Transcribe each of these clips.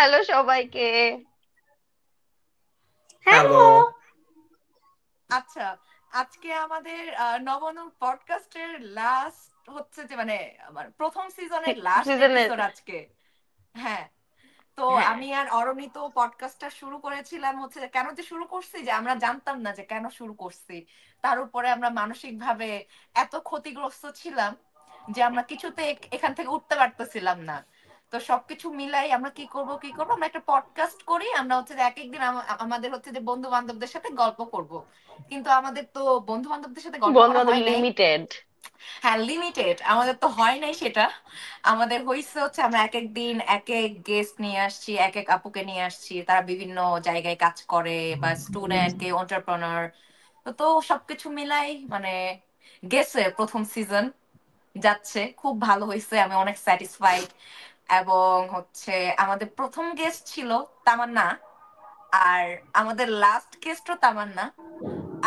Hello সবাইকে। Hello. Hello. আচ্ছা, আজকে আমাদের নবনু পডকাস্টের লাস্ট হচ্ছে যে মানে আমার প্রথম সিজনের লাস্ট সিজনের এপিসোড আজকে। হ্যাঁ, তো হ্যাঁ, আমি আর অরণি তো পডকাস্টটা শুরু করেছিলাম হচ্ছে যে কেন যে শুরু করছি যে আমরা জানতাম না যে কেন শুরু করছি। তার উপরে আমরা মানসিক ভাবে এত ক্ষতিগ্রস্ত ছিলাম যে আমরা কিছুতে এখান থেকে উঠতে পারতেছিলাম না। তো সবকিছু মিলাই আমরা কি করব আমরা একটা পডকাস্ট করি, আমরা হচ্ছে যে এক একদিন আমাদের হচ্ছে যে বন্ধু বান্ধবদের সাথে গল্প করব। কিন্তু আমাদের তো বন্ধু বান্ধবদের সাথে গল্প বন্ধু করা বান্ধব হয় নাই। লিমিটেড। হ্যাঁ, লিমিটেড আমাদের তো হয় নাই সেটা। আমাদের হয়েছে হচ্ছে আমরা এক এক দিন এক এক গেস্ট নিয়ে আসছি, এক এক আপুকে নিয়ে আসছি, তারা বিভিন্ন জায়গায় কাজ করে বা স্টুডেন্ট কে এন্টারপ্রেনার। তো তো সবকিছু মিলাই মানে গেছে প্রথম সিজন যাচ্ছে, খুব ভালো হয়েছে, আমি অনেক স্যাটিসফাইড। এবং হচ্ছে আমাদের প্রথম গেস্ট ছিল তামান্না, আর আমাদের লাস্ট গেস্টও তামান্না।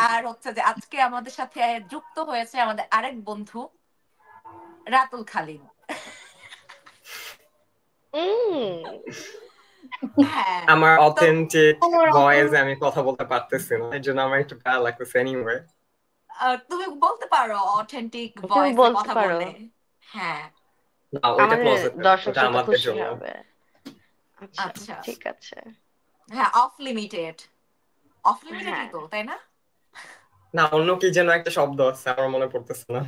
আর হচ্ছে যে আজকে আমাদের সাথে যুক্ত হয়েছে আমাদের আরেক বন্ধু রাতুল খালিদ। হ্যাঁ, আমার তো অথেন্টিক ভয়েসে আমি কথা বলতে পারতেছি না, এই জন্য আমার একটু ভালো লাগতেছে। এনিওয়ে, তুমি বলতে পারো অথেন্টিক তুমি ভয়েসে বলতে কথা পারো, বললে। হ্যাঁ। না ওইটা আমাদের ক্লোজেট, দর্শক ওটা শ্রোতা আমাদের খুশি জন্য। হবে। আচ্ছা, আচ্ছা। ঠিক আছে। হ্যাঁ, অফ লিমিটেড। অফ লিমিটেডই হ্যাঁ, তো, তাই না? না, অন্য কি যেন একটা শব্দ আছে, আমার মনে পড়তেছে না।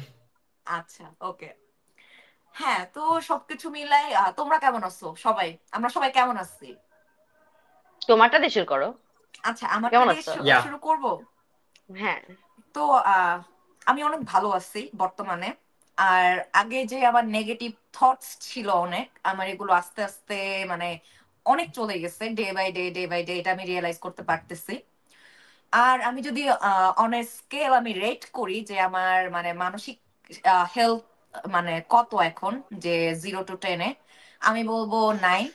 আচ্ছা, ওকে। হ্যাঁ, তো সবকিছু মিলাই তোমরা কেমন আছো সবাই? আমরা সবাই কেমন আছি? তোমারটা দিয়ে শুরু করো। আচ্ছা, আমারটা কেমন দিয়ে আছো? ইয়া। শুরু করব। হ্যাঁ। তো আমি অনেক ভালো আছি বর্তমানে। আর আগে যে আমার নেগেটিভ থটস ছিল অনেক, আমার এগুলো আস্তে আস্তে মানে অনেক চলে গেছে, day by day day by day, এটা আমি রিয়েলাইজ করতে পারতেছি। আর আমি যদি অন স্কেল আমি রেট করি যে আমার মানে মানসিক হেলথ মানে কত এখন, যে 0 to 10-এ, আমি বলবো 9।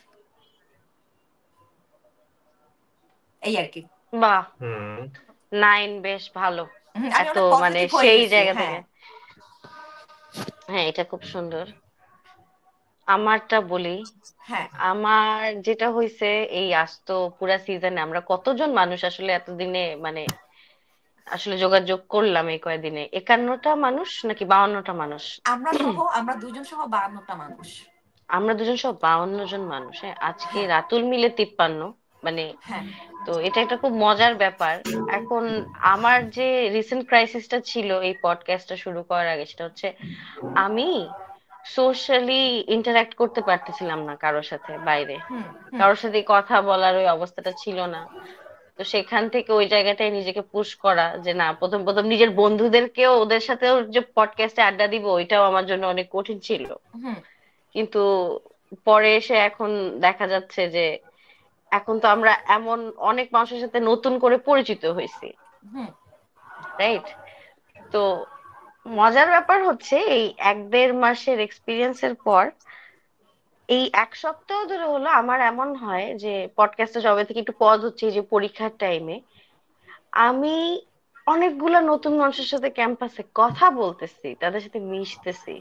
এই আর কি। বাহ, হুম। 9 বেশ ভালো। আমি এত অনেক মানে পজিটিভ হয়ে সেই গেছি। জায়গা হ্যাঁ। থেকে। হ্যাঁ, এটা খুব সুন্দর। আমারটা বলি। হ্যাঁ। আমার যেটা হয়েছে, এই আস্ত পুরা সিজনে আমরা কতজন মানুষ আসলে এতদিনে মানে আসলে যোগাযোগ করলাম এই কয়দিনে, 51টা মানুষ নাকি 52টা মানুষ? আমরা দুইজন সহ 52টা মানুষ। আমরা দুজন সহ 52 জন মানুষ। হ্যাঁ, আজকে হ্যাঁ। রাতুল মিলে 53 মানে। হ্যাঁ। তো এটা একটা খুব মজার ব্যাপার। এখন আমার যে রিসেন্ট ক্রাইসিসটা ছিল এই পডকাস্টটা শুরু করার আগে, সেটা হচ্ছে আমি সোশ্যালি ইন্টারাক্ট করতে পারতেছিলাম না কারোর সাথে বাইরে। হুম। হুম। কারোর সাথে কথা বলার ওই অবস্থাটা ছিল না। তো সেখান থেকে ওই জায়গাটায় নিজেকে পুশ করা যে না, প্রথম প্রথম নিজের বন্ধুদেরকেও ওদের সাথেও যে পডকাস্টে আড্ডা দিব, ওইটাও আমার জন্য অনেক কঠিন ছিল। হুম। কিন্তু পরে এসে এখন দেখা যাচ্ছে যে এখন তো আমরা এমন অনেক মানুষের সাথে নতুন করে পরিচিত হয়েছি, হুম। রাইট? তো মজার ব্যাপার হচ্ছে এই 1-1.5 মাসের এক্সপিরিয়েন্সের পর এই 1 সপ্তাহ ধরে হলো আমার এমন হয় যে পডকাস্টে যবে থেকে একটু পজ হচ্ছে, এই যে পরীক্ষার টাইমে আমি অনেকগুলা নতুন মানুষের সাথে ক্যাম্পাসে কথা বলতেছি, তাদের সাথে মিশতেছি,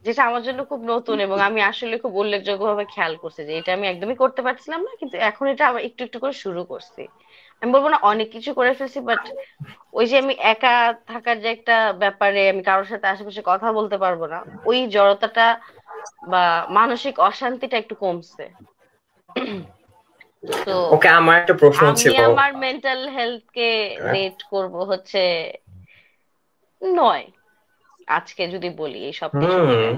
যেটা আমার জন্য খুব নতুন এবং আমি আসলে খুব উল্লেখযোগ্যভাবে খেয়াল করছি যে এটা আমি একদমই করতে পারছিলাম না, কিন্তু এখন এটা আবার একটু একটু করে শুরু করছি। আমি বলবো না অনেক কিছু করে ফেলছি, বাট ওই যে আমি একা থাকার যে একটা ব্যাপারে আমি কারোর সাথে আশেপাশে কথা বলতে পারবো না, ওই জড়তাটা বা মানসিক অশান্তিটা একটু কমছে। তো ওকে, আমার একটা প্রশ্ন আমি ছিল। আমার মেন্টাল হেলথকে রেট করব হচ্ছে 9, আজকে যদি বলি এই সবকিছু হুম। মিলে।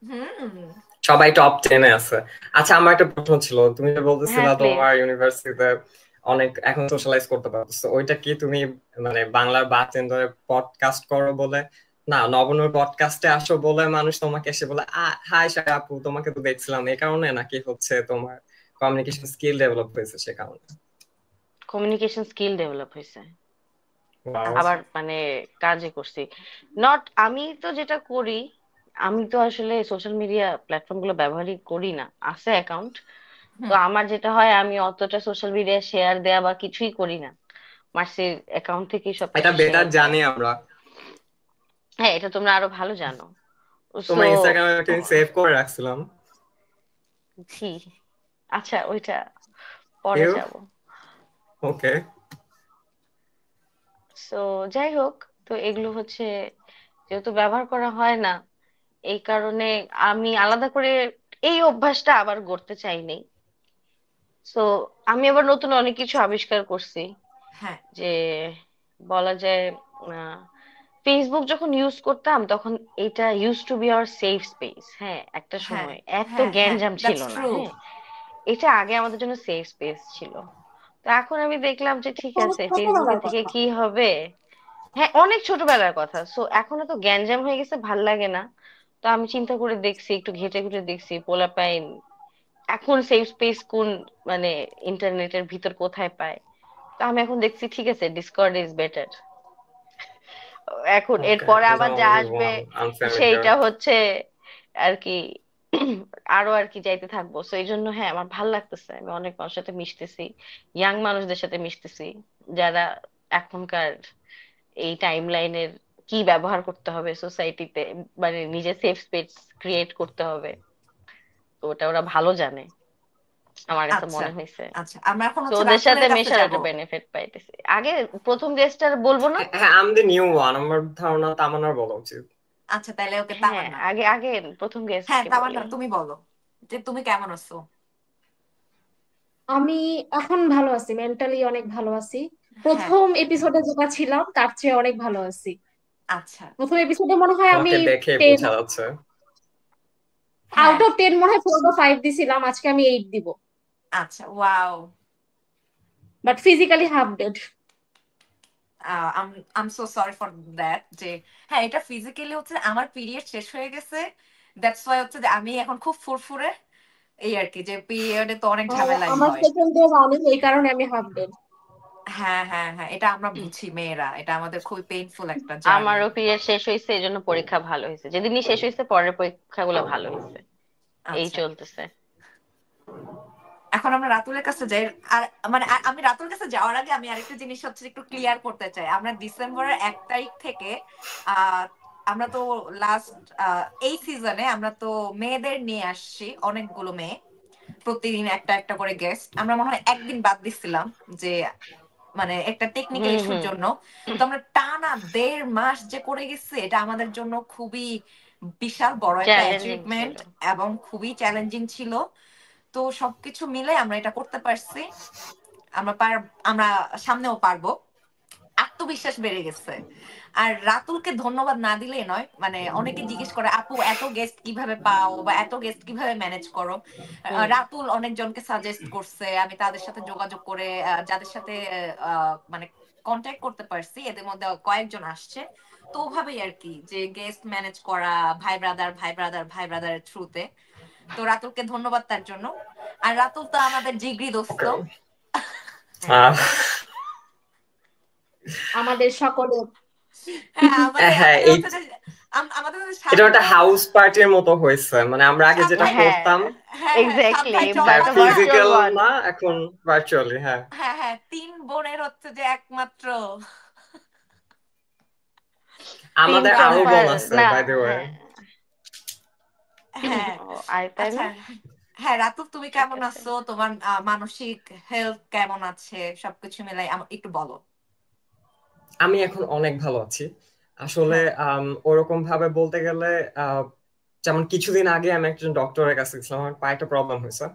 হুম। সবাই টপ 10-এ আছে। আচ্ছা, আমার একটা প্রশ্ন ছিল, তুমি যে হ্যাঁ, বলতেছিলা প্লিজ। তোমার ইউনিভার্সিটিতে অনেক এখন সোশ্যালাইজ করতে পারছো, ওইটা কি তুমি মানে বাংলার বাচেন্দ্রে পডকাস্ট করো বলে, না নবনুর পডকাস্টে আসো বলে মানুষ তোমাকে এসে বলে হাই সারা আপু তোমাকে তো দেখছিলাম, এই কারণে, নাকি হচ্ছে তোমার কমিউনিকেশন স্কিল ডেভেলপ হয়েছে সে কারণে? কমিউনিকেশন স্কিল ডেভেলপ হয়েছে, ওয়াও। আচ্ছা। আবার মানে কাজে করছি। নট, আমি তো যেটা করি, আমি তো আসলে সোশ্যাল মিডিয়া প্ল্যাটফর্ম গুলো ব্যবহারই করি না, আছে অ্যাকাউন্ট। তো হুম। আমার যেটা হয়, আমি অতটা সোশ্যাল মিডিয়া শেয়ার দেয়া বা কিছুই করি না, মার্সির অ্যাকাউন্ট থেকেই এটা সবকিছু বেটার শেয়ার দেয়। জানি আমরা। হ্যাঁ, এটা তোমরা আরো ভালো জানো। সো তোমার ইনস্টাগ্রামে আমি সেভ করে রাখছিলাম। জি, আচ্ছা, ওইটা পরে ইউ যাব। ওকে। সো যাই হোক, তো এগুলো হচ্ছে যেহেতু ব্যবহার করা হয় না, এই কারণে আমি আলাদা করে এই অভ্যাসটা আবার গড়তে চাইনি। সো আমি আবার নতুন অনেক কিছু আবিষ্কার করছি, হ্যাঁ যে বলা যায় ফেসবুক যখন ইউজ করতাম তখন এটা use to B hour safe space. হ্যাঁ, একটা হ্যাঁ সময় এত হ্যাঁ হ্যাঁ, গ্যাঞ্জাম ছিল দ্যাটস না। ট্রু। হ্যাঁ, এটা আগে আমাদের জন্য সেফ স্পেস ছিল। তো এখন আমি দেখলাম যে ঠিক অনেক আছে, ফেসবুকে ছোটবেলার থেকে কথা। কি হবে। হ্যাঁ, অনেক ছোটবেলার কথা। সো এখন তো গ্যাঞ্জাম হয়ে গেছে, ভাল লাগে না। তো আমি চিন্তা করে দেখছি, একটু ঘেটে ঘুটে দেখছি পোলাপাইন এখন সেফ স্পেস কোন, মানে ইন্টারনেটের ভিতর কোথায় পায়। তো আমি এখন দেখছি ঠিক আছে, ডিসকর্ড ইজ বেটার। এখন ওকে, এরপরে এটা আবার যা আমাকে আসবে আনফ্যামিলিয়ার। সেইটা হচ্ছে আর কি আরো আর কি যাইতে থাকবো। তো এই জন্য হ্যাঁ, আমার ভাল লাগতেছে, আমি অনেক মানুষের সাথে মিশতেছি, ইয়াং মানুষদের সাথে মিশতেছি, যারা এখনকার এই টাইম লাইনের কি ব্যবহার করতে হবে সোসাইটিতে, মানে নিজে সেফ স্পেস ক্রিয়েট করতে হবে, তো ওটা ওরা ভালো জানে, আমার কাছে আচ্ছা মনে হয়েছে। আচ্ছা, আমরা এখন তো হচ্ছে ওদের সাথে রাতুলের কাছে মেশার যাব। একটা বেনিফিট পাইতেছি। আগে প্রথম গেস্টার বলবো না? হ্যাঁ হ্যাঁ, আম দ্য নিউ ওয়ান, আমার ধারণা তামান্নার বলা উচিত। আচ্ছা তাহলে ওকে, হ্যাঁ, তামান্না। আগে আগে প্রথম গেস্ট হ্যাঁ কে বলি। তামান্না, তুমি বলো যে তুমি কেমন আছো। আমি এখন ভালো আছি, মেন্টালি অনেক ভালো আছি। হ্যাঁ। প্রথম এপিসোডে যেটা ছিলাম তার চেয়ে অনেক ভালো আছি। আচ্ছা। প্রথম এপিসোডে মনে হয় আমি তোমাকে দেখে 10, বোঝা যাচ্ছে। হ্যাঁ। আউট অফ 10 মনে হয় 4 বা 5 দিছিলাম, আজকে আমি 8 দিব। আচ্ছা, wow. But physically half dead. Um um so sorry for that. যে হ্যাঁ, এটা ফিজিক্যালি হচ্ছে আমার পিরিয়ড শেষ হয়ে গেছে, দ্যাটস ওয়াই হচ্ছে যে আমি এখন খুব ফুরফুরে। এই আর কি, যে পিরিয়ডে তো অনেক ঝামেলাই আমার হয়। সেকেন্ড ডে রানিং, এই কারণে আমি হাফ ডেড। হ্যাঁ হ্যাঁ হ্যাঁ, এটা আমরা বুঝি মেয়েরা, এটা আমাদের খুবই পেইনফুল একটা জার্নি। আমারও পিরিয়ড শেষ হয়েছে, এই জন্য পরীক্ষা ভালো হয়েছে, যেদিনই শেষ হয়েছে পরের পরীক্ষাগুলো ভালো হয়েছে। এই আচ্ছা, চলতেছে। এখন আমরা রাতুলের কাছে যাই। আর মানে আমি রাতুলের কাছে যাওয়ার আগে আমি আরেকটা জিনিস হচ্ছে একটু ক্লিয়ার করতে চাই। আমরা ডিসেম্বরের 1 তারিখ থেকে আহ আমরা তো লাস্ট এই সিজনে আমরা তো মেয়েদের নিয়ে আসছি, অনেকগুলো মেয়ে, প্রতিদিন একটা একটা করে গেস্ট। আমরা মনে হয় একদিন বাদ দিচ্ছিলাম, যে মানে একটা টেকনিক্যাল হুম ইস্যুর হুম। জন্য। তো আমরা টানা 1.5 মাস যে করে গেছি, এটা আমাদের জন্য খুবই বিশাল বড় একটা চ্যালেঞ্জিং ছিল। অ্যাচিভমেন্ট এবং খুবই চ্যালেঞ্জিং ছিল। তো সবকিছু মিলে আমরা এটা করতে পারছি। আমরা আমরা সামনেও পারবো। আত্মবিশ্বাস বেড়ে গেছে। আর রাতুলকে ধন্যবাদ না দিলেই নয়, মানে অনেকে জিজ্ঞেস করে আপু এত গেস্ট কিভাবে পাও বা এত গেস্ট কিভাবে ম্যানেজ করো। হুম রাতুল অনেকজনকে সাজেস্ট করছে, আমি তাদের সাথে যোগাযোগ করে যাদের সাথে মানে কন্ট্যাক্ট করতে পারছি, এদের মধ্যে কয়েকজন আসছে। তো ওভাবেই আর কি, যে গেস্ট ম্যানেজ করা ভাই ব্রাদার ভাই ব্রাদার ভাই ব্রাদারের থ্রুতে। তো রাতুলকে ধন্যবাদ তার জন্য। আর রাতুল তো আমাদের জিগরি দোস্ত। ওকে। হ্যাঁ। আমাদের সকলের। হ্যাঁ, আমাদের হ্যাঁ, আমাদের হচ্ছে যে আমাদের হচ্ছে এটা একটা সাতটায় হাউস পার্টির মতো হয়েছে, মানে আমরা আগে যেটা সাতটায় হ্যাঁ, করতাম হ্যাঁ হ্যাঁ, এক্স্যাক্টলি, সাতটায় চপ বাট হ্যাঁ, একটা আছে। Virtual physical one. না, এখন ভার্চুয়ালি। হ্যাঁ, হ্যাঁ হ্যাঁ, 3 বোনের হচ্ছে যে একমাত্র। আমাদের তিনজন আরো বোন পার আছে না। By the way. হ্যাঁ। হ্যাঁ। ও, আই তাই আচ্ছা। না? হ্যাঁ রাতুল, তুমি ঠিক কেমন আছে। আছো? তোমার মানসিক হেলথ কেমন আছে? সবকিছু মিলাই একটু বলো। আমি এখন অনেক ভালো আছি আসলে। হ্যাঁ। ওরকম ভাবে বলতে গেলে আহ, যেমন কিছুদিন আগে আমি একজন ডক্টরের কাছে গেছিলাম, আমার পায়ে একটা প্রবলেম হয়েছে।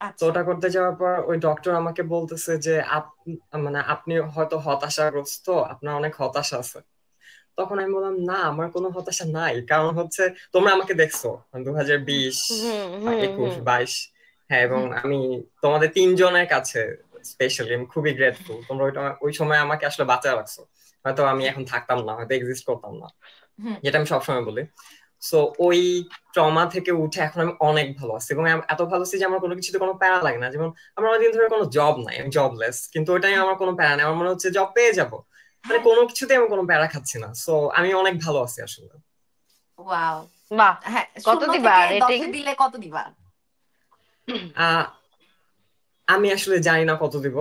তো আচ্ছা। ওটা করতে যাওয়ার পর ওই ডক্টর আমাকে বলতেছে যে মানে আপনি হয়তো হতাশাগ্রস্ত, আপনার অনেক হতাশা আছে। তখন আমি বললাম না, আমার কোনো হতাশা নাই, কারণ হচ্ছে তোমরা আমাকে দেখছো 2020, হুম হুম 21, হুম 22। হ্যাঁ, এবং হুম আমি তোমাদের তিনজনের কাছে স্পেশালি আমি খুবই গ্রেটফুল। তোমরা ওই সময় আমাকে আসলে বাঁচায় রাখছো, হয়তো আমি এখন থাকতাম না, হয়তো এক্সিস্ট করতাম না, হুম যেটা আমি সবসময় বলি। সো ওই ট্রমা থেকে উঠে এখন আমি অনেক ভালো আছি, এবং আমি এত ভালো আছি যে আমার কোনো কিছুতে কোনো প্যারা লাগে না। যেমন আমার অনেকদিন ধরে কোনো জব নাই, আমি জবলেস, কিন্তু ওইটাই আমার কোনো প্যারা নেই, আমার মনে হচ্ছে জব পেয়ে যাব। মানে হ্যাঁ। কোনো কিছুতে আমি কোনো প্যারা খাচ্ছি না। সো আমি অনেক ভালো আছি আসলে। ওয়াও। বাহ, হ্যাঁ, কত 0 দিবা থেকে রেটিং? 10-এ দিলে কত দিবা? আহ আমি আসলে জানি না কত দিব,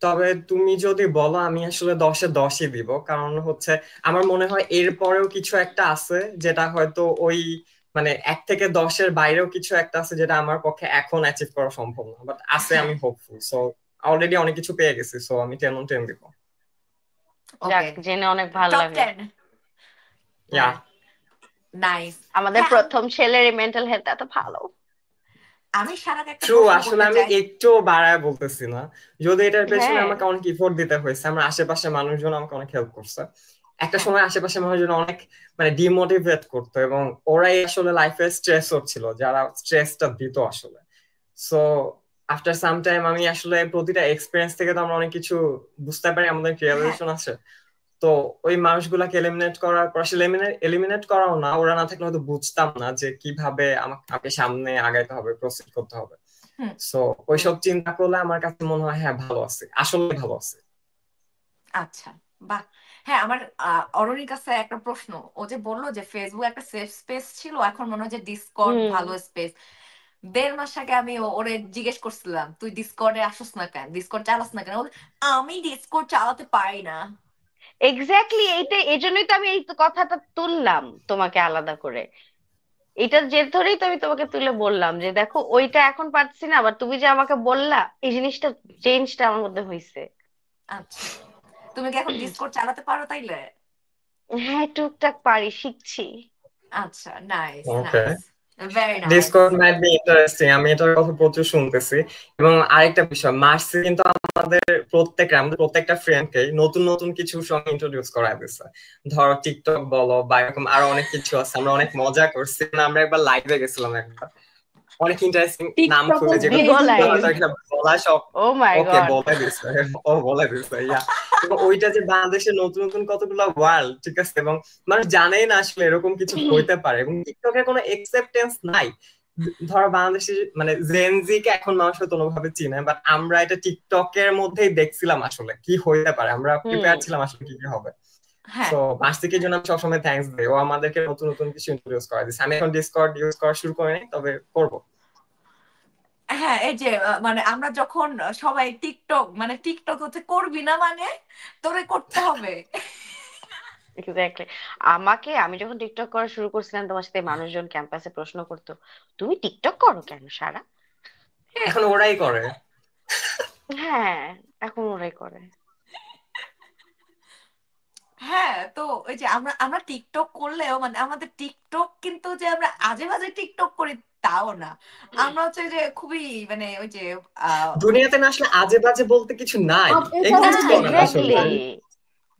তবে তুমি যদি বলো আমি আসলে 10-এ 10ই দিব, কারণ হচ্ছে আমার মনে হয় এর পরেও কিছু একটা আছে যেটা হয়তো ওই মানে 1 থেকে 10-এর বাইরেও কিছু একটা আছে যেটা আমার পক্ষে এখন অ্যাচিভ করা সম্ভব না, বাট আছে, আমি হোপফুল। সো অলরেডি অনেক কিছু পেয়ে গেছি, সো আমি 10 on 10 দিব। যাক, ওকে, জেনে অনেক ভালো টপ লাগলো। 10। ইয়া, নাইস। আমাদের হ্যাঁ, প্রথম ছেলের মেন্টাল হেলথ এত ভালো। আমি সারাকে একটা ট্রু। প্রশ্ন আসলে করতে আমি চাই। একটু বাড়ায় বলতেছি না, যদি এটার পেছনে হ্যাঁ, আমাকে অনেক ইফোর্ট দিতে হয়েছে, আমার আশেপাশে মানুষজন আমাকে অনেক হেল্প করছে। একটা হ্যাঁ, সময় আশেপাশে মানুষজন অনেক মানে ডিমোটিভেট করতো, এবং ওরাই আসলে লাইফে স্ট্রেস ছিল, যারা স্ট্রেসটা দিত আসলে। সো আফটার সাম টাইম আমি আসলে প্রতিটা এক্সপিরিয়েন্স থেকে তো আমরা অনেক কিছু বুঝতে পারি, আমাদের হ্যাঁ, রিয়েলাইজেশন আছে। তো ওই মানুষগুলাকে এলিমিনেট করার পর, আসলে এলিমিনেট করাও না, ওরা না থাকলে হয়তো বুঝতাম না যে কিভাবে আমাকে সামনে আগাইতে হবে, প্রসিড করতে হবে। হুম, সো ওইসব চিন্তা করলে আমার কাছে মনে হয় হ্যাঁ ভালো আছে, আসলে ভালো আছে। আচ্ছা, বাহ। হ্যাঁ, আমার অরুণির কাছে একটা প্রশ্ন। ও যে বললো যে ফেসবুক একটা সেফ স্পেস ছিল, এখন মনে হয় যে ডিসকর্ড হুম, ভালো স্পেস। 1.5 মাস আগে আমি ওরে জিজ্ঞেস করছিলাম, তুই ডিসকর্ডে আসস না কেন, ডিসকর্ড চালাস না কেন? ও বলে, আমি ডিসকর্ড চালাতে পারি না। এক্স্যাক্টলি। এইটা এই জন্যই তো আমি এই কথাটা তুললাম তোমাকে আলাদা করে। এটার জের ধরেই তো আমি তোমাকে তুলে বললাম যে দেখো, ওইটা এখন পারছি না, আবার তুমি যে আমাকে বললা, এই জিনিসটা, চেঞ্জটা আমার মধ্যে হয়েছে। আচ্ছা, তুমি কি এখন ডিসকর্ড চালাতে পারো তাইলে? হ্যাঁ, টুকটাক পারি, শিখছি। আচ্ছা, nice, okay, nice, very nice. Discord might be interesting, আমি এটার কথা প্রচুর শুনতেছি। এবং আরেকটা বিষয়, মার্সি কিন্তু আমাদের প্রত্যেকটা ফ্রেন্ডকে নতুন নতুন কিছু সঙ্গে ইন্ট্রোডিউস করায় দিচ্ছে। ধরো টিকটক বলো বা এরকম আরো অনেক কিছু আছে, আমরা অনেক মজা করছি। আমরা একবার লাইভে গেছিলাম, একবার অনেক ইন্টারেস্টিং নাম খুলে টিকটকের যেগুলো বিগো লাইভ। বলা সব। ও মাই ওকে, গড। বলে দিছে, ও বলে দিছে, ইয়া। এবং ওইটা যে বাংলাদেশের নতুন নতুন কতগুলো ওয়ার্ল্ড, ঠিক আছে, এবং মানুষ জানেই না আসলে এরকম কিছু হইতে পারে, এবং টিকটকের কোনো একসেপ্টেন্স নাই। ধরো বাংলাদেশে মানে জেনজি কে এখন মানুষ হয়তো কোনোভাবে চিনে, বাট আমরা এটা টিকটকের মধ্যেই দেখছিলাম আসলে কি হইতে পারে, আমরা হুম। প্রিপেয়ার ছিলাম আসলে কি কি হবে। হ্যাঁ, সো বার্ষিকের জন্য আমি সবসময় থ্যাঙ্কস দিই, ও আমাদেরকে নতুন নতুন কিছু ইন্ট্রোডিউস করে দিচ্ছে। আমি এখন ডিসকর্ড ইউজ করা শুরু করিনি, তবে করবো। হ্যাঁ, এই যে মানে আমরা যখন সবাই টিকটক, মানে টিকটক হচ্ছে করবি না মানে তোরে করতে হবে। এক্স্যাক্টলি। আমি যখন টিকটক করা শুরু করছিলাম, তোমার সাথে মানুষজন ক্যাম্পাসে প্রশ্ন করতো, তুমি টিকটক করো কেন সারা? এখন ওরাই করে। হ্যাঁ, এখন ওরাই করে। হ্যাঁ, তো ওই যে আমরা আমরা টিকটক করলেও মানে আমাদের টিকটক কিন্তু যে আমরা আজে বাজে টিকটক করি তাও না। আমরা হচ্ছে যে খুবই মানে ওই যে দুনিয়াতে না আসলে আজে বাজে বলতে কিছু নাই, এটা এক্সিস্ট হচ্ছে হ্যাঁ, করে না এক্স্যাক্টলি। আসলে।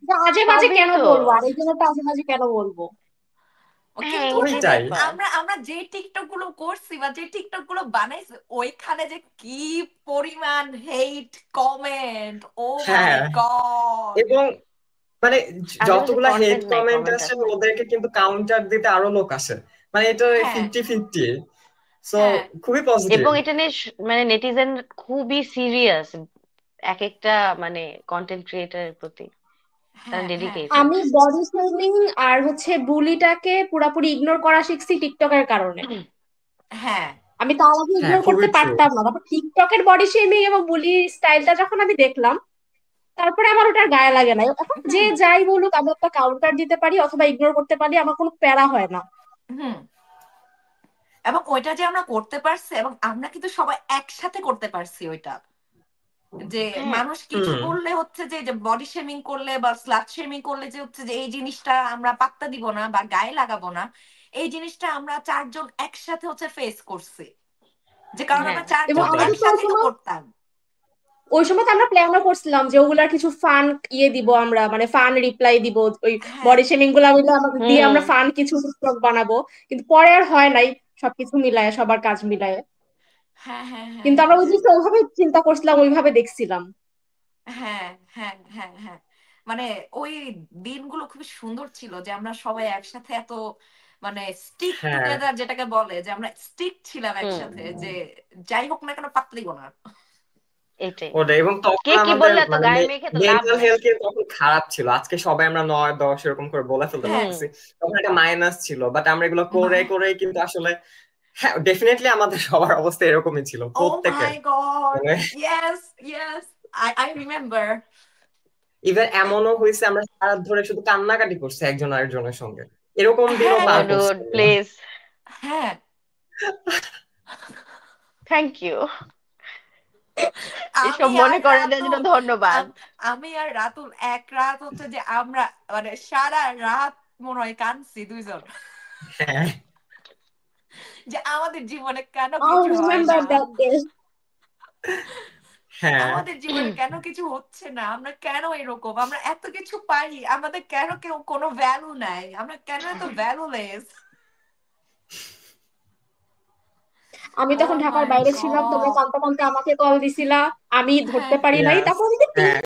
যে আজে বাজে সবই কেন তো। বলবো, আর এই জন্য আজে বাজে কেন বলবো? হ্যাঁ, কিন্তু ওই যে এইটাই যে ওইটাই। ব্যাপার। আমরা আমরা যে টিকটক গুলো করছি বা যে টিকটক গুলো বানাইছি, ওইখানে যে কি পরিমাণ হেট কমেন্ট, ও মাই হ্যাঁ, গড। এবং মানে আশেপাশে যতগুলা হেড কন্টেন্ট নাই, কমেন্ট কমেন্ট আসে, আছে। ওদেরকে কিন্তু কাউন্টার দিতে আরো লোক আসে। মানে এটা হ্যাঁ, 50-50। সো হ্যাঁ, খুবই পজিটিভ। এবং এটা নিয়ে মানে নেটিজেন খুবই সিরিয়াস, এক একটা মানে কন্টেন্ট ক্রিয়েটারের প্রতি তারা হ্যাঁ, হ্যাঁ, ডেডিকেটেড। আমি বডি শেমিং আর হচ্ছে বুলিটাকে পুরাপুরি ইগনোর করা শিখছি টিকটকের কারণে। হ্যাঁ, আমি তার আগে হ্যাঁ, ইগনোর খুবই করতে ট্রু। পারতাম না, তারপর টিকটকের বডি শেমিং এবং বুলি স্টাইলটা যখন আমি দেখলাম, তারপরে আমার ওটার গায়ে লাগে না। এখন যে হুম, যাই বলুক, আমি একটা কাউন্টার দিতে পারি অথবা ইগনোর করতে পারি, আমার কোনো প্যারা হয় না। হুম। এবং ওইটা যে আমরা করতে পারছি, এবং আমরা কিন্তু সবাই একসাথে করতে পারছি ওইটা। যে হ্যাঁ, মানুষ কিছু হুম। বললে হচ্ছে যে বডি শেমিং করলে বা স্লাট শেমিং করলে যে হচ্ছে যে এই জিনিসটা আমরা পাত্তা দিব না বা গায়ে লাগাবো না, এই জিনিসটা আমরা 4 জন একসাথে হচ্ছে ফেস করছি। যে কারণ হ্যাঁ, আমরা 4 জন এবং ওটাই। আমাদের তো ওই একসাথে তো সময় করতাম। ওই সময় তো আমরা প্ল্যানও করছিলাম যে ওগুলার কিছু ফান দিব, আমরা মানে ফান রিপ্লাই দিব, ওই হ্যাঁ, বডি শেমিং গুলা মিলে আমাদের দিয়ে হুম, আমরা ফান কিছু টিকটক বানাবো। কিন্তু পরে আর হয় নাই, সবকিছু মিলায়, সবার কাজ মিলায়। হ্যাঁ, হ্যাঁ, হ্যাঁ, কিন্তু আমরা হ্যাঁ, ওই জিনিসটা ওইভাবে চিন্তা করছিলাম, ওইভাবে দেখছিলাম। হ্যাঁ, হ্যাঁ, হ্যাঁ, হ্যাঁ। মানে ওই দিনগুলো খুবই সুন্দর ছিল যে আমরা সবাই একসাথে এত মানে স্টিক হ্যাঁ, টুগেদার যেটাকে বলে, যে আমরা স্টিক ছিলাম হুম, একসাথে, যে যাই হোক না কেন পাত্তা দিব না। এটাই। ওটাই। এবং কে তখন কি আমাদের বললে তো মানে গায়ে মেখে তো লাভ মেন্টাল নাই। হেলথ তখন খারাপ ছিল। আজকে সবাই আমরা 9-10 এরকম করে বলে ফেলতে হ্যাঁ, হুম। পারতেছি, তখন একটা মাইনাস ছিল, বাট আমরা এগুলো করে মা- করে কিন্তু আসলে হ্যাঁ, ডেফিনেটলি আমাদের সবার অবস্থা এরকমই ছিল, ও মাই প্রত্যেকের। গড, মানে yes, yes, I remember. Even এমনও হয়েছে আমরা সারা রাত ধরে শুধু কান্নাকাটি করছি একজন আরেকজনের সঙ্গে, এরকম দিনও ও হ্যাঁ, পার করছি ডুড, আমরা। প্লিজ। হ্যাঁ থ্যাংক ইউ, এসব আমি মনে আর করে দেওয়ার জন্য রাতুল ধন্যবাদ। আমি আর রাতুল এক রাত হচ্ছে যে আমরা মানে সারা রাত মনে হয় কাঁদছি দুইজন, হ্যাঁ যে আমাদের জীবনে কেন I'll কিছু হয় remember না, that day. হ্যাঁ আমাদের জীবনে কেন কিছু হচ্ছে না, আমরা কেন এরকম, আমরা এত কিছু পারি, আমাদের কেন কেউ কোনো ভ্যালু নাই, আমরা কেন এত ভ্যালুলেস। আমি ও তখন ঢাকার মাই বাইরে ছিলাম, তোমরা গড। কাঁদতে কাঁদতে আমাকে কল দিছিলা, আমি ধরতে হ্যাঁ পারি নাই। yes, তারপর আমি যে হ্যাঁ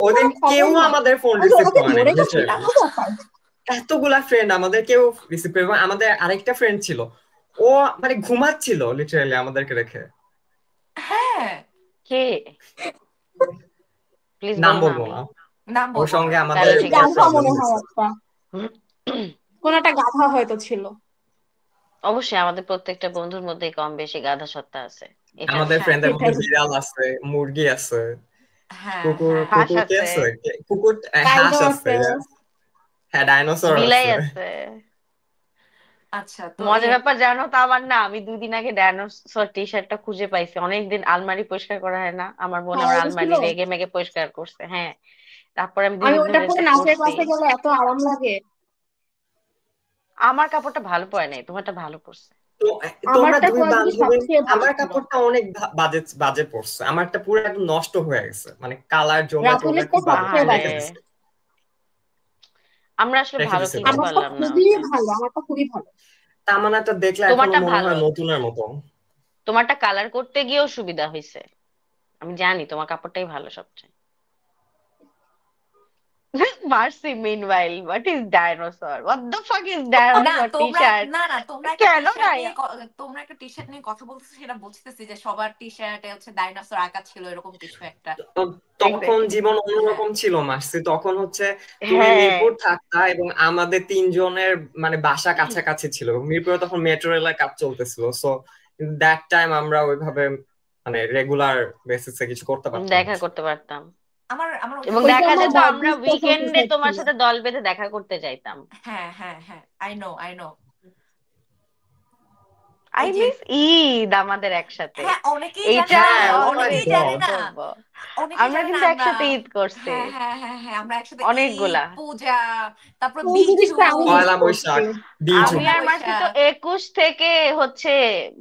ওদিন তোমার খবর কেউ নাই, আমাদের ফোন আমি রিসিভ ওনাকে করে নাই মরে গেছে literally। এমন ব্যাপার। এতগুলা ফ্রেন্ড আমাদের কেউ রিসিভ করে, এবং আমাদের আরেকটা ফ্রেন্ড ছিল, ও মানে ঘুমাচ্ছিল লিটারালি আমাদেরকে রেখে। হ্যাঁ কে? প্লিজ নাম বলো না। বলবো আমি না। নাম ওর বলবো না। সঙ্গে আমাদের তাহলে এই ঠিক আছে। গাধা প্রবলেম মনে হয় হয়েছে। একটা, কোন একটা গাধা হয়তো ছিল। অবশ্যই আমাদের প্রত্যেকটা বন্ধুর মধ্যে কম বেশি গাধা সত্তা আছে, এটা আমি আমাদের জানি। ফ্রেন্ডের মধ্যে সেটাই, বিড়াল আছে, মুরগি আছে, হ্যাঁ কুকুর হ্যাঁ হাঁস কুকুর কি আছে, আছে, কুকুর হাঁস ডাইনো আছে, আছে। yes. হ্যাঁ ডাইনোসর বিলাই আছে। আছে। আচ্ছা তো মজার ব্যাপার জানো তো আমার, না আমি 2 দিন আগে ডায়নোসর টি শার্টটা খুঁজে পাইছি, অনেকদিন আলমারি পরিষ্কার করা হয় না, আমার বোন আমার হ্যাঁ ছিল। আলমারি রেগে মেগে পরিষ্কার করছে। হ্যাঁ, তারপরে আমি আমি 2 দিন ওটা ধরে পরে এটা নাচের পরছি। ক্লাসে গেলে এত আরাম লাগে। আমার কাপড়টা ভালো পরে নাই, তোমারটা ভালো পড়ছে। তো তোমরা আমারটা দুই কোয়ালিটি বান্ধবী, সবচেয়ে ভালো আমার ছিল। কাপড়টা অনেক বাজে বাজে পড়ছে, আমারটা পুরো একদম নষ্ট হয়ে গেছে, মানে কালার জ্বলে জ্বলে রাতুলেরটা খুব বাজে, সবচেয়ে আহারে, রেখে ভালো। দিছি আমরা আসলে রেখে ভালো দিছি কিনতে ভাই। আমারটা পারলাম না খুবই ওকে। ভালো, আমারটা খুবই ভালো। তামান্নাটা দেখলে এখনো তোমারটা মনে ভালো, হয় নতুনের মতো। তোমারটা কালার করতে গিয়েও সুবিধা হয়েছে। আমি জানি তোমার কাপড়টাই ভালো সবচেয়ে। Mercy meanwhile, what is dinosaur, what the fuck is না ডাইনোসর টি তোমরা শার্ট? না না তোমরা একটা টি কেন শার্ট গায়ে? নিয়ে তোমরা একটা টি শার্ট নিয়ে কথা বলতেছো, সেটা বুঝতেছি যে সবার টি শার্টে হচ্ছে ডাইনোসর আঁকা ছিল এরকম কিছু একটা। তখন এক্স্যাক্টলি। জীবন হ্যাঁ অন্যরকম ছিল মাসি, তখন হচ্ছে তুমি হ্যাঁ, মিরপুর থাকতা এবং আমাদের তিনজনের মানে বাসা কাছাকাছি ছিল, এবং মিরপুরে তখন মেট্রো রেলের কাজ চলতেছিল, সো দ্যাট টাইম আমরা ওইভাবে মানে রেগুলার বেসিসে কিছু করতে পারতাম না। দেখা করতে পারতাম। আমার আমার ওই যে এবং ওইটা দেখা আমার যেত আমরা দাদির স্পেশাল টি উইকেন্ডে শার্ট তোমার ছিল। সাথে দল বেঁধে দেখা করতে যাইতাম। হ্যাঁ হ্যাঁ হ্যাঁ আই নো আই ওই যে মিস ঈদ আমাদের একসাথে। হ্যাঁ অনেকেই জানে এইটা না, হ্যাঁ ও মাই অলওয়েজ অনেকেই জানে মিস গড। না, করব। অনেকেই আমরা জানে না কিন্তু আমরা। একসাথে ঈদ করছি, হ্যাঁ আমরা একসাথে ঈদ অনেকগুলা। পূজা, তারপর ওই বিজু, জিনিসটা আমি মিস পয়লা করছি। বৈশাখ, বিজু। আমি পয়লা আর মার্সি তো বৈশাখ। 21 থেকে হচ্ছে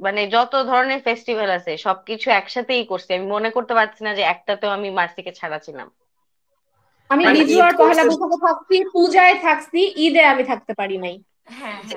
মানে যত ধরনের ফেস্টিভ্যাল আছে সবকিছু একসাথেই করছি। আমি মনে করতে পারছি না যে একটাতেও আমি মার্সিকে ছাড়া ছিলাম। আমি মানে বিজু ঈদ আর পহেলা করছে, বৈশাখে থাকছি, পূজায় থাকছি, ঈদে আমি থাকতে পারি নাই।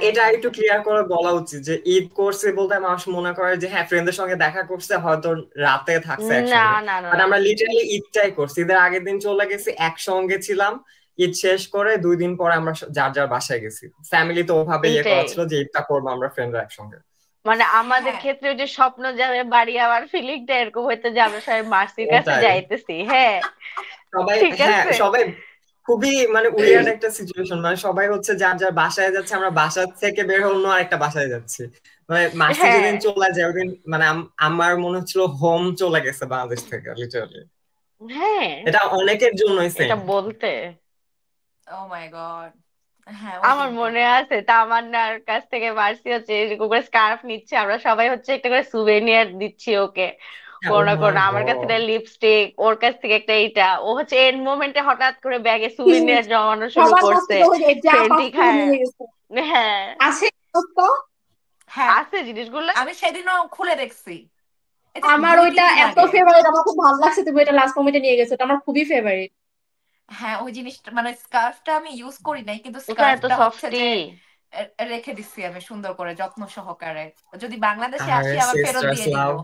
এটা একটু ক্লিয়ার করে বলা উচিত যে ঈদ করছে বলতে মানুষ মনে করে যে হ্যাঁ ফ্রেন্ডদের সঙ্গে দেখা করছে, হয়তো রাতে থাকছে না একসঙ্গে, না না বাট না, আমরা লিটারালি ঈদটাই করছি, ঈদের আগের দিন চলে গেছি, একসঙ্গে ছিলাম, ঈদ শেষ করে 2 দিন পরে আমরা যার যার বাসায় গেছি। ফ্যামিলি তো ওভাবে ইয়ে করা এইটাই। ছিল যে ঈদটা করবো আমরা ফ্রেন্ডরা একসঙ্গে। মানে আমাদের হ্যাঁ ক্ষেত্রে ওই যে স্বপ্ন যাবে বাড়ি, আমার ফিলিংটা এরকম হইতো যে আমরা সবাই মার্সির কাছে ওটাই, যাইতেছি। হ্যাঁ, সবাই, ঠিক হ্যাঁ আছে। সবাই খুবই মানে উইয়ার্ড একটা সিচুয়েশন, মানে সবাই হচ্ছে যার যার বাসায় যাচ্ছে, আমরা বাসা থেকে বের হয়ে অন্য আরেকটা বাসায় যাচ্ছি, মানে মাসি হ্যাঁ যেদিন চলে যায় ওদিন মানে আমার মনে হচ্ছিল হোম চলে গেছে বাংলাদেশ থেকে লিটারালি। হ্যাঁ, এটা অনেকের জন্যই এটা সেম। বলতে ও মাই গড। হ্যাঁ ওই আমার দিনটা। মনে আছে তামান্নার কাছ থেকে মার্সি হচ্ছে এরকম করে স্কার্ফ নিচ্ছে, আমরা সবাই হচ্ছে একটা করে সুভেনিয়ার দিচ্ছি ওকে, ও কোনো না মাই কোনো। আমার কাছ গড। থেকে লিপস্টিক, ওর কাছ থেকে একটা এইটা, ও হচ্ছে এন্ড মোমেন্টে হঠাৎ করে ব্যাগে হুম, সুভেনিয়ার জমানো শুরু সবার কাছ করছে। থেকে ওই যে যা ফেন্টি পাচ্ছে খায়। নিয়ে গেছে। হ্যাঁ, আছে তো। হ্যাঁ আছে জিনিসগুলো। আমি সেদিনও খুলে দেখছি, এটা আমার দুই তিন ওইটা দিন এত আগে। ফেভারিট, আমার খুব ভালো লাগছে তুমি এটা লাস্ট মোমেন্টে নিয়ে গেছো, এটা আমার খুবই ফেভারিট। হ্যাঁ ওই জিনিসটা মানে স্কার্ফটা আমি ইউজ করি নাই, কিন্তু ওখানে তো স্কার্ফটা হচ্ছে সফটি। যে রেখে দিচ্ছি আমি সুন্দর করে যত্ন সহকারে, যদি বাংলাদেশে আসি আরে আবার ফেরত সিস্টার্স দিয়ে দিব। লাভ।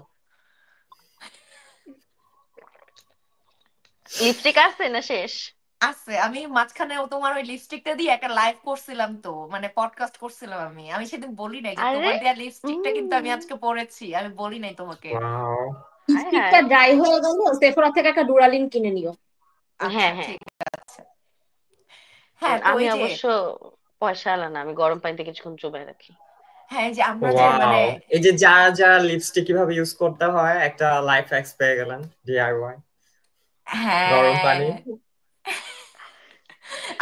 লিপস্টিক আছে না শেষ? আছে, আমি মাঝখানে তোমার ওই লিপস্টিকটা দিয়ে একটা লাইভ করছিলাম, তো মানে পডকাস্ট করছিলাম আমি। আমি সেদিন বলি নাই যে আরে তোমার দেয়া লিপস্টিকটা কিন্তু আমি উম, আজকে পরেছি, আমি বলি নাই তোমাকে। ওয়াও। হায় লিপস্টিকটা হায়। ড্রাই হয়ে গেলে সেফোরা থেকে একটা ডুরালিন কিনে নিও। আচ্ছা হ্যাঁ হ্যাঁ, ঠিক আছে। হ্যাঁ তো আমি এই যে অবশ্য পয়সা আলা না, আমি গরম পানিতে কিছুক্ষণ চুবাই রাখি। হ্যাঁ এই যে আমরা যে মানে ওয়াও, এই যে যারা যারা লিপস্টিক কিভাবে ইউজ করতে হয় একটা লাইফ হ্যাক্স পেয়ে গেলেন, ডিআইওয়াই গরম পানি, হ্যাঁ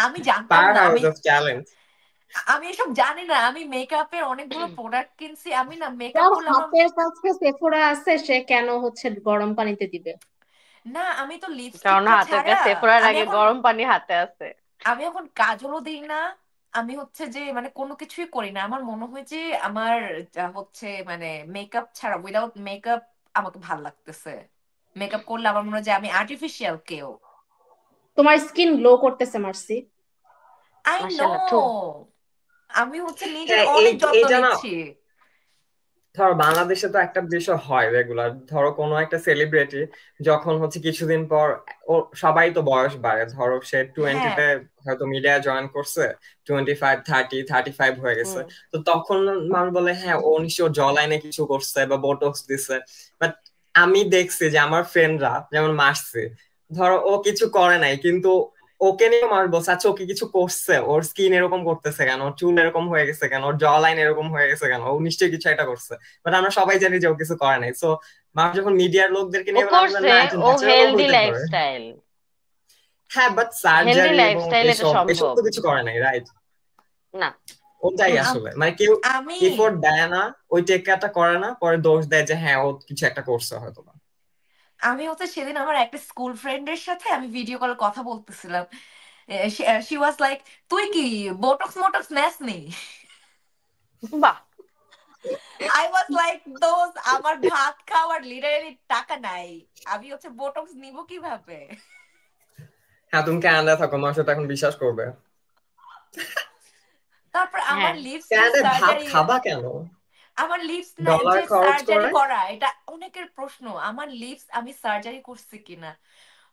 আমি জানতাম পাওয়ার না। House of talent. আমি এসব জানি না, আমি মেকআপের অনেকগুলো প্রোডাক্ট কিনছি, আমি না মেকআপ যার করলে আমার হাতের কাছে সেফোরা আছে সে কেন হচ্ছে গরম পানিতে দিবে? না, আমি তো কারণ লিপস্টিকটা হাতের ছাড়া কাছে সেফোরার আমি আগে এখন গরম পানি হাতে আছে। আমি এখন কাজলও দিই না। আমি হচ্ছে যে মানে কোনো কিছুই করি না, আমার মনে হয় যে আমার যা হচ্ছে মানে মেকআপ ছাড়া, উইদাউট মেকআপ আমাকে ভাল লাগতেছে। মেকআপ করলে আমার মনে হয় যে আমি আর্টিফিশিয়াল কেউ। তোমার স্কিন গ্লো করতেছে মার্সি। আই নো, মাশাআল্লাহ থু। আমি হচ্ছে নিজের হ্যাঁ অনেক যত্ন এইটা না, নিচ্ছি। ধরো বাংলাদেশে তো একটা বিষয় হয় রেগুলার, ধরো কোনো একটা সেলিব্রিটি যখন হচ্ছে কিছুদিন পর, ও সবাই তো বয়স বাড়ে, ধরো সে হ্যাঁ, 20-তে হয়তো মিডিয়া জয়েন করছে, 25, 30, 35 হয়ে গেছে, হুম। তো তখন মানুষ বলে হ্যাঁ ও নিশ্চয় জ লাইনে কিছু করছে বা বোটক্স দিছে। বাট আমি দেখছি যে আমার ফ্রেন্ডরা যেমন মারছে, ধরো ও কিছু করে নাই কিন্তু ওকে নিয়ে মানুষ বলছে আচ্ছা ও কি কিছু করছে, ওর স্কিন এরকম করতেছে কেন, ওর চুল এরকম হয়ে গেছে কেন, ওর জ লাইন এরকম হয়ে গেছে কেন, ও নিশ্চয়ই কিছু একটা করছে। বাট আমরা সবাই জানি যে ও কিছু করে নাই। সো মানুষ যখন মিডিয়ার লোকদেরকে ও নিয়ে বলে আমি বলি, করছে, না এটা ও ন্যাচারালও হেলদি হইতে পারে। লাইফস্টাইল, হ্যাঁ বাট হেলদি সার্জারি এবং লাইফস্টাইল এটা এসব এসব সম্ভব তো কিছু করে নাই, রাইট? না। ওটাই আম- আসলে মানে কেউ আমি এফোর্ট দেয় না, ওই টেক কেয়ারটা করে না, পরে দোষ দেয় যে হ্যাঁ ও কিছু একটা করছে হয়তো বা। আমি হচ্ছে সেদিন আমার একটা স্কুল ফ্রেন্ডের সাথে আমি ভিডিও কলে কথা বলতেছিলাম। শি ওয়াজ লাইক, তুই কি বোটক্স মোটক্স নেস নি? বাহ। আই ওয়াজ লাইক, দোজ আমার ভাত খাওয়ার লিটারেলি টাকা নাই, আমি হচ্ছে বোটক্স নিব কিভাবে? হ্যাঁ তুমি কানাডায় থাকো, মানুষ তো এখন বিশ্বাস করবে। তারপর আমার হ্যাঁ, লিপস যে কানাডায় ভাত সার্জারি, খাবা কেন? আমার লিপস ডলার যে খরচ সার্জারি করে। করা, এটা অনেকের প্রশ্ন, আমার লিপস আমি সার্জারি করছি কিনা।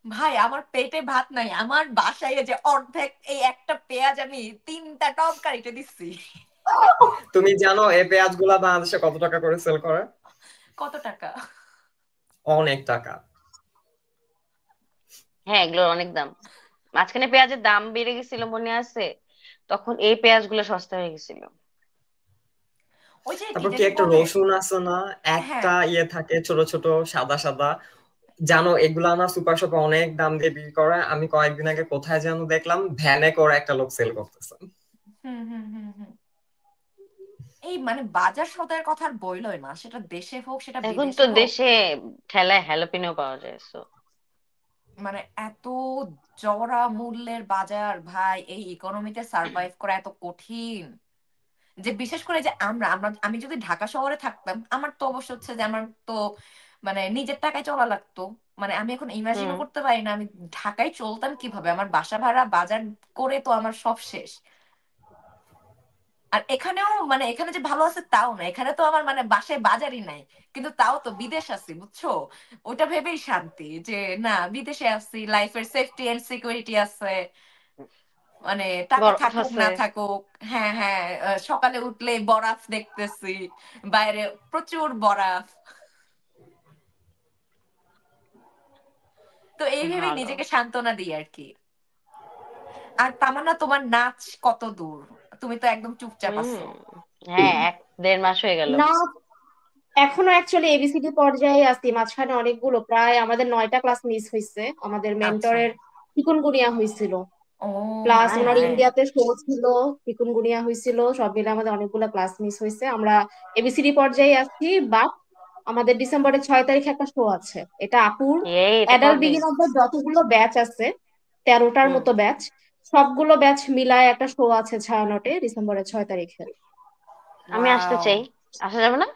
ভাই আমার পেটে ভাত নাই, আমার বাসায় এই যে অর্ধেক এই একটা পেঁয়াজ আমি 3টা তরকারিতে দিচ্ছি। তুমি জানো এই পেঁয়াজ গুলা বাংলাদেশে কত টাকা করে সেল করে? কত টাকা? অনেক টাকা। হ্যাঁ এগুলোর অনেক দাম। মাঝখানে পেঁয়াজের দাম বেড়ে গেছিল মনে আছে, তখন এই পেঁয়াজগুলো সস্তা হয়ে গেছিল। ওই যে কি তারপর কি জানি একটা বলে। রসুন আছে না, একটা হ্যাঁ, ইয়ে থাকে ছোট ছোট সাদা সাদা, জানো এগুলা না সুপার শপে অনেক দাম দিয়ে বিক্রি করে। আমি কয়েকদিন আগে কোথায় যেন দেখলাম ভ্যানে করে একটা লোক সেল করতেছে। হুম হুম হুম হুম। এই মানে বাজার সদায়ের কথা আর বইলই না, সেটা দেশে হোক সেটা এখন তো বিদেশে হোক। দেশে ঠেলায় হ্যালোপিনো পাওয়া যায় সো। মানে এত চড়া মূল্যের বাজার ভাই, এই ইকোনমিতে সার্ভাইভ করা এত কঠিন যে বিশেষ করে যে আমি যদি ঢাকা শহরে থাকতাম, আমার তো অবশ্য হচ্ছে যে আমার তো মানে নিজের টাকায় চলা লাগতো। মানে আমি এখন হুম। ইমাজিনও করতে পারি না আমি ঢাকায় চলতাম কিভাবে, আমার বাসা ভাড়া বাজার করে তো আমার সব শেষ। আর এখানেও মানে এখানে যে ভালো আছে তাও না, এখানে তো আমার মানে বাসায় বাজারই নাই, কিন্তু তাও তো বিদেশ আছি বুঝছো। ওটা ভেবেই শান্তি যে না, বিদেশে আছি, লাইফের সেফটি এন্ড সিকিউরিটি আছে। মানে টাকা বরফ থাকুক আছে। না থাকুক, হ্যাঁ হ্যাঁ, সকালে উঠলে বরফ দেখতেছি, বাইরে প্রচুর বরফ। তো এই ভেবে ভালো। নিজেকে সান্ত্বনা দিই আর কি। আর তামান্না, তোমার নাচ কত দূর? তুমি তো একদম চুপচাপ হুম। আছো। হ্যাঁ 1-1.5 মাস হয়ে গেল। না, এখনো অ্যাকচুয়ালি এবিসিডি পর্যায়ে আছি, মাঝখানে অনেকগুলো, প্রায় আমাদের 9টা ক্লাস মিস হয়েছে, আমাদের আচ্ছা। মেন্টরের চিকুনগুনিয়া হয়েছিল, ও, প্লাস হায় ওনার হায়। ইন্ডিয়াতে শো ছিল, চিকুনগুনিয়া হয়েছিল, সব মিলে আমাদের অনেকগুলো ক্লাস মিস হয়েছে। আমরা এবিসিডি পর্যায়ে আছি, বাট আমাদের ডিসেম্বরের 6 তারিখে একটা শো আছে, এটা আপুর এটা অ্যাডাল্ট কবে? বিগিনারদের যতগুলো ব্যাচ আছে, 13টার হুম। মতো ব্যাচ, সবগুলো ব্যাচ মিলায় একটা শো আছে ছায়ানটে ডিসেম্বরের 6 তারিখে। আমি আসতে ওয়াও। চাই, আসা যাবে না?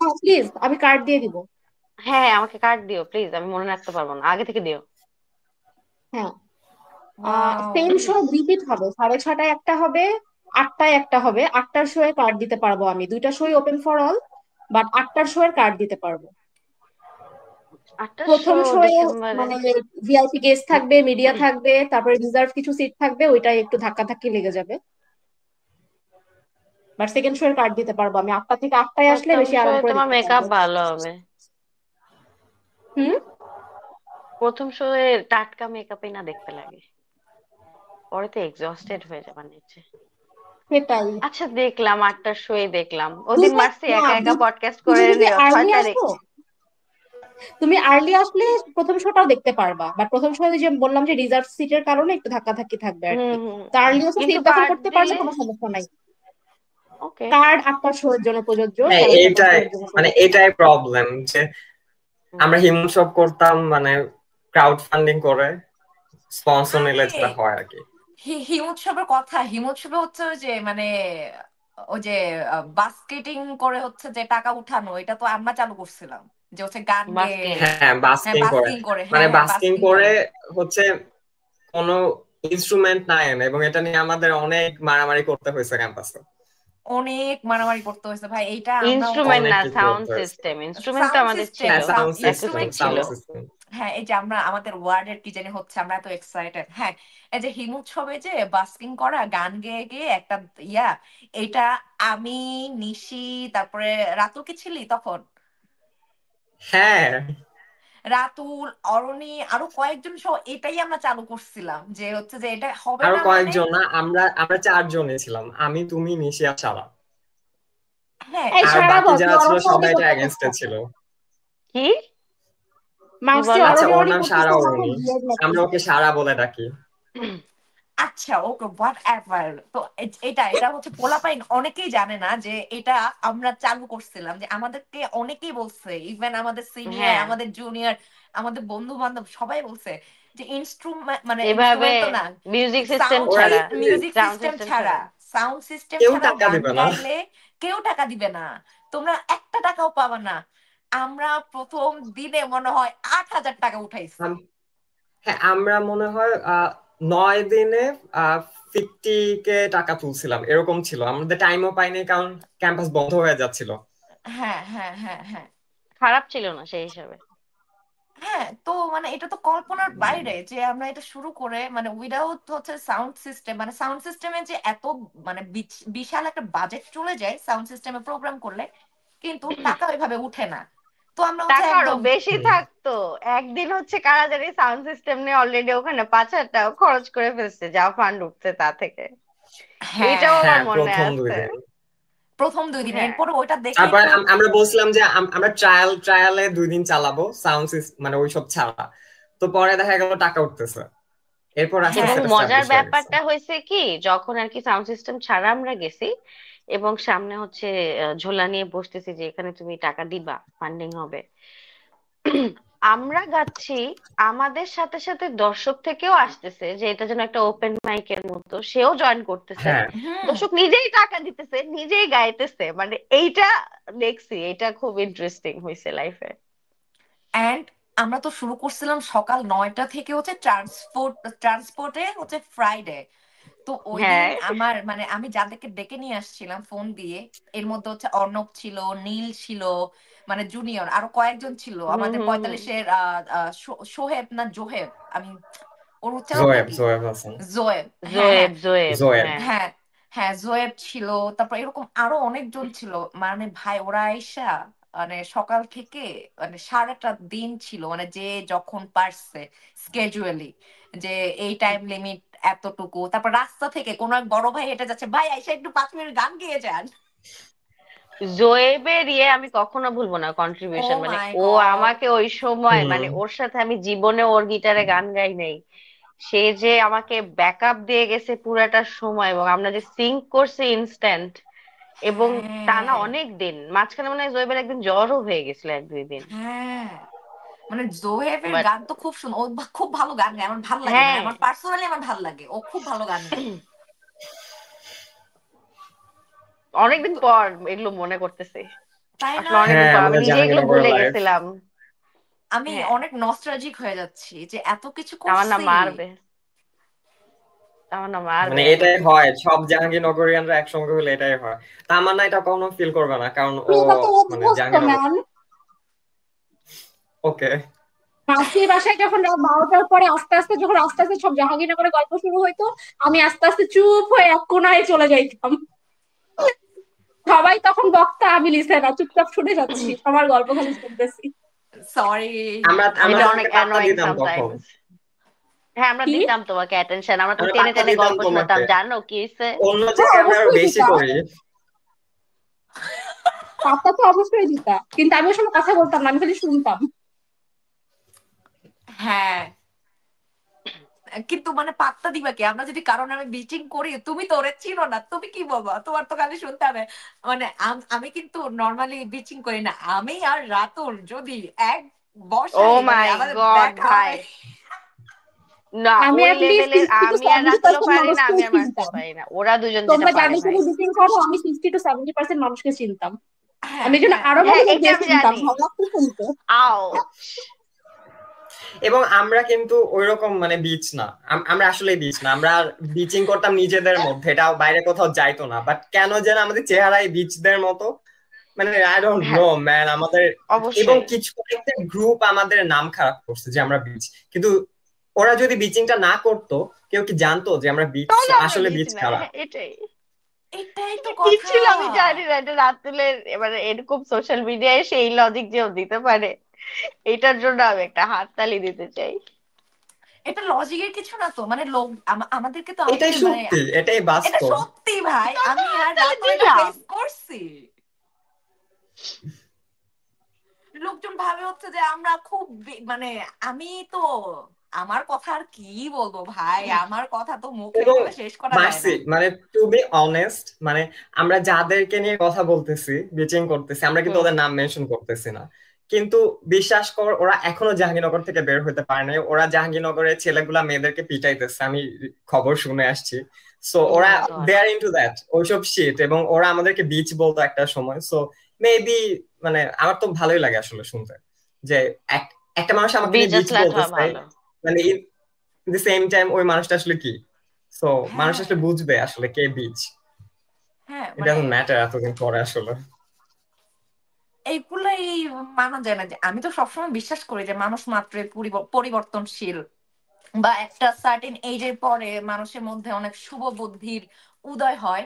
হ্যাঁ প্লিজ, আমি কার্ড দিয়ে দিব। হ্যাঁ হ্যাঁ, আমাকে কার্ড দিও প্লিজ, আমি মনে রাখতে পারবো না, আগে থেকে দিও। হ্যাঁ, ওয়াও। সেম শো রিপিট হবে, 6:30টায় একটা হবে, 8টায় একটা হবে। 8টার শো এ কার্ড দিতে পারবো আমি, দুইটা শোই ওপেন ফর অল, বাট 8টার শো এর কার্ড দিতে পারবো। 8টা শো প্রথম শো এ ডিসেম্বরে? মানে ভিআইপি গেস্ট থাকবে, মিডিয়া থাকবে, তারপরে রিজার্ভ কিছু সিট থাকবে, ওইটাই একটু ধাক্কাধাক্কি লেগে যাবে। বাট সেকেন্ড শো এর কার্ড দিতে পারবো আমি, 8টা থেকে 8টায় আসলে প্রথম বেশি আরাম শোয়ে করে তোমার দেখতে মেকআপ পারবো। ভালো হবে। হুম। প্রথম শোয়ে টাটকা মেকআপই না দেখতে লাগে, পরে তো এক্সস্টেড হয়ে যাবার নিচে। সেটাই। আচ্ছা দেখলাম 8টার শোয়ে দেখলাম, ওদিন দুইটা, মারছি না একা একা পডকাস্ট করে তুমি যদি নিও ছয় আর্লি তারিখ আসো, তুমি আর্লি আসলে প্রথম শোটাও দেখতে পারবা, বাট প্রথম শো যে বললাম যে রিজার্ভ সিটের কারণে একটু ধাক্কাধাক্কি থাকবে আর কি। হুম। তো আর্লি এসে কিন্তু সিট দখল কার্ড করতে পারবে, দিলে কোনো সমস্যা নাই। ওকে। কার্ড 8টার শো এর জন্য প্রযোজ্য, হ্যাঁ 7:30 শো এইটাই এর জন্য মানে প্রযোজ্য। এটাই প্রবলেম যে আমরা হিমশপ করতাম মানে ক্রাউড ফান্ডিং করে, স্পন্সর নিলে আরে যেটা হয় আর কি। হিমোৎসবের কথা, হিমোৎসবে হচ্ছে ওই যে মানে ওই যে বাস্কেটিং করে হচ্ছে যে টাকা উঠানো, এটা তো আমরা চালু করছিলাম, যে হচ্ছে গান গেয়ে। বাস্কিং। হ্যাঁ হ্যাঁ বাস্কিং করে, বাস্কিং করে, মানে হ্যাঁ হ্যাঁ বাস্কিং বাস্কিং করে করে। হচ্ছে কোনো ইনস্ট্রুমেন্ট নাই এনে, এবং এটা নিয়ে আমাদের অনেক মারামারি করতে হয়েছে ক্যাম্পাসে। অনেক মারামারি করতে হয়েছে ভাই, এইটা আমরা হচ্ছে ইনস্ট্রুমেন্ট অনেক না, কিছু সাউন্ড করতে হয়েছে। সিস্টেম। ইনস্ট্রুমেন্ট তো সাউন্ড আমাদের সিস্টেম, ছিল, হ্যাঁ সাউন্ড একুস্টিক সিস্টেম, ছিল। ছিল। Sound system. হ্যাঁ এই যে আমরা আমাদের ওয়ার্ডের কি জানি হচ্ছে, আমরা এত এক্সাইটেড। হ্যাঁ এই যে হিমোৎসবে যে বাস্কিং করা, গান গেয়ে গিয়ে একটা ইয়া, এটা আমি, নিশি, তারপরে রাতুল কি ছিলি তখন? হ্যাঁ রাতুল, অরণি, আরো কয়েকজন সহ এটাই আমরা চালু করছিলাম, যে হচ্ছে যে এটা হবে আরো না মানে। কয়েকজন না, আমরা আমরা 4 জনই ছিলাম, আমি, তুমি, নিশি আর সারা। হ্যাঁ এই আর সারা বাকি বল, তুই যারা ছিল অরণ্য সবাই অরণি এটা করতে এগেনস্টে করছিস। ছিল। কি কি মার্কসি বলো? আচ্ছা অরণি ওর অরণি নাম করতেছে, সারা আমার খুব অরুণী, বিয়ার আমরা লাগতেছে। ওকে সারা বলে ডাকি। আচ্ছা ওকে হোয়াট এভার। তো এটা এটা হচ্ছে পোলাপাইন অনেকেই জানে না যে এটা আমরা চালু করছিলাম, যে আমাদেরকে অনেকেই বলছে, ইভেন আমাদের সিনিয়র, হ্যাঁ, আমাদের জুনিয়র, আমাদের বন্ধু বান্ধব সবাই বলছে যে ইনস্ট্রুমেন্ট মানে এভাবে ইনস্ট্রুমেন্ট তো না, মিউজিক সিস্টেম সাউন্ড ওরা ছাড়া, মিউজিক সাউন্ড সিস্টেম সিস্টেম ছাড়া, ছাড়া সাউন্ড সিস্টেম কেউ ছাড়া টাকা গান দিবে না। গাইলে কেউ টাকা দিবে না, তোমরা একটা টাকাও পাবা না। আমরা প্রথম দিনে মনে হয় 8,000 টাকা উঠাইছি। হ্যাঁ আমরা মনে হয় 9 দিনে 50K টাকা তুলছিলাম, এরকম ছিল। আমাদের টাইমও পাইনি কারণ ক্যাম্পাস বন্ধ হয়ে যাচ্ছিল। হ্যাঁ হ্যাঁ হ্যাঁ হ্যাঁ। খারাপ ছিল না সেই হিসাবে। হ্যাঁ তো মানে এটা তো কল্পনার বাইরে যে আমরা এটা শুরু করে মানে উইদাউট হচ্ছে সাউন্ড সিস্টেম, মানে সাউন্ড সিস্টেমে যে এত মানে বিশাল একটা বাজেট চলে যায় সাউন্ড সিস্টেমে প্রোগ্রাম করলে, কিন্তু টাকা ওইভাবে উঠে না। তো আমরা হচ্ছে টাকা আরো একদম বেশি হুম। থাকতো। একদিন হচ্ছে কারা জানি সাউন্ড সিস্টেম নিয়ে অলরেডি ওখানে 5,000 টাকা খরচ করে ফেলছে, যা ফান্ড উঠছে তা থেকে। এটাও হ্যাঁ আমার হ্যাঁ মনে প্রথম আছে। 2 দিন। প্রথম 2 দিন, হ্যাঁ, এরপর ওইটা দেখেই তারপর তো। আমরা বলছিলাম যে আমরা ট্রায়ালে 2 দিন চালাবো সাউন্ড মানে ওইসব ছাড়া। তো পরে দেখা গেল টাকা উঠতেছে, এরপর আস্তে হ্যাঁ এবং আস্তে মজার এস্টাবলিশ হয়ে গেছে। ব্যাপারটা হয়েছে কি, যখন আর কি সাউন্ড সিস্টেম ছাড়া আমরা গেছি এবং সামনে হচ্ছে ঝোলা নিয়ে বসতেছি যে এখানে তুমি টাকা দিবা, ফান্ডিং হবে। আমরা গাচ্ছি, আমাদের সাথে সাথে দর্শক থেকেও আসতেছে যে এটা যেন একটা ওপেন মাইকের মতো, সেও জয়েন করতেছে। হ্যাঁ হুম। দর্শক নিজেই টাকা দিতেছে, নিজেই গাইতেছে, মানে এইটা দেখছি, এটা খুব ইন্টারেস্টিং হয়েছে লাইফে। অ্যান্ড আমরা তো শুরু করছিলাম সকাল 9টা থেকে হচ্ছে ট্রান্সপোর্টে হচ্ছে ফ্রাইডে। তো ওই দিন হ্যাঁ। আমার মানে আমি যাদেরকে ডেকে নিয়ে আসছিলাম ফোন দিয়ে, এর মধ্যে হচ্ছে অর্ণব ছিল, নীল ছিল, মানে জুনিয়র আরো কয়েকজন ছিল, হুম আমাদের হুম হুম। 45-এর সোহেব না জোহেব, আমি ওর উচ্চারণটা জোয়েব কি? জোয়েব হাসান। জোয়েব, হ্যাঁ হ্যাঁ জোয়েব, জোয়েব, জোয়েব। হ্যাঁ। হ্যাঁ হ্যাঁ জোয়েব ছিল, তারপর এরকম আরো অনেকজন ছিল। মানে ভাই ওরা আইসা মানে সকাল থেকে মানে সারাটা দিন ছিল, মানে যে যখন পারছে স্কেজুয়ালি, যে এই টাইম লিমিট এতটুকু। তারপর রাস্তা থেকে কোন এক বড় ভাই হেঁটে যাচ্ছে, ভাই আইসা একটু 5 মিনিট গান গেয়ে যান। জোয়েবের ইয়ে আমি কখনো ভুলবো না, ও কন্ট্রিবিউশন, মানে মাই ও গড। আমাকে ওই সময়, হুম। মানে ওর সাথে আমি জীবনে ওর গিটারে গান গাই নাই, সে যে আমাকে ব্যাকআপ দিয়ে গেছে পুরাটা সময়, এবং আমরা যে সিঙ্ক করছি ইনস্ট্যান্ট, এবং টানা হ্যাঁ অনেক দিন। মাঝখানে মনে হয় জোয়েবের একদিন জ্বরও হয়ে গেছিল 1-2 দিন। হ্যাঁ, মানে জোহেবের বাট গান তো খুব ও খুব ভালো গান গায়, আমার ভাল লাগে, মানে হ্যাঁ, আমার পার্সোনালি আমার ভাল লাগে, ও খুব ভালো গান গায়। অনেকদিন তো পর এগুলো মনে করতেছি। তাই না? আসলে অনেকদিন হ্যাঁ পর আমি আমাদের নিজে এগুলো জাহাঙ্গীরনগরের ভুলে লাইফ। গেছিলাম। আমি হ্যাঁ, অনেক নস্টালজিক হয়ে যাচ্ছি যে এত কিছু আমার না করছি। মারবে, আমার না মারবে মানে এখন। এটাই হয়, সব জাহাঙ্গীরনগরিয়ানরা একসঙ্গে হলে এটাই হয়। তামান্না এটা কখনো ফিল করবে না কারণ ও এটা তো মানে অভ্যস্ত জাহাঙ্গীরনগর। ম্যান। ওকে। মাসির বাসায় যখন রাত 12টার পরে আস্তে আস্তে, যখন আস্তে আস্তে সব জাহাঙ্গীরনগরের গল্প শুরু হইতো, আমি আস্তে আস্তে চুপ হয়ে এক কোনায় চলে যাইতাম। সবাই তখন বক্তা, আমি লিসেনার, চুপচাপ শুনে যাচ্ছি, আমার গল্প খালি শুনতেছি। সরি। আমরা আমরা এটা অনেক তোমাকে পাত্তা অ্যানোয়িং দিতাম তখন। সামটাইমস। হ্যাঁ, আমরা কি? দিতাম তোমাকে অ্যাটেনশন, আমরা তো আমরা টেনে পাত্তা টেনে দিতাম গল্প শোনাতাম, তোমাকে, জানো কি হয়েছে। অন্য হ্যাঁ থেকে আমরা আরো অবশ্যই বেশি দিতা, করি। পাত্তা তো অবশ্যই দিতা, কিন্তু আমি ওর সঙ্গে কথা বলতাম না, আমি খালি শুনতাম। হ্যাঁ, কিন্তু মানে পাত্তা দিবা কি? আমরা যদি কারণ আমি বিচিং করি, তুমি তো ওরে চিনো না, তুমি কি বলবো? তোমার তো খালি শুনতে হবে। মানে আমি কিন্তু নর্মালি বিচিং করি না। আমি আর রাতুল যদি এক ও বসাই মানে মাই আমাদের গড দেখা ভাই, হবে। না আমি ওই অ্যাটলিস্ট লেভেলের 60 টু আমি আর রাতুলও 70% পারি না, মানুষকে আমি আর মার্কস চিনতাম। পারি না, ওরা দুজন যেটা তোমরা পারে যাদের ভাই। সাথে মিটিং করো আমি 60 টু 70% মানুষকে চিনতাম। হ্যাঁ, আমি এই জন্য হ্যাঁ, আরো হ্যাঁ ভালো এটা দিয়ে আমি চিনতাম, জানি। ভালো লাগতো শুনতে। আউচ। এবং আমরা কিন্তু ওইরকম মানে বিচ না, আমরা আসলে বিচ না, আমরা বিচিং করতাম নিজেদের মধ্যে, এটা বাইরে কোথাও যাইতো না, বাট কেন যেন আমাদের চেহারায় বিচদের মতো, মানে আই ডোন্ট হ্যাঁ নো ম্যান আমাদের। এবং অবশ্যই। কিছু একটা গ্রুপ আমাদের নাম খারাপ করছে যে আমরা বিচ, কিন্তু ওরা যদি বিচিংটা না করতো, কেউ কি জানতো যে আমরা বিচ, তাহলে আমরা আসলে বিচ বিচ না, খারাপ? হ্যাঁ এটাই। এটাই তো কি কথা। ছিল আমি জানি না, এটা রাতুলের এবারে এরকম সোশ্যাল মিডিয়ায় সেই লজিক যেও দিতে পারে, এটার জন্য আমি একটা হাততালি দিতে চাই। এটা লজিকের কিছু না তো, মানে লোক আমাদেরকে তো এটাই আমাদের মানে সত্যি, এটাই এটা বাস্তব। সত্যি ভাই, তো আমি আর হাততালি রাতুল এটা দিলাম। ফেস করছি। লোকজন ভাবে হচ্ছে যে আমরা খুব মানে আমি তো আমার কথা আর কি বলবো ভাই, আমার কথা তো মুখে এবং বলে শেষ করা যায় মার্সি না। মানে টু বি অনেস্ট, মানে আমরা যাদেরকে নিয়ে কথা বলতেছি, বিচিং করতেছি, আমরা কিন্তু হুম। ওদের নাম মেনশন করতেছি না, কিন্তু বিশ্বাস কর ওরা এখনো জাহাঙ্গীরনগর থেকে বের হতে পারে নাই, ওরা জাহাঙ্গীরনগরের ছেলেগুলা মেয়েদেরকে পিটাইতেছে, আমি খবর শুনে আসছি। সো ও ওরা my god. They are into that, ওইসব শিট, এবং ওরা আমাদেরকে বিচ বলতো একটা সময়। সো মেবি মানে আমার তো ভালোই লাগে আসলে শুনতে যে একটা মানুষ আমাকে নিয়ে বিচ বিচ স্ল্যাট হওয়া বলতেছে, ভালো। মানে ইন দি সেম টাইম ওই মানুষটা আসলে কি। সো মানুষ হ্যাঁ, আসলে বুঝবে আসলে কে বিচ, হ্যাঁ, এটা মানে ম্যাটার এতদিন পরে আসলে। এইগুলাই মানা যায় না। যে আমি তো সবসময় বিশ্বাস করি যে মানুষ মাত্রই পরিবর্তনশীল, বা একটা সার্টেন এজের পরে মানুষের মধ্যে অনেক শুভ বুদ্ধির উদয় হয়।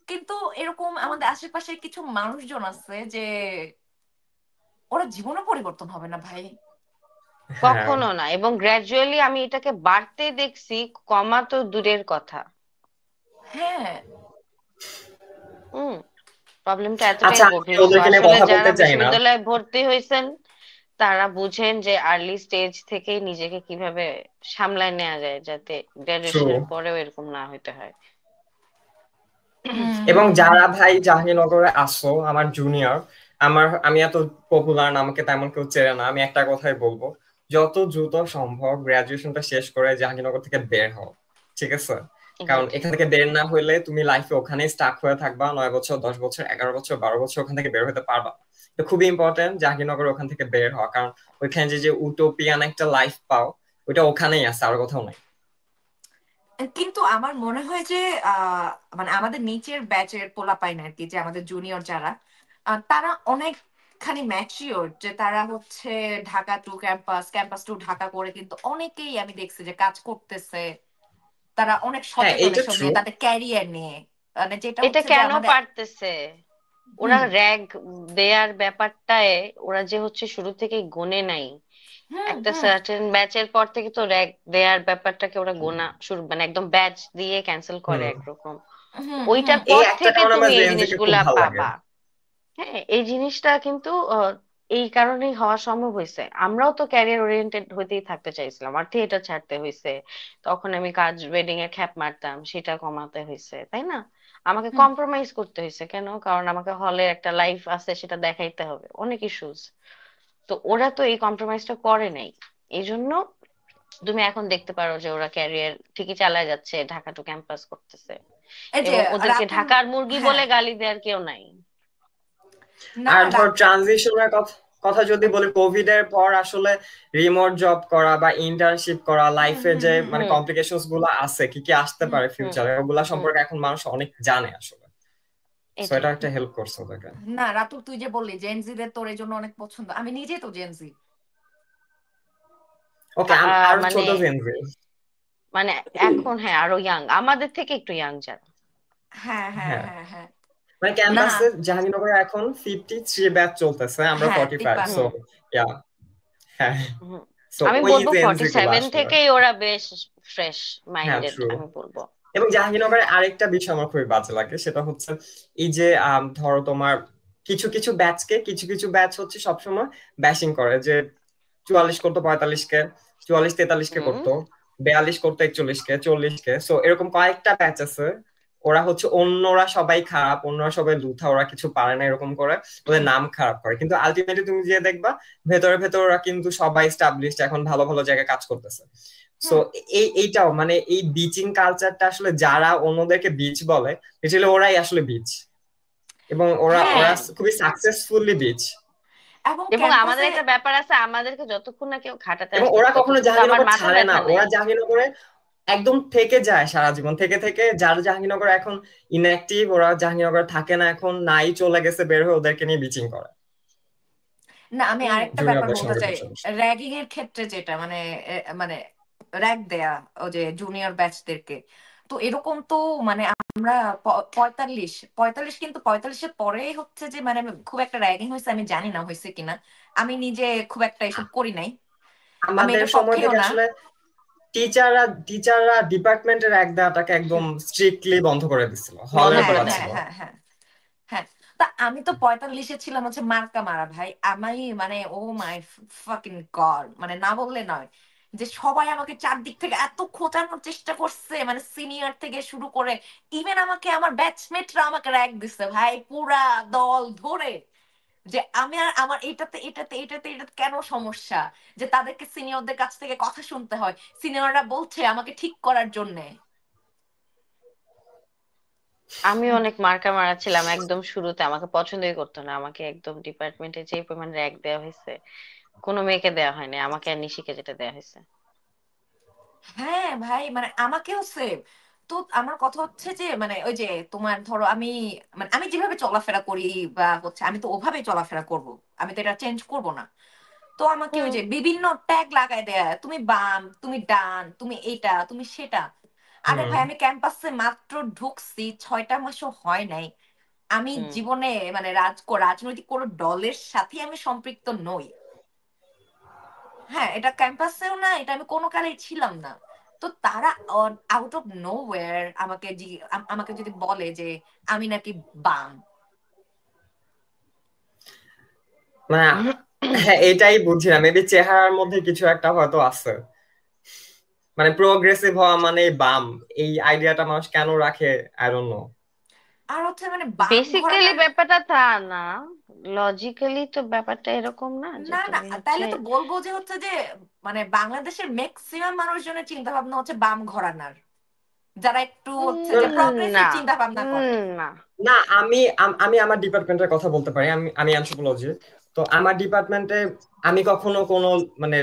কিন্তু এরকম আমাদের আশেপাশে কিছু মানুষজন আছে যে ওরা জীবনে পরিবর্তন হবে না ভাই। হ্যাঁ, কখনো না, এবং গ্র্যাজুয়ালি আমি এটাকে বাড়তে দেখছি, কমা তো দূরের কথা। হ্যাঁ, হুম। প্রবলেমটা এতটাই আচ্ছা আমি গভীর। সো ওদেরকে নিয়ে আসলে কথা যারা বলতে চাই না। বিশ্ববিদ্যালয়ে ভর্তি হয়েছেন তারা বুঝেন যে আর্লি স্টেজ থেকেই নিজেকে কিভাবে সামলায় নেওয়া যায়, যাতে ট্রু। গ্রাজুয়েশনের পরেও এরকম না হইতে হয়। হুম, এবং হুম, হুম। যারা ভাই জাহাঙ্গীরনগরে আসো আমার জুনিয়র, আমি এত পপুলার না, আমাকে তেমন কেউ চেনে না, আমি একটা কথাই বলবো, যত দ্রুত সম্ভব গ্রাজুয়েশনটা শেষ করে জাহাঙ্গীরনগর থেকে বের হও, ঠিক আছে? কারণ এক্স্যাক্টলি। এখান থেকে বের না হইলে তুমি লাইফে ওখানেই স্টাক হয়ে থাকবা, 9 বছর, 10 বছর, 11 বছর, 12 বছর ওখান থেকে বের হতে পারবা। তো খুবই ইম্পর্টেন্ট জাহাঙ্গীরনগর ওখান থেকে বের হওয়া, কারণ ওইখানে যে যে উটোপিয়ান একটা লাইফ পাও, ওইটা ওখানেই আছে, আর কোথাও নাই। কিন্তু আমার মনে হয় যে মানে আমাদের নিচের ব্যাচের পোলাপাইন আর কি, যে আমাদের জুনিয়র যারা, তারা অনেকখানি ম্যাচিওর, যে তারা হচ্ছে Dhaka to campus, campus to Dhaka করে কিন্তু অনেকেই আমি দেখছি যে কাজ করতেছে। তারা অনেক হ্যাঁ সচেতন এইটা এসব ট্রু। নিয়ে, তাদের ক্যারিয়ার নিয়ে। মানে যেটা এটা হচ্ছে যে কেন আমাদের। পারতেছে? ওরা হুম, র্যাগ দেয়ার ব্যাপারটায় ওরা যে হচ্ছে শুরু থেকে গোনে নাই। হুম, একটা হুম, সার্টেন ব্যাচের পর থেকে তো র্যাগ দেয়ার ব্যাপারটাকে ওরা গোনা শুরু, মানে একদম ব্যাচ দিয়ে ক্যান্সেল করে হুম। একরকম। হুম, হুম। এই ওইটার এই পর একটা থেকে কারণে তুমি আমার এই জেনজিকে খুব জিনিসগুলা ভালো লাগে। পাবা। হ্যাঁ এই জিনিসটা কিন্তু এই কারণেই হওয়া সম্ভব হয়েছে। আমরাও তো ক্যারিয়ার ওরিয়েন্টেড হইতেই থাকতে চাইছিলাম, আমার থিয়েটার ছাড়তে হয়েছে, তখন আমি কাজ ওয়েডিং এর খ্যাপ মারতাম, সেটা কমাতে হয়েছে, তাই না? আমাকে হুম। কম্প্রোমাইজ করতে হয়েছে কেন? কারণ আমাকে হলে একটা লাইফ আছে, সেটা দেখাইতে হবে, অনেক ইস্যুস। তো ওরা তো এই কম্প্রোমাইজটা করে নাই। এই জন্য তুমি এখন দেখতে পারো যে ওরা ক্যারিয়ার ঠিকই চালায় যাচ্ছে, ঢাকা টু ক্যাম্পাস করতেছে, এই যে এবং ওদেরকে রাতুল। ঢাকার মুরগি হ্যাঁ, বলে গালি দেওয়ার কেউ নাই। না, আর না, ধর ট্রানজিশনের কথা কথা যদি বলি, কোভিড এর পর আসলে রিমোট জব করা বা ইন্টার্নশিপ করা, হুম, লাইফে হুম, যে হুম, মানে হুম কমপ্লিকেশনস গুলো আছে, কি কি আসতে হুম, পারে হুম ফিউচারে, ওগুলা হুম সম্পর্কে এখন মানুষ অনেক জানে আসলে। সো এটা এটাই। একটা হেল্প করছে ওদেরকে। না রাতুল, তুই যে বললি জেনজিদের তোর এই জন্য অনেক পছন্দ, আমি নিজে তো জেনজি। ওকে, আর মানে ছোট জেনজি। মানে এখন হ্যাঁ আরো ইয়াং, আমাদের থেকে একটু ইয়াং যারা। হ্যাঁ, হ্যাঁ, হ্যাঁ, হ্যাঁ, হ্যাঁ। মানে না, ক্যাম্পাসে জাহাঙ্গীরনগরে এখন 53 ব্যাচ চলতেছে, আমরা হ্যাঁ, 45। সো 53। হুম ইয়া, হ্যাঁ। হুম। সো আমি ওই বলবো ফর্টি জেনজি গুলো সেভেন আসলে। থেকেই ওরা বেশ ফ্রেশ হ্যাঁ মাইন্ডেড ট্রু। আমি বলবো। এবং জাহাঙ্গীরনগরের আরেকটা বিষয় আমার খুবই বাজে লাগে, সেটা হচ্ছে এই যে ধরো তোমার কিছু কিছু ব্যাচকে, কিছু কিছু ব্যাচ হচ্ছে সবসময় ব্যাশিং করে যে 44 করতো 45 কে, 44-43 কে হুম। করতো, 42 করতো, 41 কে, 40 কে। সো এরকম কয়েকটা ব্যাচ আছে, ওরা হচ্ছে অন্যরা সবাই খারাপ, অন্যরা সবাই লুথা, ওরা কিছু পারে না এরকম করে ওদের নাম খারাপ করে, কিন্তু আলটিমেটলি তুমি যে দেখবা ভেতরে ভেতরে ওরা কিন্তু সবাই স্টাবলিশড, এখন ভালো ভালো জায়গায় কাজ করতেছে। সো এইটাও মানে এই বিচিং কালচারটা আসলে যারা অন্যদেরকে বিচ বলে, আসলে ওরাই আসলে বিচ, এবং ওরা হ্যাঁ, ওরা খুবই সাকসেসফুলি বিচ। এবং এবং আমাদের ক্যাম্পাসে একটা ব্যাপার আছে, আমাদেরকে যতক্ষণ না কেউ খাটাতে এবং আসতেছে ওরা কখনো ততক্ষণ তো আমার জাহাঙ্গীরনগর মাথা ছাড়ে না, ব্যথা নাই। ওরা জাহাঙ্গীরনগরে একদম থেকে যায় সারা জীবন, থেকে থেকে যারা জাহাঙ্গীরনগর এখন ইনঅ্যাক্টিভ, ওরা জাহাঙ্গীরনগর থাকে না এখন, নাই চলে গেছে বের হয়ে, ওদেরকে নিয়ে বিচিং করে না, আমি হুম। আরেকটা ব্যাপার জুনিয়রদের বলতে সঙ্গে চাই। বসে বসে। র্যাগিং এর ক্ষেত্রে যেটা মানে মানে র্যাগ দেয়া ও যে জুনিয়র ব্যাচদেরকে, তো এরকম তো মানে আমরা 45 কিন্তু 45-এর পরে হচ্ছে যে মানে খুব একটা র্যাগিং হয়েছে আমি জানি না হয়েছে কিনা, আমি নিজে খুব একটা এসব করি নাই, আমি আমাদের এটার সময় পক্ষেও থেকে না। আসলে টিচাররা ডিপার্টমেন্টের এক দেওয়াটাকে একদম স্ট্রিক্টলি বন্ধ করে দিছিল, বন্ধ হলের হ্যাঁ করে ব্যাপার দেয়। হ্যাঁ ছিল। হ্যাঁ হ্যাঁ হ্যাঁ। তা আমি তো 45-এ ছিলাম হচ্ছে মার্কা মারা ভাই, আমি মানে ও মাই ফাকিং গড, মানে না বললে নয় যে সবাই আমাকে চারদিক থেকে এত খোঁচানোর চেষ্টা করছে, মানে সিনিয়র থেকে শুরু করে ইভেন আমাকে আমার ব্যাচমেটরা আমাকে র্যাগ দিচ্ছে ভাই পুরা দল ধরে, যে আমি আর আমার এটাতে কেন সমস্যা, যে তাদেরকে সিনিয়রদের কাছ থেকে কথা শুনতে হয়, সিনিয়ররা বলছে আমাকে ঠিক করার জন্য। আমি অনেক মার্কা মারা ছিলাম একদম শুরুতে, আমাকে পছন্দই করতো না, আমাকে একদম ডিপার্টমেন্টে যে পরিমাণ র্যাক দেওয়া হয়েছে কোনো মেয়েকে দেওয়া হয়নি, আমাকে আর নিশিকে যেটা দেওয়া হয়েছে। হ্যাঁ ভাই, মানে আমাকেও সেম। তো আমার কথা হচ্ছে যে মানে ওই যে তোমার ধরো আমি মানে আমি যেভাবে চলাফেরা করি বা হচ্ছে আমি তো ওভাবে চলাফেরা করব, আমি তো এটা চেঞ্জ করব না। তো আমাকে ওই হুম। যে বিভিন্ন ট্যাগ লাগাই দেয়, তুমি বাম, তুমি ডান, তুমি এটা, তুমি সেটা। আরে হুম। ভাই আমি ক্যাম্পাসে মাত্র ঢুকছি, 6টা মাসও হয় নাই, আমি হুম। জীবনে মানে রাজনৈতিক কোনো দলের সাথে আমি সম্পৃক্ত নই। হ্যাঁ, এটা ক্যাম্পাসেও না, এটা আমি কোনো কালেই ছিলাম না। তো তারা আউট অফ নোওয়্যার আমাকে যদি বলে যে আমি নাকি বাম। মানে হ্যাঁ, এটাই বুঝছিলাম, মেবি চেহারার মধ্যে কিছু একটা হয়তো আছে, মানে প্রোগ্রেসিভ হওয়া মানে বাম, এই আইডিয়াটা মানুষ কেন রাখে আই ডোন্ট নো। আর হচ্ছে মানে বাম বেসিক্যালি ঘরানার। ব্যাপারটা তা না, লজিক্যালি তো ব্যাপারটা এরকম না যে না না, তুমি হচ্ছে। তাইলে তো বলবো যে হচ্ছে যে মানে বাংলাদেশের ম্যাক্সিমাম মানুষজনের চিন্তা ভাবনা হচ্ছে বাম ঘরানার, যারা একটু হচ্ছে যে না। প্রগ্রেসিভ চিন্তা ভাবনা করে। না। না, আমি আমার ডিপার্টমেন্টের কথা বলতে পারি, আমি অ্যানথ্রোপোলজি। তো আমার ডিপার্টমেন্টে আমি কখনো কোনো মানে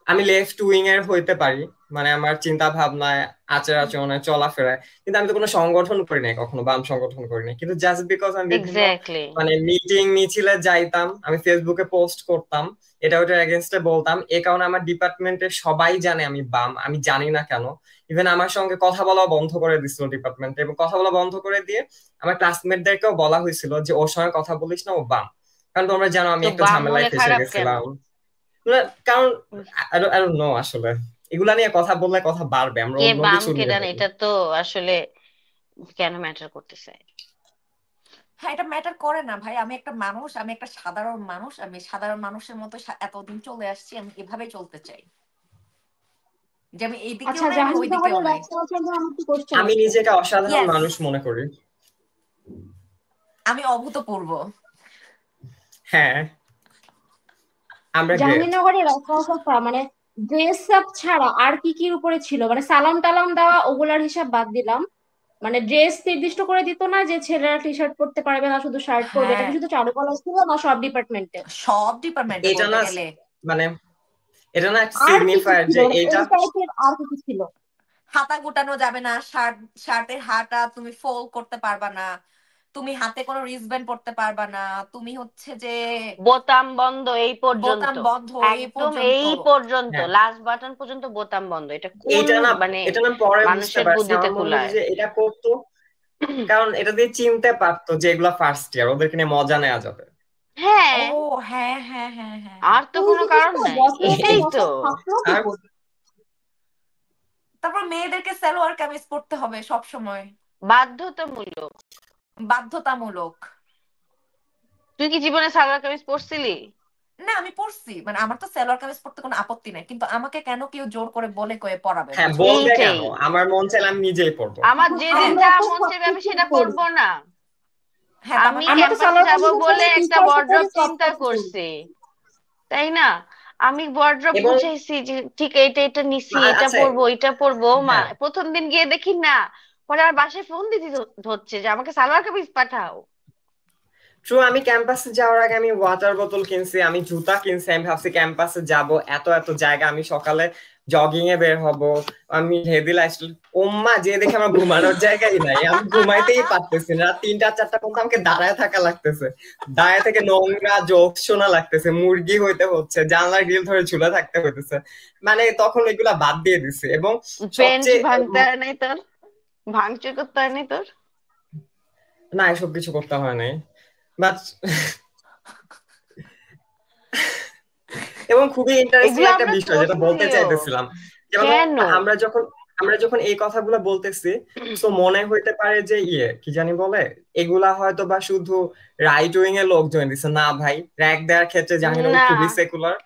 আমি লেফট উইং এর হইতে পারি, মানে আমার চিন্তা ভাবনায়, আচার আচরণে, চলাফেরায়, কিন্তু আমি তো কোনো সংগঠন করি নাই কখনো, বাম সংগঠন করি নাই, কিন্তু জাস্ট বিকজ আমি বিভিন্ন এক্স্যাক্টলি। মানে মিটিং মিছিলে যাইতাম, আমি ফেসবুকে পোস্ট করতাম, এটা ওটার এগেনস্টে বলতাম, এ কারণে আমার ডিপার্টমেন্টের সবাই জানে আমি বাম, আমি জানি না কেন। ইভেন আমার সঙ্গে কথা বলা বন্ধ করে দিছিল ডিপার্টমেন্টে, এবং কথা বলা বন্ধ করে দিয়ে আমার ক্লাসমেটদেরকেও বলা হয়েছিল যে ওর সঙ্গে কথা বলিস না, ও বাম। কারণ তোমরা জানো আমি তো একটা বাম ঝামেলায় হলে ফেসে খারাপ কেন? গেছিলাম। কারণ I don't know, আসলে এগুলা নিয়ে কথা বললে কথা বাড়বে, আমরা কে অন্য বাম কিছু কে নিয়ে ডান বলি। এটা তো আসলে কেন ম্যাটার করতেছে? হ্যাঁ, এটা ম্যাটার করে না ভাই, আমি একটা মানুষ, আমি একটা সাধারণ মানুষ, আমি সাধারণ মানুষের মতো এতদিন চলে আসছি, আমি এভাবে চলতে চাই, যে আমি এইদিকেও আচ্ছা, নাই আমি ওই দিকেও জাহাঙ্গীরনগরের নাই। রাস্তা সম্বন্ধে আমার একটু কোশ্চেন আমি আছে। নিজেকে অসাধারণ ইয়েস, মানুষ মনে করি। আমি অভূতপূর্ব। হ্যাঁ, আমরা গ্রেট। জাহাঙ্গীরনগরের রাস্তা মানে ড্রেস আপ ছাড়া আর কি কি উপরে ছিল, মানে সালাম টালাম দেওয়া ওগুলার হিসাব বাদ দিলাম, মানে ড্রেস নির্দিষ্ট করে দিত না যে ছেলেরা টি শার্ট পরতে পারবে না, শুধু শার্ট পরবে? এটা হ্যাঁ, কি শুধু চারুকলা ছিল না সব ডিপার্টমেন্টে? সব ডিপার্টমেন্টে এটা বলতে না গেলে। মানে এটা না একটা আর কি কি সিগনিফায়ার ছিল, যে মানে এইটা। এই টাইপের আর কি কি ছিল? হাতা গুটানো যাবে না, শার্টের হাতা তুমি ফোল্ড করতে পারবা না, তুমি হাতে কোনো রিস্টব্যান্ড পরতে পারবা না, তুমি হচ্ছে যে বোতাম বন্ধ এই পর্যন্ত, বোতাম বন্ধ এই একদম পর্যন্ত। এই পর্যন্ত, হ্যাঁ, লাস্ট বাটন পর্যন্ত বোতাম বন্ধ। এটা কোন এটা না মানে এটা না পরে বুঝতে মানুষের পারছি, বুদ্ধিতে আমার মনে হচ্ছে কুলায়? যে এটা করতো কারণ এটা দিয়ে চিনতে পারতো যে এগুলা ফার্স্ট ইয়ার, ওদেরকে নিয়ে মজা নেওয়া যাবে। হ্যাঁ, ও হ্যাঁ হ্যাঁ হ্যাঁ হ্যাঁ আর হ্যাঁ। তো এই কোনো কারণ জিনিসটা নাই। বছরের পর এটাই তো। বছর থাকলো কি আর করে? তারপর মেয়েদেরকে সালোয়ার কামিজ পরতে হবে সব সময়, বাধ্যতামূলক। বাধ্যতামূলক। তুই কি জীবনে সালোয়ার কামিজ পরছিলি? না আমি পড়ছি, মানে আমার তো সালোয়ার কামিজ পড়তে কোনো আপত্তি নাই, কিন্তু আমাকে কেন কেউ জোর করে বলে কয়ে পড়াবে, হ্যাঁ বুঝো? বলবে কেন, এইটাই, আমার মন চাইলে আমি নিজেই পড়বো। আমার এখন যেদিন হ্যাঁ আমরা যা তো মন চাইবে আমি সবকিছুই সেটা পড়ি, পরবো না। হ্যাঁ আমি তামান্না আমরা তো ক্যাম্পাসে সালোয়ার যাব কামিজের বলে সাথে টি একটা শার্টও ওয়ার্ড্রব পরি, সব চিন্তা কাজ করি। করছি, তাই না? আমি ওয়ার্ড্রব এবং গুছাইছি যে ঠিক এইটা এটা নিছি, এটা আচ্ছা, পরবো ওইটা পরবো। মা হ্যাঁ প্রথম দিন গিয়ে দেখি না, পরে আর বাসায় ফোন দিতে হচ্ছে যে আমাকে সালোয়ার কামিজ পাঠাও। ট্রু, আমি ক্যাম্পাসে যাওয়ার আগে আমি ওয়াটার বোতল কিনছি, আমি জুতা কিনছি, আমি ভাবছি ক্যাম্পাসে যাব, এত এত জায়গা, আমি সকালে জগিং এ বের হব, আমি হেভি লাইফস্টাইল। ওম্মা যে দেখে আমার ঘুমানোর জায়গাই নাই, আমি ঘুমাইতেই পারতেছি না, রাত 3টা 4টা পর্যন্ত আমাকে দাঁড়ায় থাকা লাগতেছে, দাঁড়ায় থেকে নোংরা জোক শোনা লাগতেছে, মুরগি হইতে হচ্ছে, জানলার গ্রিল ধরে ঝুলে থাকতে হইতেছে, মানে তখন এগুলা বাদ দিয়ে দিছি। এবং বেঞ্চ সবচেয়ে ভাঙতে হয় নাই তোর? ভাঙচুর করতে হয় নাই তোর? না, এসব কিছু করতে হয় নাই, বাট এবং খুবই ইন্টারেস্টিং এগুলো একটা আমরা বিষয় যেটা বলতে করছিও চাইতেছিলাম, যেমন ধরো কেন? আমরা যখন এই কথাগুলো বলতেছি, তো মনে হইতে পারে যে কি জানি বলে, এগুলা হয়তো বা শুধু রাইট উইং এর লোকজন দিছে। না ভাই, র‍্যাগ দেওয়ার ক্ষেত্রে জাহাঙ্গীরনগর না, খুবই সেকুলার।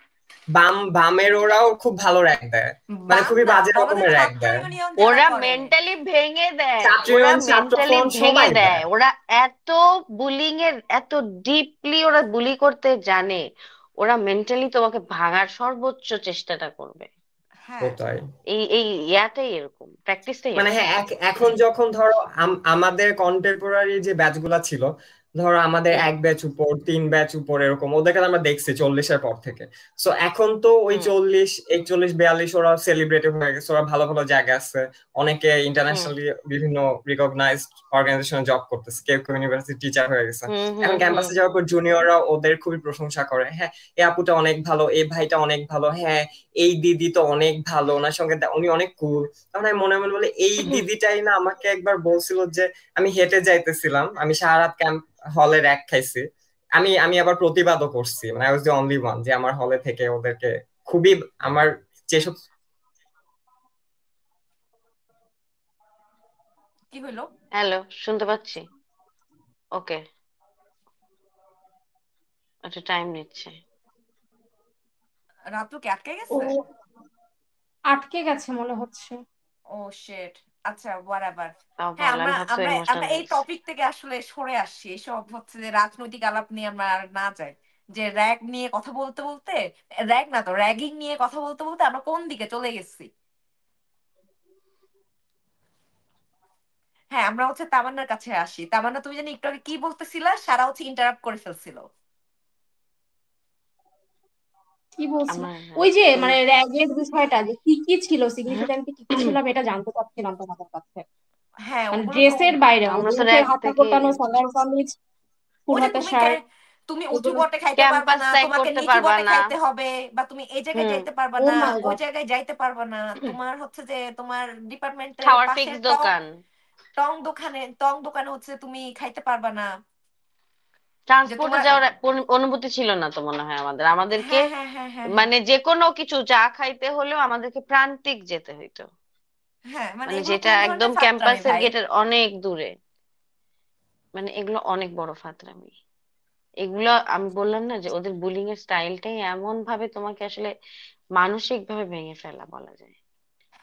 বামের ওরাও খুব ভালো র‍্যাগ দেয়, মানে বাম খুবই না, বাজে বলো যে রকমের র‍্যাগ ছাত্র দেয়। ইউনিয়ন যারা ওরা করে। মেন্টালি ভেঙে দেয়, ছাত্র ওরা ইউনিয়ন, ছাত্র মেন্টালি ফ্রন্ট ভেঙে সবাই দেয়, দেয়। ওরা এত বুলিং এর, এত ডিপলি ওরা বুলি করতে জানে, ওরা মেন্টালি তোমাকে ভাঙার সর্বোচ্চ চেষ্টাটা করবে। হ্যাঁ ওটাই, এই এই ইয়াটাই এরকম, প্র্যাকটিসটাই মানে এরকম। হ্যাঁ, এখন যখন ধরো আমাদের কন্টেম্পোরারি যে ব্যাচ গুলা ছিল, ধরো আমাদের হুম 1 ব্যাচ উপর, 3 ব্যাচ উপর, এরকম ওদেরকে তো আমরা দেখছি 40-এর পর থেকে। সো এখন তো ওই হুম 40, 41, 42 ওরা সেলিব্রেটিভ হয়ে গেছে, ওরা ভালো ভালো জায়গায় আছে, অনেকে হুম ইন্টারন্যাশনালি বিভিন্ন রিকগনাইজড অর্গানাইজেশনে জব করতেছে, কেউ কেউ ইউনিভার্সিটি টিচার হয়ে গেছে। হুম এখন হুম হুম ক্যাম্পাসে যাওয়ার পর জুনিয়ররা ওদের খুবই প্রশংসা করে, হ্যাঁ এই আপুটা অনেক ভালো, এই ভাইটা অনেক ভালো, হ্যাঁ এই দিদি তো অনেক ভালো, ওনার সঙ্গে উনি অনেক কুল। তখন আমি মনে মনে বলে, এই দিদিটাই না আমাকে একবার বলছিল যে, আমি হেঁটে যাইতেছিলাম, আমি সারা রাত ক্যাম্প হলে র‍্যাগ খাইছি, আমি আমি আবার প্রতিবাদও করছি, মানে I was the only one যে আমার হলে থেকে ওদেরকে খুবই, আমার যেসব কি হইলো? হ্যালো, শুনতে পাচ্ছি। ওকে, একটা টাইম নিচ্ছে। রাত্র কি আটকে ও, গেছে? আটকে গেছে মনে হচ্ছে। ও শিট, আচ্ছা হোয়াটএভার। তাও হ্যাঁ ভালো, আমরা আমি ভাবছি আমরা আমরা ইমোশনাল এই হয়েছে। টপিক থেকে আসলে সরে আসছি, এসব হচ্ছে যে রাজনৈতিক আলাপ নিয়ে আমরা আর না যাই, যে র্যাগ নিয়ে কথা বলতে বলতে, র্যাগ না তো র্যাগিং নিয়ে কথা বলতে বলতে আমরা কোন দিকে চলে গেছি। হ্যাঁ আমরা হচ্ছে তামান্নার কাছে আসি। তামান্না তুমি জানি একটু আগে কি বলতেছিলা, সারা হচ্ছে ইন্টারাপ্ট করে ফেলছিল। কি বলছিলাম, আমার ওই যে তুমি মানে র্যাগের বিষয়টা যে কি কি ছিল, সিগনিফিকেন্ট কি কি ছিল, আমি এটা জানতে চাচ্ছিলাম তোমাদের কাছে। হ্যাঁ মানে ওগুলো তো, ড্রেসের বাইরে, মানে আমরা তো ড্রেসের র্যাগ হাতা থেকে গোটানো, সালোয়ার কামিজ, ফুল ওই যে হাতা তুমি শার্ট, তুমি উঁচু এগুলো। বটে খাইতে পারবা ক্যাম্পাস না, ত্যাগ তোমাকে করতে নিচু পারবা বটে না। খাইতে হবে, বা তুমি এই জায়গায় হুম, যাইতে পারবা ও না, মাই ওই গড। জায়গায় যাইতে পারবা না, তোমার হচ্ছে যে তোমার ডিপার্টমেন্টের খাওয়ার পাশে ফিক্স টং দোকান, টং দোকানে হচ্ছে তুমি খাইতে পারবা না, যে ট্রান্সপোর্টে তোমার। যাওয়ার অনুমতি ছিল না তো মনে হয় আমাদের, আমাদেরকে হ্যাঁ হ্যাঁ হ্যাঁ হ্যাঁ হ্যাঁ মানে যে কোনো কিছু চা খাইতে হলেও আমাদেরকে প্রান্তিক যেতে হইতো, হ্যাঁ, মানে মানে এগুলো যেটা কোন একদম ধরনের ফাত্রামি ক্যাম্পাসের ভাই? গেটের অনেক দূরে। মানে এগুলো অনেক বড় ফাত্রামি। এগুলো আমি বললাম না যে ওদের বুলিং এর স্টাইলটাই এমন ভাবে তোমাকে আসলে মানসিক ভাবে ভেঙে ফেলা বলা যায়।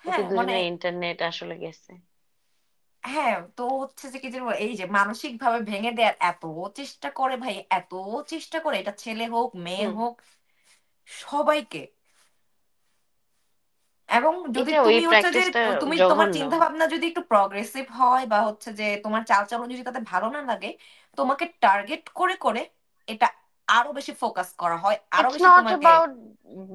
ওকে হ্যাঁ মানে, দুজনের ইন্টারনেট আসলে গেছে। হ্যাঁ তো হচ্ছে যে কি যে এই যে মানসিক ভাবে ভেঙে দেওয়ার এত চেষ্টা করে ভাই, এত চেষ্টা করে, এটা ছেলে হোক মেয়ে হুম, হোক সবাইকে। এবং যদি এটা ওই তুমি হচ্ছে যে প্র্যাকটিসটা তুমি তোমার জঘন্য। চিন্তা ভাবনা যদি একটু প্রগ্রেসিভ হয়, বা হচ্ছে যে তোমার চালচলন যদি তাতে ভালো না লাগে, তোমাকে টার্গেট করে করে এটা আরো বেশি ফোকাস করা হয়, আরো ইটস বেশি নট তোমাকে। About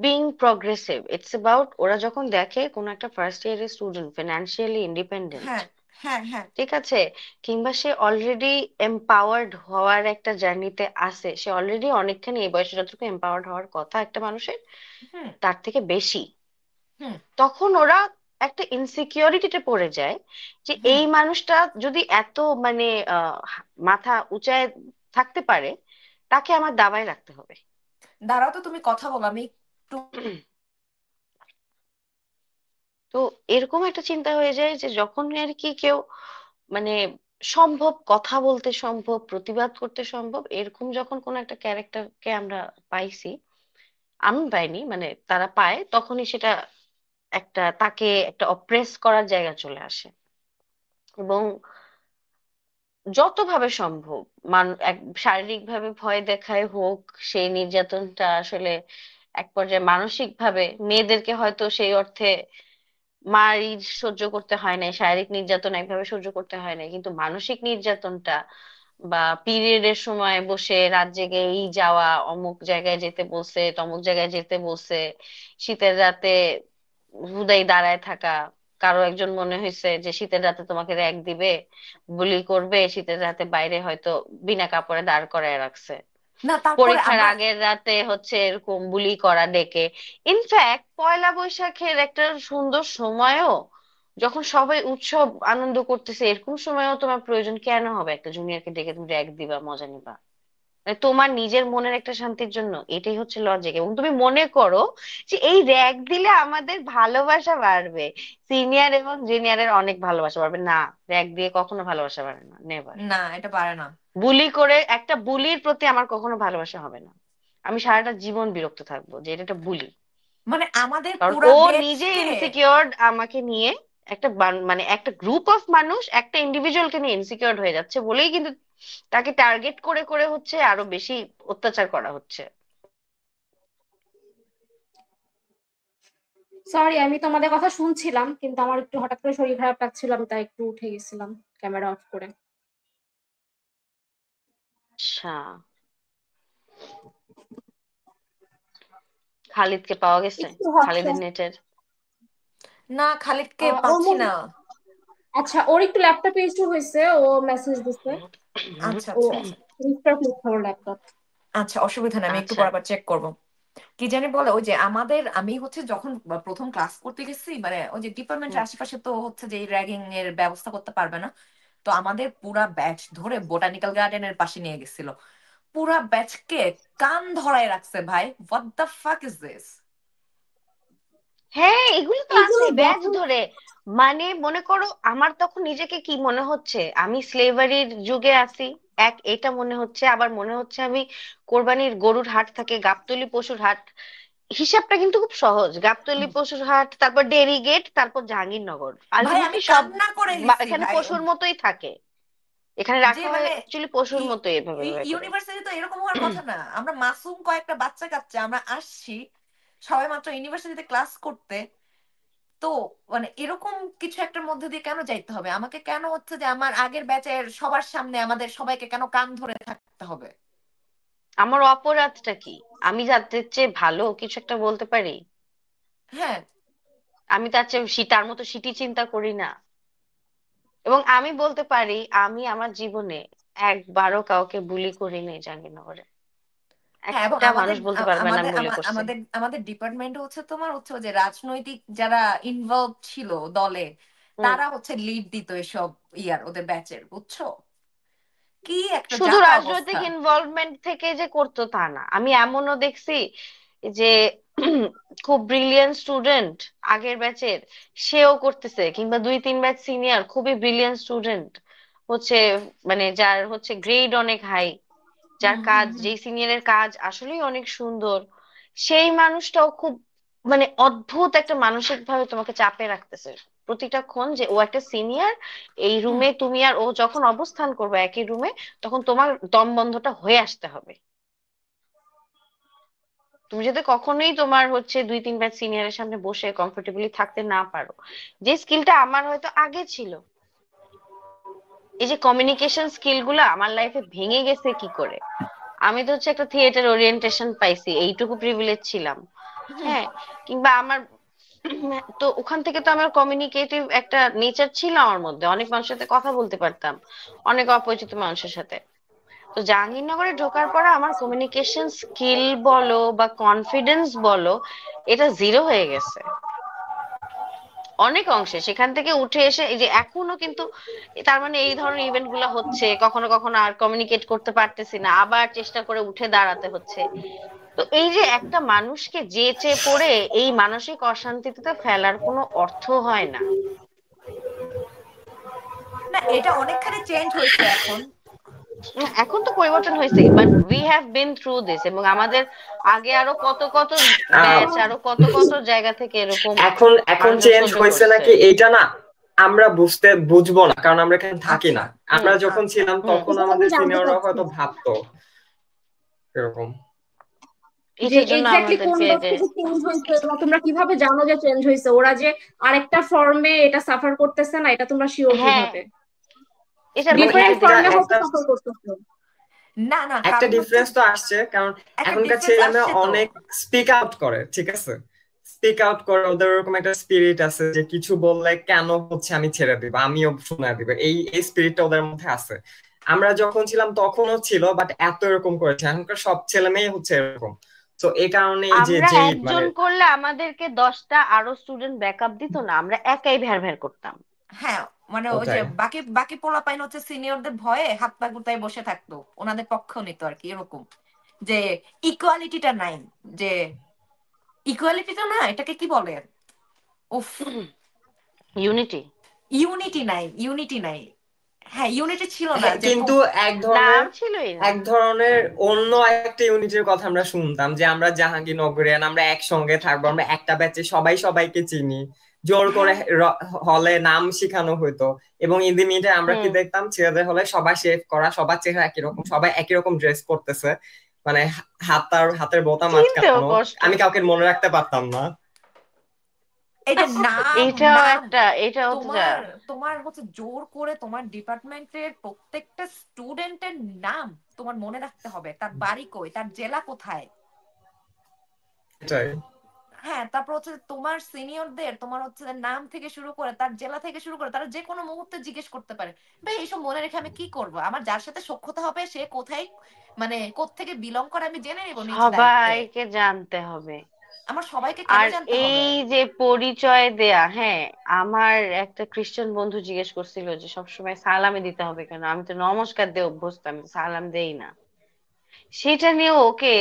being progressive, it's about ওরা যখন দেখে কোনো একটা ফার্স্ট ইয়ারের স্টুডেন্ট ফিনান্সিয়ালি ইন্ডিপেন্ডেন্ট, হ্যাঁ হ্যাঁ হ্যাঁ ঠিক আছে, কিংবা সে অলরেডি এম্পাওয়ার্ড হওয়ার একটা জার্নিতে আছে, সে অলরেডি অনেকখানি এই বয়সে যতটুকু এম্পাওয়ার্ড হওয়ার কথা একটা মানুষের, হুম তার থেকে বেশি, হুম তখন ওরা একটা ইনসিকিউরিটিতে পড়ে যায় যে হুম। এই মানুষটা যদি এত মানে আহ মাথা উঁচায় থাকতে পারে, তাকে আমার দাবায় রাখতে হবে। দাঁড়াও তো, তুমি কথা বলো, আমি একটু। তো এরকম একটা চিন্তা হয়ে যায় যে যখন আর কি কেউ মানে সম্ভব কথা বলতে সম্ভব প্রতিবাদ করতে সম্ভব এরকম যখন কোন একটা ক্যারেক্টারকে আমরা পাইছি, আমি পাইনি, মানে তারা পায় তখনই সেটা তাকে একটা অপ্রেস করার জায়গা চলে আসে। এবং যতভাবে সম্ভব শারীরিক ভাবে ভয় দেখায় হোক, সেই নির্যাতনটা আসলে এক পর্যায়ে মানসিক ভাবে মেয়েদেরকে হয়তো সেই অর্থে মারি সহ্য করতে হয় না, শারীরিক নির্যাতন একভাবে সহ্য করতে হয় না, কিন্তু মানসিক নির্যাতনটা বা পিরিয়ডের সময় বসে রাত জেগে এই যাওয়া, অমুক জায়গায় যেতে বলছে, তমুক জায়গায় যেতে বলছে, শীতের রাতে হুদাই দাঁড়ায় থাকা, কারো একজন মনে হয়েছে যে শীতের রাতে তোমাকে র‍্যাগ দিবে, বুলি করবে, শীতের রাতে বাইরে হয়তো বিনা কাপড়ে দাঁড় করায় রাখছে, না তারপরে পরীক্ষার আমরা আগের রাতে হচ্ছে এরকম বুলি করা ডেকে। ইনফ্যাক্ট পয়লা বৈশাখের একটা সুন্দর সময়ও, যখন সবাই উৎসব আনন্দ করতেছে, এরকম সময়ও তোমার প্রয়োজন কেন হবে একটা জুনিয়রকে ডেকে তুমি র‍্যাগ দিবা, মজা নিবা? মানে তোমার নিজের মনের একটা শান্তির জন্য, এটাই হচ্ছে লজিক। এবং তুমি মনে করো যে এই র‍্যাগ দিলে আমাদের ভালোবাসা বাড়বে, সিনিয়র এবং জুনিয়রের অনেক ভালোবাসা বাড়বে? না, র‍্যাগ দিয়ে কখনো ভালোবাসা বাড়ে না, নেভার। না, এটা পারে না। বুলি করে একটা বুলির প্রতি আমার কখনো ভালোবাসা হবে না, আমি সারাটা জীবন বিরক্ত থাকবো যে এটা একটা বুলি। মানে আমাদের কারণ পুরা ও নিজে ব্যাচকে ইনসিকিউরড আমাকে নিয়ে, মানে একটা গ্রুপ অফ মানুষ একটা ইন্ডিভিজুয়ালকে নিয়ে ইনসিকিউরড হয়ে যাচ্ছে বলেই কিন্তু তাকে টার্গেট করে করে হচ্ছে আরো বেশি অত্যাচার করা হচ্ছে। সরি, আমি তোমাদের কথা শুনছিলাম, কিন্তু আমার একটু হঠাৎ করে শরীর খারাপ লাগছিল, আমি তাই একটু উঠে গেছিলাম ক্যামেরা অফ করে। আচ্ছা, খালিদকে পাওয়া গেছে? একটু হচ্ছে। খালিদের নেটের না, খালিদকে ওর পাচ্ছি না। আচ্ছা, ওর একটু ল্যাপটপ ইস্যু হয়েছে, ও মেসেজ দিছে। আচ্ছা ও আচ্ছা আচ্ছা রিস্টার্ট করতে হবে ল্যাপটপ। আচ্ছা, অসুবিধা নেই, আমি একটু আচ্ছা, পর আবার চেক করব। কি জানি বলে, ওই যে আমি হচ্ছে যখন প্রথম ক্লাস করতে গেছি, মানে ওই যে ডিপার্টমেন্টের হুম। আশেপাশে তো হচ্ছে যে র্যাগিং এর ব্যবস্থা করতে পারবে না, তো আমাদের পুরা ব্যাচ ধরে বোটানিক্যাল গার্ডেনের পাশে নিয়ে গেছিল। পুরা ব্যাচকে কান ধরায় রাখছে ভাই। What the fuck is this? হ্যাঁ, এগুলো তো এইগুলো আছে ব্যাচ দেখো। ধরে। মানে মনে করো আমার তখন নিজেকে কি মনে হচ্ছে, আমি স্লেভারির যুগে আছি, এটা মনে হচ্ছে, আবার মনে হচ্ছে আমি কোরবানির গরুর হাট থাকে, গাবতলী পশুর হাট। হিসাবটা কিন্তু খুব সহজ, গাবতলী পশুর হাট, তারপর ডেরি গেট, তারপর জাহাঙ্গীরনগর, ভাই আমি আলটিমেটলি সব কান্না করে দিছি এখানে ভাই। পশুর মতোই থাকে, এখানে যে রাখা হয় মানে অ্যাকচুয়ালি পশুর মতোই এভাবে এভাবে করে। ইউনিভার্সিটি তো এরকম হওয়ার কথা না। আমরা মাসুম কয়েকটা বাচ্চা কাচ্চা, আমরা আসছি সবাই মাত্র ইউনিভার্সিটিতে ক্লাস করতে, তো মানে এরকম কিছু একটার মধ্যে দিয়ে কেন যাইতে হবে? আমাকে কেন হচ্ছে যে আমার আগের ব্যাচের সবার সামনে আমাদের সবাইকে কেন কান ধরে থাকতে হবে? আমার অপরাধটা কি? আমি যাদের চেয়ে ভালো কিছু একটা বলতে পারি? হ্যাঁ, আমি তার মতো সিটি চিন্তা করি না। এবং আমি বলতে পারি আমি আমার জীবনে একবারও কাউকে বুলি করিনি জাহাঙ্গীরনগরে, হ্যাঁ, এবং একটা আমাদের মানুষ বলতে পারবে না আমি আমাদের বুলি করছি। আমাদের আমাদের ডিপার্টমেন্ট হচ্ছে তোমার হচ্ছে ওই যে রাজনৈতিক যারা ইনভলভ ছিল দলে, হুম। তারা হচ্ছে লিড দিত এসব ওদের ব্যাচের, বুঝছো? কি একটা শুধু যাতা অবস্থা! রাজনৈতিক ইনভলভমেন্ট থেকে যে করতো তা না, আমি এমনও দেখছি যে খুব ব্রিলিয়ান্ট স্টুডেন্ট আগের ব্যাচের, সেও করতেছে, কিংবা 2-3 ব্যাচ সিনিয়র খুবই ব্রিলিয়ান্ট স্টুডেন্ট হচ্ছে, মানে যার হচ্ছে গ্রেড অনেক হাই, যার হুম কাজ, হুম হুম যেই সিনিয়রের কাজ আসলেই অনেক সুন্দর, সেই মানুষটাও খুব মানে অদ্ভুত একটা মানসিক ভাবে তোমাকে চাপে রাখতেছে প্রতিটা ক্ষণ, যে ও একটা সিনিয়র, এই হুম। রুমে তুমি আর ও যখন অবস্থান করবে একই রুমে, তখন তোমার দম বন্ধটা হয়ে আসতে হবে। তুমি যাতে কখনোই তোমার হচ্ছে 2-3 ব্যাচ সিনিয়রের সামনে বসে কমফোর্টেবলি থাকতে না পারো, যে স্কিলটা আমার হয়তো আগে ছিল। এই যে কমিউনিকেশন স্কিল গুলো আমার লাইফে ভেঙে গেছে কি করে? আমি তো হচ্ছে একটা থিয়েটার ওরিয়েন্টেশন পাইছি, এইটুকু প্রিভিলেজ ছিলাম। হুম। হ্যাঁ, কিংবা আমার তো ওখান থেকে তো আমার কমিউনিকেটিভ একটা নেচার ছিল আমার মধ্যে, অনেক মানুষের সাথে কথা বলতে পারতাম, অনেক অপরিচিত মানুষের সাথে। তো জাহাঙ্গীরনগরে ঢোকার পরে আমার কমিউনিকেশন স্কিল বলো বা কনফিডেন্স বলো, এটা জিরো হয়ে গেছে অনেক অংশে। সেখান থেকে উঠে এসে এই যে এখনো কিন্তু, তার মানে এই ধরনের ইভেন্ট গুলা হচ্ছে, কখনো কখনো আর কমিউনিকেট করতে পারতেছি না, আবার চেষ্টা করে উঠে দাঁড়াতে হচ্ছে। তো এই যে একটা মানুষকে যেচে পড়ে এই মানসিক অশান্তিতে ফেলার কোনো অর্থ হয় না। না, এটা অনেকখানি চেঞ্জ হয়েছে এখন। এখন তো পরিবর্তন হয়েছে, but we have been through this, এবং আমাদের আগে আরো কত কত আহ, ব্যাচ, আরো কত কত জায়গা থেকে এরকম এখন এখন মানুষজন চেঞ্জ সহ্য হয়েছে করছে। নাকি এইটা না আমরা বুঝবো না, কারণ আমরা এখানে থাকি আচ্ছা না। হুম আমরা যখন আচ্ছা ছিলাম হুম তখন এটাই আমি আমাদের জানতে সিনিয়ররা চাচ্ছি হয়তো ভাবতো এরকম। যে এটার জন্য এক্স্যাক্টলি কোন আমাদেরকে ডেট যে থেকে চেঞ্জ হয়েছে, তোমরা কিভাবে জানো যে চেঞ্জ হয়েছে? ওরা যে আরেকটা ফর্মে এটা সাফার করতেছে না, এটা তোমরা শিওর হ্যাঁ, কিভাবে? এটার মানে ব্যাপারে ডিফারেন্ট যদি একটা ফর্মে হয়তো একটা সাফার করতেছে। না না, একটা কারণ হচ্ছে ডিফারেন্স তো আসছে, কারণ একটা এখনকার ডিফারেন্স ছেলেমেয়েরা আসছে তো। অনেক স্পিক আউট করে, ঠিক আছে? স্পিক আউট করে, ওদের ওরকম একটা স্পিরিট আছে যে কিছু বললে কেন হচ্ছে আমি ছেড়ে দিব, আমিও শোনা দিব, এই এই স্পিরিটটা ওদের মধ্যে আছে। আমরা যখন ছিলাম তখনও ছিল, বাট এত এরকম করেছে এখনকার সব ছেলে মেয়ে হচ্ছে এরকম। তো এই কারণে এই যে আমরা যেই মানে একজন করলে আমাদেরকে 10টা আরো স্টুডেন্ট ব্যাকআপ দিত না, আমরা একাই ভ্যার ভ্যার করতাম। হ্যাঁ, মানে ওই যে ওটাই বাকি বাকি পোলাপাইন হচ্ছে সিনিয়রদের ভয়ে হাত পা গুটায় বসে থাকতো, ওনাদের পক্ষেও নিত আর কি, এরকম যে ইকুয়ালিটিটা নাই, যে ইকুয়ালিটিটা না, এটাকে কি বলে, উফ, ইউনিটি ইউনিটি নাই, ইউনিটি নাই। হ্যাঁ, ইউনিটি ছিল না হ্যাঁ, যে কিন্তু এক নাম ধরনের ছিলই না। এক ধরনের অন্য একটা ইউনিটের কথা আমরা শুনতাম, যে আমরা জাহাঙ্গীরনগরিয়ান, আমরা একসঙ্গে থাকবো, আমরা একটা ব্যাচে সবাই সবাইকে চিনি, জোর করে হ্যাঁ হলে নাম শেখানো হতো। এবং ইন দি মিনিটে আমরা কি হুম, দেখতাম, ছেলেদের হলে সবাই শেভ করা, সবার চেহারা একই রকম, সবাই একই রকম ড্রেস করতেছে, মানে হাতের বোতাম চিনতেও আটকানো, কষ্ট। আমি কাউকে মনে রাখতে পারতাম না। এই যে নাম, এটাও নাম একটা, এটাও তো যা। তোমার তোমার হচ্ছে জোর করে তোমার ডিপার্টমেন্টের প্রত্যেকটা স্টুডেন্টের নাম তোমার মনে রাখতে হবে, তার বাড়ি কই, তার জেলা কোথায়। এটাই। হ্যাঁ, তারপর হচ্ছে যে তোমার সিনিয়রদের তোমার হচ্ছে যে নাম থেকে শুরু করে তার জেলা থেকে শুরু করে তারা যে কোনো মুহূর্তে জিজ্ঞেস করতে পারে। ভাই এইসব মনে রেখে আমি কি করব? আমার যার সাথে সখ্যতা হবে সে কোথায়, মানে কোত্থেকে বিলং করে আমি জেনে নেবো নিজ দায়িত্বে। সবাইকে জানতে হবে। আমার সবাইকে কেন আর জানতে এই হবে? যে পরিচয় দেয়া, হ্যাঁ, আমার একটা খ্রিস্টান বন্ধু জিজ্ঞেস করছিল যে সবসময় সালামি দিতে হবে কেন, আমি তো নমস্কার দিয়ে অভ্যস্ত, আমি তো সালাম দেই না। সেটা নিয়ে ওকে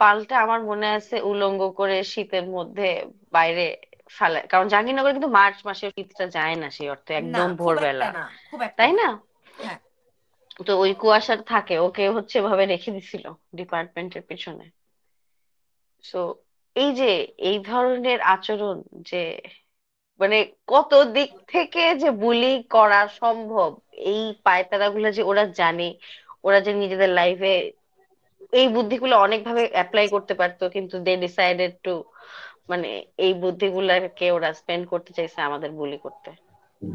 পাল্টা আমার মনে আছে উলঙ্গ করে শীতের মধ্যে বাইরে ফেলায়, কারণ জাহাঙ্গীরনগরে কিন্তু মার্চ মাসে শীতটা যায় না সেই অর্থে, না, একদম খুব একটা ভোরবেলা, না, খুব একটা তাই না। না? হ্যাঁ তো ওই কুয়াশার থাকে ওকে হচ্ছে ভাবে রেখে দিছিল ডিপার্টমেন্টের পিছনে। সো এই যে এই ধরনের আচরণ, যে মানে কত দিক থেকে যে বুলি করা সম্ভব, এই পায়তারা গুলো যে ওরা জানে, ওরা যে নিজেদের লাইফে এই বুদ্ধিগুলো অনেকভাবে অ্যাপ্লাই করতে পারতো, কিন্তু দে ডিসাইডেড টু, মানে এই বুদ্ধিগুলোকে ওরা স্পেন্ড করতে চাইছে আমাদের বুলি করতে।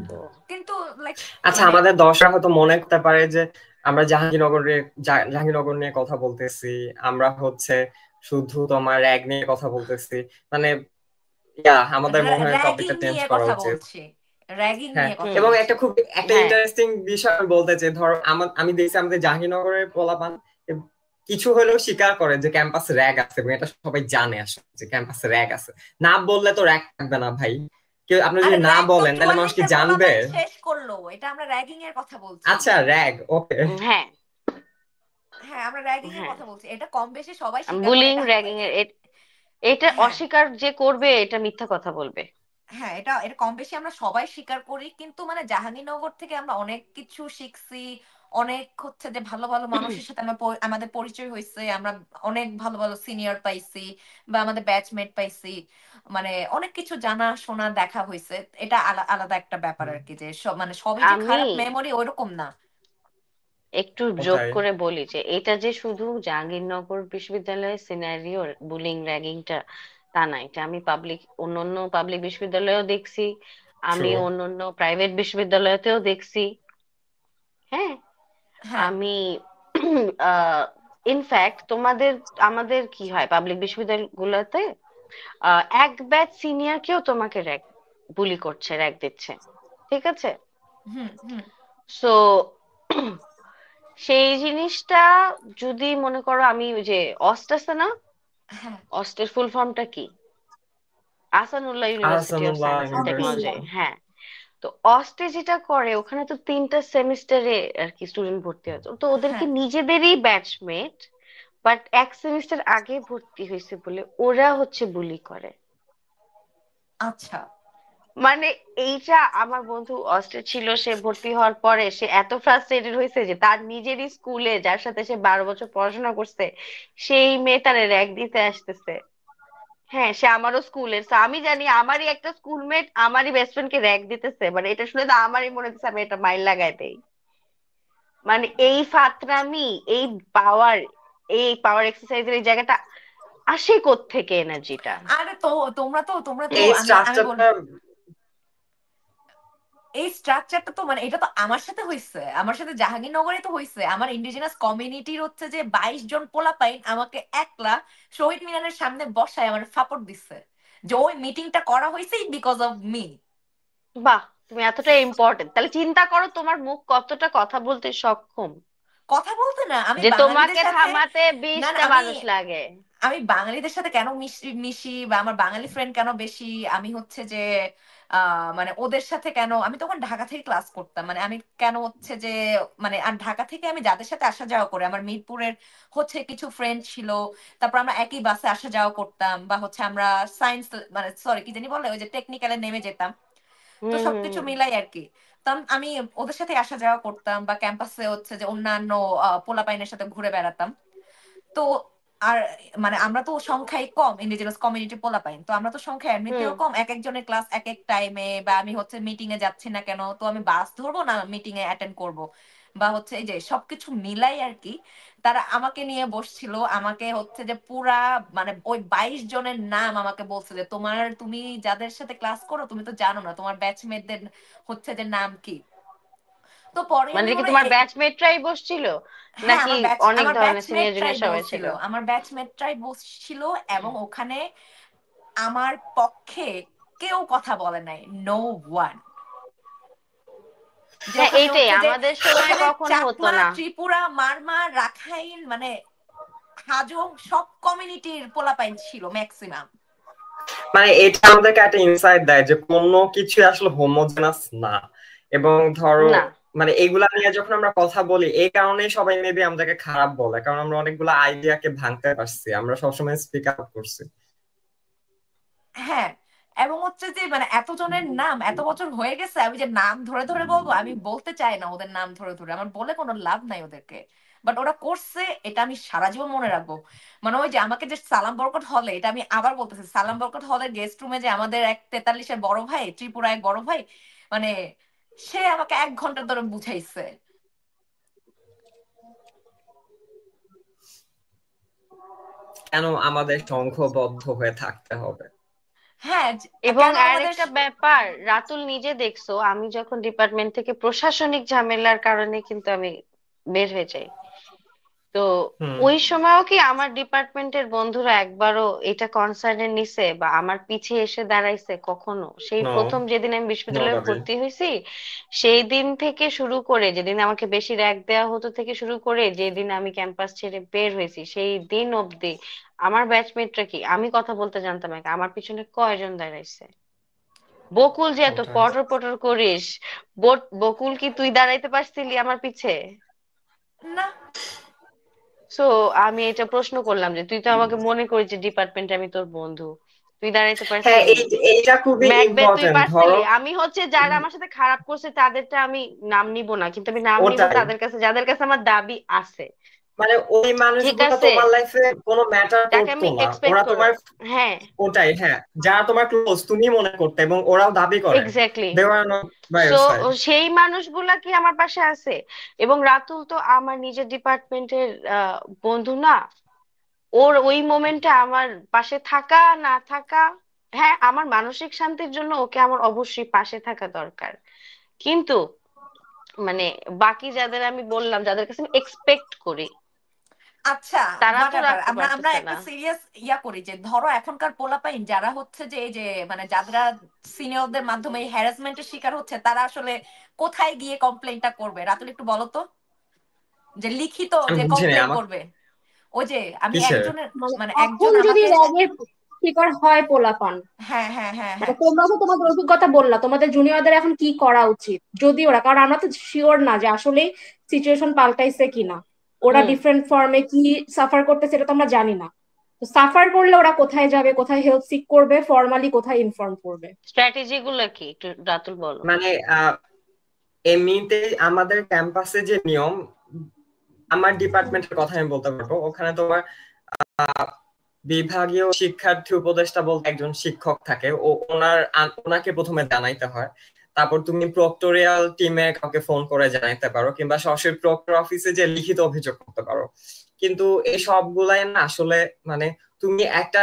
তো কিন্তু লাইক, আচ্ছা, মানে আমাদের দর্শকরা হয়তো মনে করতে পারে যে আমরা জাহাঙ্গীরনগর নিয়ে কথা বলতেছি, আমরা হচ্ছে শুধু তোমার র্যাগ নিয়ে কথা বলতেছি, মানে আমাদের মনে হয় র্যাগিং টপিকটা চেঞ্জ নিয়ে করা কথা উচিত। বলছি, র্যাগিং হ্যাঁ, নিয়ে কথা হুম, এবং বলছি। একটা হ্যাঁ, ইন্টারেস্টিং বিষয় আমি বলতে চাই, ধরো আমি দেখছি আমাদের জাহাঙ্গীরনগরের পোলাপান কিছু হলেও স্বীকার করে যে ক্যাম্পাসে র্যাগ আছে, এবং এটা সবাই জানে আসলে যে ক্যাম্পাসে র্যাগ আছে। না বললে তো র্যাগ থাকবে না ভাই, কেউ আপনি আরে যদি না র্যাগ তো বলেন তাহলে মানুষ কি 44-এর জানবে? পোলাপাইন শেষ করলো, এটা আমরা র্যাগিং এর কথা বলছি। আচ্ছা, র্যাগ, ওকে। হ্যাঁ, হ্যাঁ, আমরা র্যাগিং এর হ্যাঁ, কথা বলছি, এটা কম বেশি সবাই স্বীকার করে, বুলিং এটা র্যাগিং এর এটা হ্যাঁ অস্বীকার যে করবে এটা মিথ্যা কথা বলবে। হ্যাঁ, এটা এটা কম বেশি আমরা সবাই স্বীকার করি, কিন্তু মানে জাহাঙ্গীরনগর থেকে আমরা অনেক কিছু শিখছি, অনেক হচ্ছে যে ভালো ভালো মানুষের সাথে আমাদের পরিচয় হয়েছে, আমরা অনেক ভালো ভালো সিনিয়র পাইছি বা আমাদের ব্যাচমেট পাইছি, মানে অনেক কিছু জানা শোনা দেখা হয়েছে। এটা আলাদা একটা ব্যাপার আর কি, যে সব মানে সবই যে আমি খারাপ মেমোরি ওইরকম না। একটু যোগ ওটাই। করে বলি যে এটা যে শুধু জাহাঙ্গীরনগর বিশ্ববিদ্যালয়ের সিনারিও বুলিং র্যাগিংটা, তা না, এটা আমি অন্যান্য পাবলিক বিশ্ববিদ্যালয়েও দেখছি, ট্রু। আমি অন্যান্য প্রাইভেট বিশ্ববিদ্যালয়তেও দেখছি। হ্যাঁ, হ্যাঁ আমি ইনফ্যাক্ট তোমাদের, আমাদের কি হয় পাবলিক বিশ্ববিদ্যালয়গুলোতে, এক ব্যাচ সিনিয়র কেও তোমাকে বুলি করছে, র্যাগ দিচ্ছে, ঠিক আছে? হুম হুম সো সেই জিনিসটা, যদি মনে করো আমি ওই যে অস্ট আছে না, হ্যাঁ অস্টের ফুল ফর্মটা কি? Ahsanullah university of Ahsanullah science and technology, আলহামদুলিল্লাহ। হ্যাঁ। তো অস্টে যেটা করে ওখানে তো 3টা সেমিস্টারে আর কি স্টুডেন্ট ভর্তি হয়, তো ওদেরকে হ্যাঁ নিজেদেরই ব্যাচমেট, বাট এক সেমিস্টার আগে ভর্তি হয়েছে বলে ওরা হচ্ছে বুলি করে। আচ্ছা, মানে এইটা আমার বন্ধু অস্ট্রে ছিল, সে ভর্তি হওয়ার পরে সে এত ফ্রাস্ট্রেটেড হয়েছে যে তার নিজেরই স্কুলে যার সাথে সে 12 বছর পড়াশোনা করছে সেই মেয়ে তারে র্যাগ দিতে আসতেছে। হ্যাঁ, সে আমারও স্কুলের, তো আমি জানি আমারই একটা স্কুলমেট আমারই বেস্ট ফ্রেন্ডকে র্যাগ দিতেছে, মানে এটা শুনে তো আমারই মনে হচ্ছে আমি এটা মাইল লাগাই দেই। মানে এই ফাতরামি, এই পাওয়ার, এই পাওয়ার এক্সারসাইজের এই জায়গাটা আসে কোত্থেকে এনার্জিটা? আরে তো তোমরা তো এই আমি আমি বল স্ট্রাকচারটা এই স্ট্রাকচারটা তো মানে এটা তো আমার সাথে হয়েছে, আমার সাথে জাহাঙ্গীরনগরে তো হয়েছে। আমার ইন্ডিজিনাস কমিউনিটির হচ্ছে যে 22 জন পোলাপাইন আমাকে একলা শহীদ মিনারের সামনে বসায় আমার সাপোর্ট দিচ্ছে, যে ওই মিটিংটা করা হয়েছে বিকজ অফ মি। বাহ, তুমি এতটা ইম্পর্টেন্ট, তাহলে চিন্তা করো তোমার মুখ কতটা কথা বলতে সক্ষম, কথা বলতে না, আমি যে বাঙালিদের তোমাকে সাথে, থামাতে না না 20টা আমি মানুষ লাগে। আমি বাঙালিদের সাথে কেন মিশি মিশি বা আমার বাঙালি ফ্রেন্ড কেন বেশি, আমি হচ্ছে যে মানে ওদের সাথে কেন, আমি তখন ঢাকা থেকে ক্লাস করতাম, মানে আমি কেন হচ্ছে যে মানে আর ঢাকা থেকে আমি যাদের সাথে আসা যাওয়া করে আমার মিরপুরের হচ্ছে কিছু ফ্রেন্ড ছিল, তারপর আমরা একই বাসে আসা যাওয়া করতাম, বা হচ্ছে আমরা সায়েন্স মানে সরি কি জানি বলে ওই যে টেকনিক্যালে নেমে যেতাম। তো হুম হুম সবকিছু হুম। মিলাই আর কি। তো আমি ওদের সাথে আসা যাওয়া করতাম, বা ক্যাম্পাসে হচ্ছে যে অন্যান্য পোলাপাইনের সাথে ঘুরে বেড়াতাম। তো আর মানে আমরা তো সংখ্যায় কম, ইন্ডিজিনাস কমিউনিটি পোলাপাইন, তো আমরা তো সংখ্যায় এমনিতেও হুম। কম, এক একজনের ক্লাস এক এক টাইমে, বা আমি হচ্ছে মিটিং এ যাচ্ছি না কেন, তো আমি বাস ধরবো না মিটিং এ অ্যাটেন্ড করব, বা হচ্ছে এই যে সবকিছু মিলাই আর কি। তারা আমাকে নিয়ে বসছিল, আমাকে হচ্ছে যে পুরা মানে ওই 22 জনের নাম আমাকে বলছে যে তুমি যাদের সাথে ক্লাস করো তুমি তো জানো না তোমার ব্যাচমেটদের হচ্ছে যে নাম কি। তো পরে মানে আমি কি মনে তোমার ব্যাচমেটরাই বসছিল হ্যাঁ নাকি অনেক আমার ধরনের সিনিয়র ব্যাচমেটরাই জুনিয়র সবাই ছিল? বলছিল, আমার ব্যাচমেটরাই বসছিল, এবং ওখানে আমার পক্ষে কেউ কথা বলে নাই, নো ওয়ান। যে হ্যাঁ, ওখানে এইটাই হচ্ছে যে আমাদের সময় ওখানে কখনো হতো চাকমা, না। ত্রিপুরা, মারমা, রাখাইন মানে হাজং সব কমিউনিটির পোলাপাইন ছিল ম্যাক্সিমাম। মানে এটা আমাদেরকে একটা ইনসাইট দেয় যে কোনো কিছু আসলে হোমোজেনাস না। এবং ধরো না, মানে এগুলা নিয়ে যখন আমরা কথা বলি এই কারণেই সবাই মেবি আমাদেরকে খারাপ বলে, কারণ আমরা অনেকগুলো আইডিয়াকে ভাঙতে পারছি, আমরা সবসময় স্পিক আপ করছি। হ্যাঁ, এবং হচ্ছে যে মানে এতজনের নাম এত বছর হয়ে গেছে, আমি যে নাম ধরে ধরে বলবো, আমি বলতে চাই না ওদের নাম ধরে ধরে, আমার বলে কোনো লাভ নাই ওদেরকে। বাট ওরা করছে, এটা আমি সারা জীবন মনে রাখবো। মানে ওই যে আমাকে যে সালাম বরকত হলে, এটা আমি আবার বলতেছি, সালাম বরকত হলের গেস্ট রুমে যে আমাদের এক 43-এর বড় ভাই, ত্রিপুরা এক বড় ভাই, মানে সে আমাকে 1 ঘন্টা ধরে বুঝাইছে। কেন আমাদের সংঘবদ্ধ হয়ে থাকতে হবে? হ্যাঁ এবং কেন আমাদের আরেকটা ব্যাপার, রাতুল নিজে দেখছো আমি যখন ডিপার্টমেন্ট থেকে প্রশাসনিক ঝামেলার কারণে কিন্তু আমি বের হয়ে যাই, তো হুম। ওই সময়ও কি আমার ডিপার্টমেন্টের বন্ধুরা একবারও এটা কনসার্নে নিছে বা আমার পিছে এসে দাঁড়াইছে কখনো? সেই নো, প্রথম যেদিন আমি বিশ্ববিদ্যালয়ে নোবডি। ভর্তি হয়েছি সেই দিন থেকে শুরু করে, যেদিন আমাকে বেশি র্যাক দেওয়া হতো থেকে শুরু করে যেদিন আমি ক্যাম্পাস ছেড়ে বের হয়েছি সেই দিন অবধি আমার ব্যাচমেটরা কি, আমি কথা বলতে জানতাম না, আমার পিছনে কয়জন দাঁড়াইছে? বকুল যে এত ওটাই। পটর পটর করিস, বকুল কি তুই দাঁড়াইতে পারছিলি আমার পিছে? না। সো আমি এটা প্রশ্ন করলাম যে তুই তো আমাকে মনে করিস যে ডিপার্টমেন্টে আমি তোর বন্ধু, তুই দাঁড়াইতে হ্যাঁ, পারছিলি? এইটা খুবই ম্যাকবেথ তুই ইম্পর্টেন্ট। পারছিলি? ধরো আমি হচ্ছে যারা আমার সাথে খারাপ করছে তাদেরটা আমি নাম নিব না, কিন্তু আমি নাম নিব ওটাই, তাদের কাছে যাদের কাছে আমার দাবি আছে। মানে ওই ঠিক মানুষগুলো আছে, তোমার লাইফে কোনো ম্যাটার যাকে করতো আমি না, এক্সপেক্ট ওরা করো। তোমার হ্যাঁ, ওটাই, হ্যাঁ, যারা তোমার ক্লোজ তুমি মনে করতে, এবং ওরাও দাবি করে exactly. They are not by so your side. সেই মানুষগুলা কি আমার পাশে আছে? এবং রাতুল তো আমার নিজের ডিপার্টমেন্টের বন্ধু না, ওর ওই মোমেন্টে আমার পাশে থাকা না থাকা, হ্যাঁ আমার মানসিক শান্তির জন্য ওকে আমার অবশ্যই পাশে থাকা দরকার, কিন্তু মানে বাকি যাদের আমি বললাম যাদের কাছে আমি এক্সপেক্ট করি আচ্ছা তারা তো whatever, রাখতে আমরা আমরা পারতেছে না। একটা সিরিয়াস করি যে ধরো এখনকার পোলাপাইন যারা হচ্ছে যে এই যে মানে যারা সিনিয়রদের মাধ্যমে হ্যারাসমেন্টের শিকার হচ্ছে, তারা আসলে কোথায় গিয়ে কমপ্লেনটা করবে? রাতুল একটু বলো তো, যে লিখিত আমি যে বুঝিনি কমপ্লেন আমার করবে। ওই যে আমি কিসের। একজনের মানে মানে এখন একজন যদি আমাকে র্যাগের শিকার হয় পোলাপান, হ্যাঁ হ্যাঁ হ্যাঁ মানে হ্যাঁ তোমরা তো তোমাদের অভিজ্ঞতা বললা, তোমাদের জুনিয়রদের এখন কি করা উচিত যদি ওরা, কারণ আমরা তো শিওর না যে আসলে সিচুয়েশন পাল্টাইছে কিনা, ওরা হুম। ডিফারেন্ট ফর্মে কি সাফার করতেছে এটা তো আমরা জানি না। তো সাফার করলে ওরা কোথায় যাবে, কোথায় হেল্প সিক করবে, ফর্মালি কোথায় ইনফর্ম করবে? স্ট্র্যাটেজি গুলো কি একটু রাতুল বলো। মানে এমনিতে আমাদের ক্যাম্পাসে যে নিয়ম, আমার ডিপার্টমেন্টের কথা আমি বলতে পারবো, ওখানে তোমার বিভাগীয় শিক্ষার্থী উপদেষ্টা বলতে একজন শিক্ষক থাকে, ওনাকে প্রথমে জানাইতে হয়। তারপর তুমি প্রক্টোরিয়াল টিমে কাউকে ফোন করে জানাইতে পারো, কিংবা সরাসরি প্রক্টর অফিসে যে লিখিত অভিযোগ করতে পারো। কিন্তু এই সবগুলাই না আসলে মানে তুমি একটা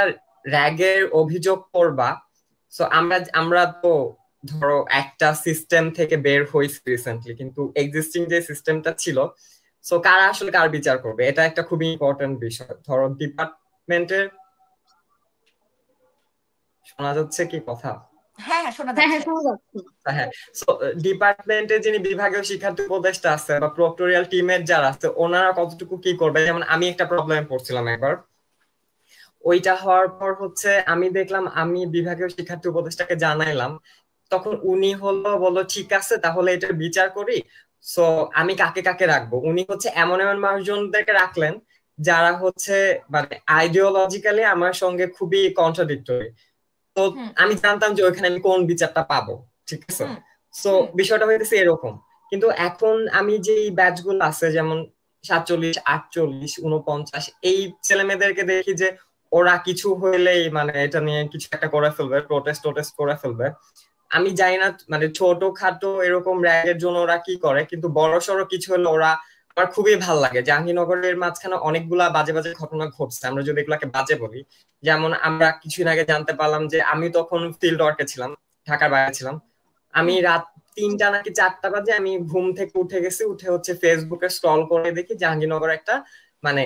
র্যাগের অভিযোগ করবা, সো আমরা তো ধরো একটা সিস্টেম থেকে বের হয়েছি রিসেন্টলি, কিন্তু এক্সিস্টিং যে সিস্টেমটা ছিল, সো কারা আসলে কার বিচার করবে, এটা একটা খুবই ইম্পর্টেন্ট বিষয়। ধরো ডিপার্টমেন্টের, শোনা যাচ্ছে কি কথা? হ্যাঁ হ্যাঁ শোনা হ্যাঁ যাচ্ছে। হ্যাঁ শোনা যাচ্ছে। হ্যাঁ, সো ডিপার্টমেন্টের যিনি বিভাগীয় শিক্ষার্থী উপদেষ্টা আছে বা প্রক্টোরিয়াল টিমের যারা আছে, ওনারা কতটুকু কি করবে। যেমন আমি একটা প্রবলেমে পড়ছিলাম একবার, ওইটা হওয়ার পর হচ্ছে আমি দেখলাম, আমি বিভাগীয় শিক্ষার্থী উপদেষ্টাকে জানাইলাম, তখন উনি বললো ঠিক আছে তাহলে এটার বিচার করি। সো আমি কাকে কাকে রাখবো, উনি হচ্ছে এমন এমন মানুষজনদেরকে রাখলেন যারা হচ্ছে মানে আইডিওলজিক্যালি আমার সঙ্গে খুবই কন্ট্রাডিক্টরি। তো আমি জানতাম যে ওইখানে আমি কোন বিচারটা পাবো, ঠিক আছে। সো বিষয়টা হইতেছে এরকম। কিন্তু এখন আমি যে ব্যাচ গুলো আছে, যেমন 47, 48, 49, এই ছেলে মেয়েদেরকে দেখি যে ওরা কিছু হইলেই মানে এটা নিয়ে কিছু একটা করে ফেলবে, টোটেস্ট করে ফেলবে। আমি জানি না মানে ছোট খাটো এরকম র্যাগের জন্য ওরা কি করে, কিন্তু বড় সড়ো কিছু হলে ওরা, আমার খুবই ভালো লাগে। জাহাঙ্গীরনগরের মাঝখানে অনেকগুলা বাজে বাজে ঘটনা ঘটছে, আমরা যদি এগুলাকে বাজে বলি। যেমন আমরা কিছুদিন আগে জানতে পারলাম যে, আমি তখন ফিল্ড ওয়ার্কে ছিলাম, ঢাকার বাইরে ছিলাম। আমি রাত 3টা নাকি 4টা বাজে আমি ঘুম থেকে উঠে গেছি, উঠে হচ্ছে ফেসবুকে স্ক্রল করে দেখি জাহাঙ্গীরনগরে একটা মানে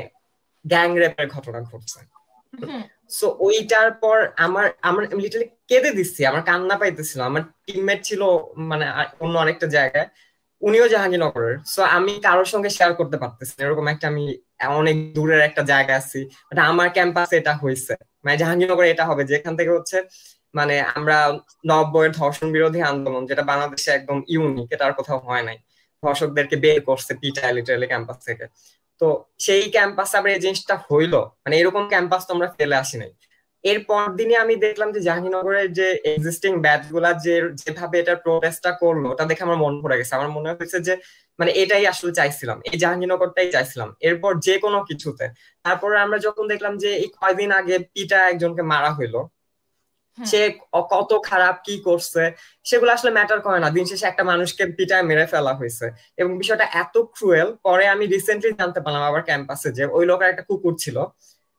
গ্যাং রেপের ঘটনা ঘটছে। সো ওইটার পর আমার আমার লিটারালি কেঁদে দিচ্ছি, আমার কান্না পাইতেছিল। আমার টিমমেট ছিল মানে অন্য আরেকটা জায়গায়, উনিও জাহাঙ্গীরনগরের। সো আমি কারোর সঙ্গে শেয়ার করতে পারতেছি না, এরকম একটা আমি অনেক দূরের একটা জায়গায় আছি, বাট আমার ক্যাম্পাসে এটা হয়েছে। মানে জাহাঙ্গীরনগরে এটা হবে যেখান থেকে হচ্ছে মানে আমরা 90-এর ধর্ষণ বিরোধী আন্দোলন, যেটা বাংলাদেশে একদম ইউনিক, এটা আর কোথাও হয় নাই। ধর্ষকদেরকে বের করছে পিটায় লিটারালি ক্যাম্পাস থেকে। তো সেই ক্যাম্পাসে আবার এই জিনিসটা হইলো, মানে এরকম ক্যাম্পাস তো আমরা ফেলে আসি নাই। এর পর দিনে আমি দেখলাম যে জাহাঙ্গীরনগরের যে এক্সিস্টিং ব্যাচ গুলা যেভাবে এটার প্রোটেস্টটা করলো, ওটা দেখে আমার মন ভরে গেছে। আমার মনে হয়েছে যে মানে এটাই আসলে চাইছিলাম, এই জাহাঙ্গীরনগরটাই চাইছিলাম এরপর যে কোনো কিছুতে। তারপরে আমরা যখন দেখলাম যে এই কয়দিন আগে পিটা একজনকে মারা হইলো, সে কত খারাপ কি করছে সেগুলো আসলে ম্যাটার করে না, দিন শেষে একটা মানুষকে পিটায় মেরে ফেলা হয়েছে। এবং বিষয়টা এত ক্রুয়েল, পরে আমি রিসেন্টলি জানতে পারলাম আবার ক্যাম্পাসে যে ওই লোকের একটা কুকুর ছিল,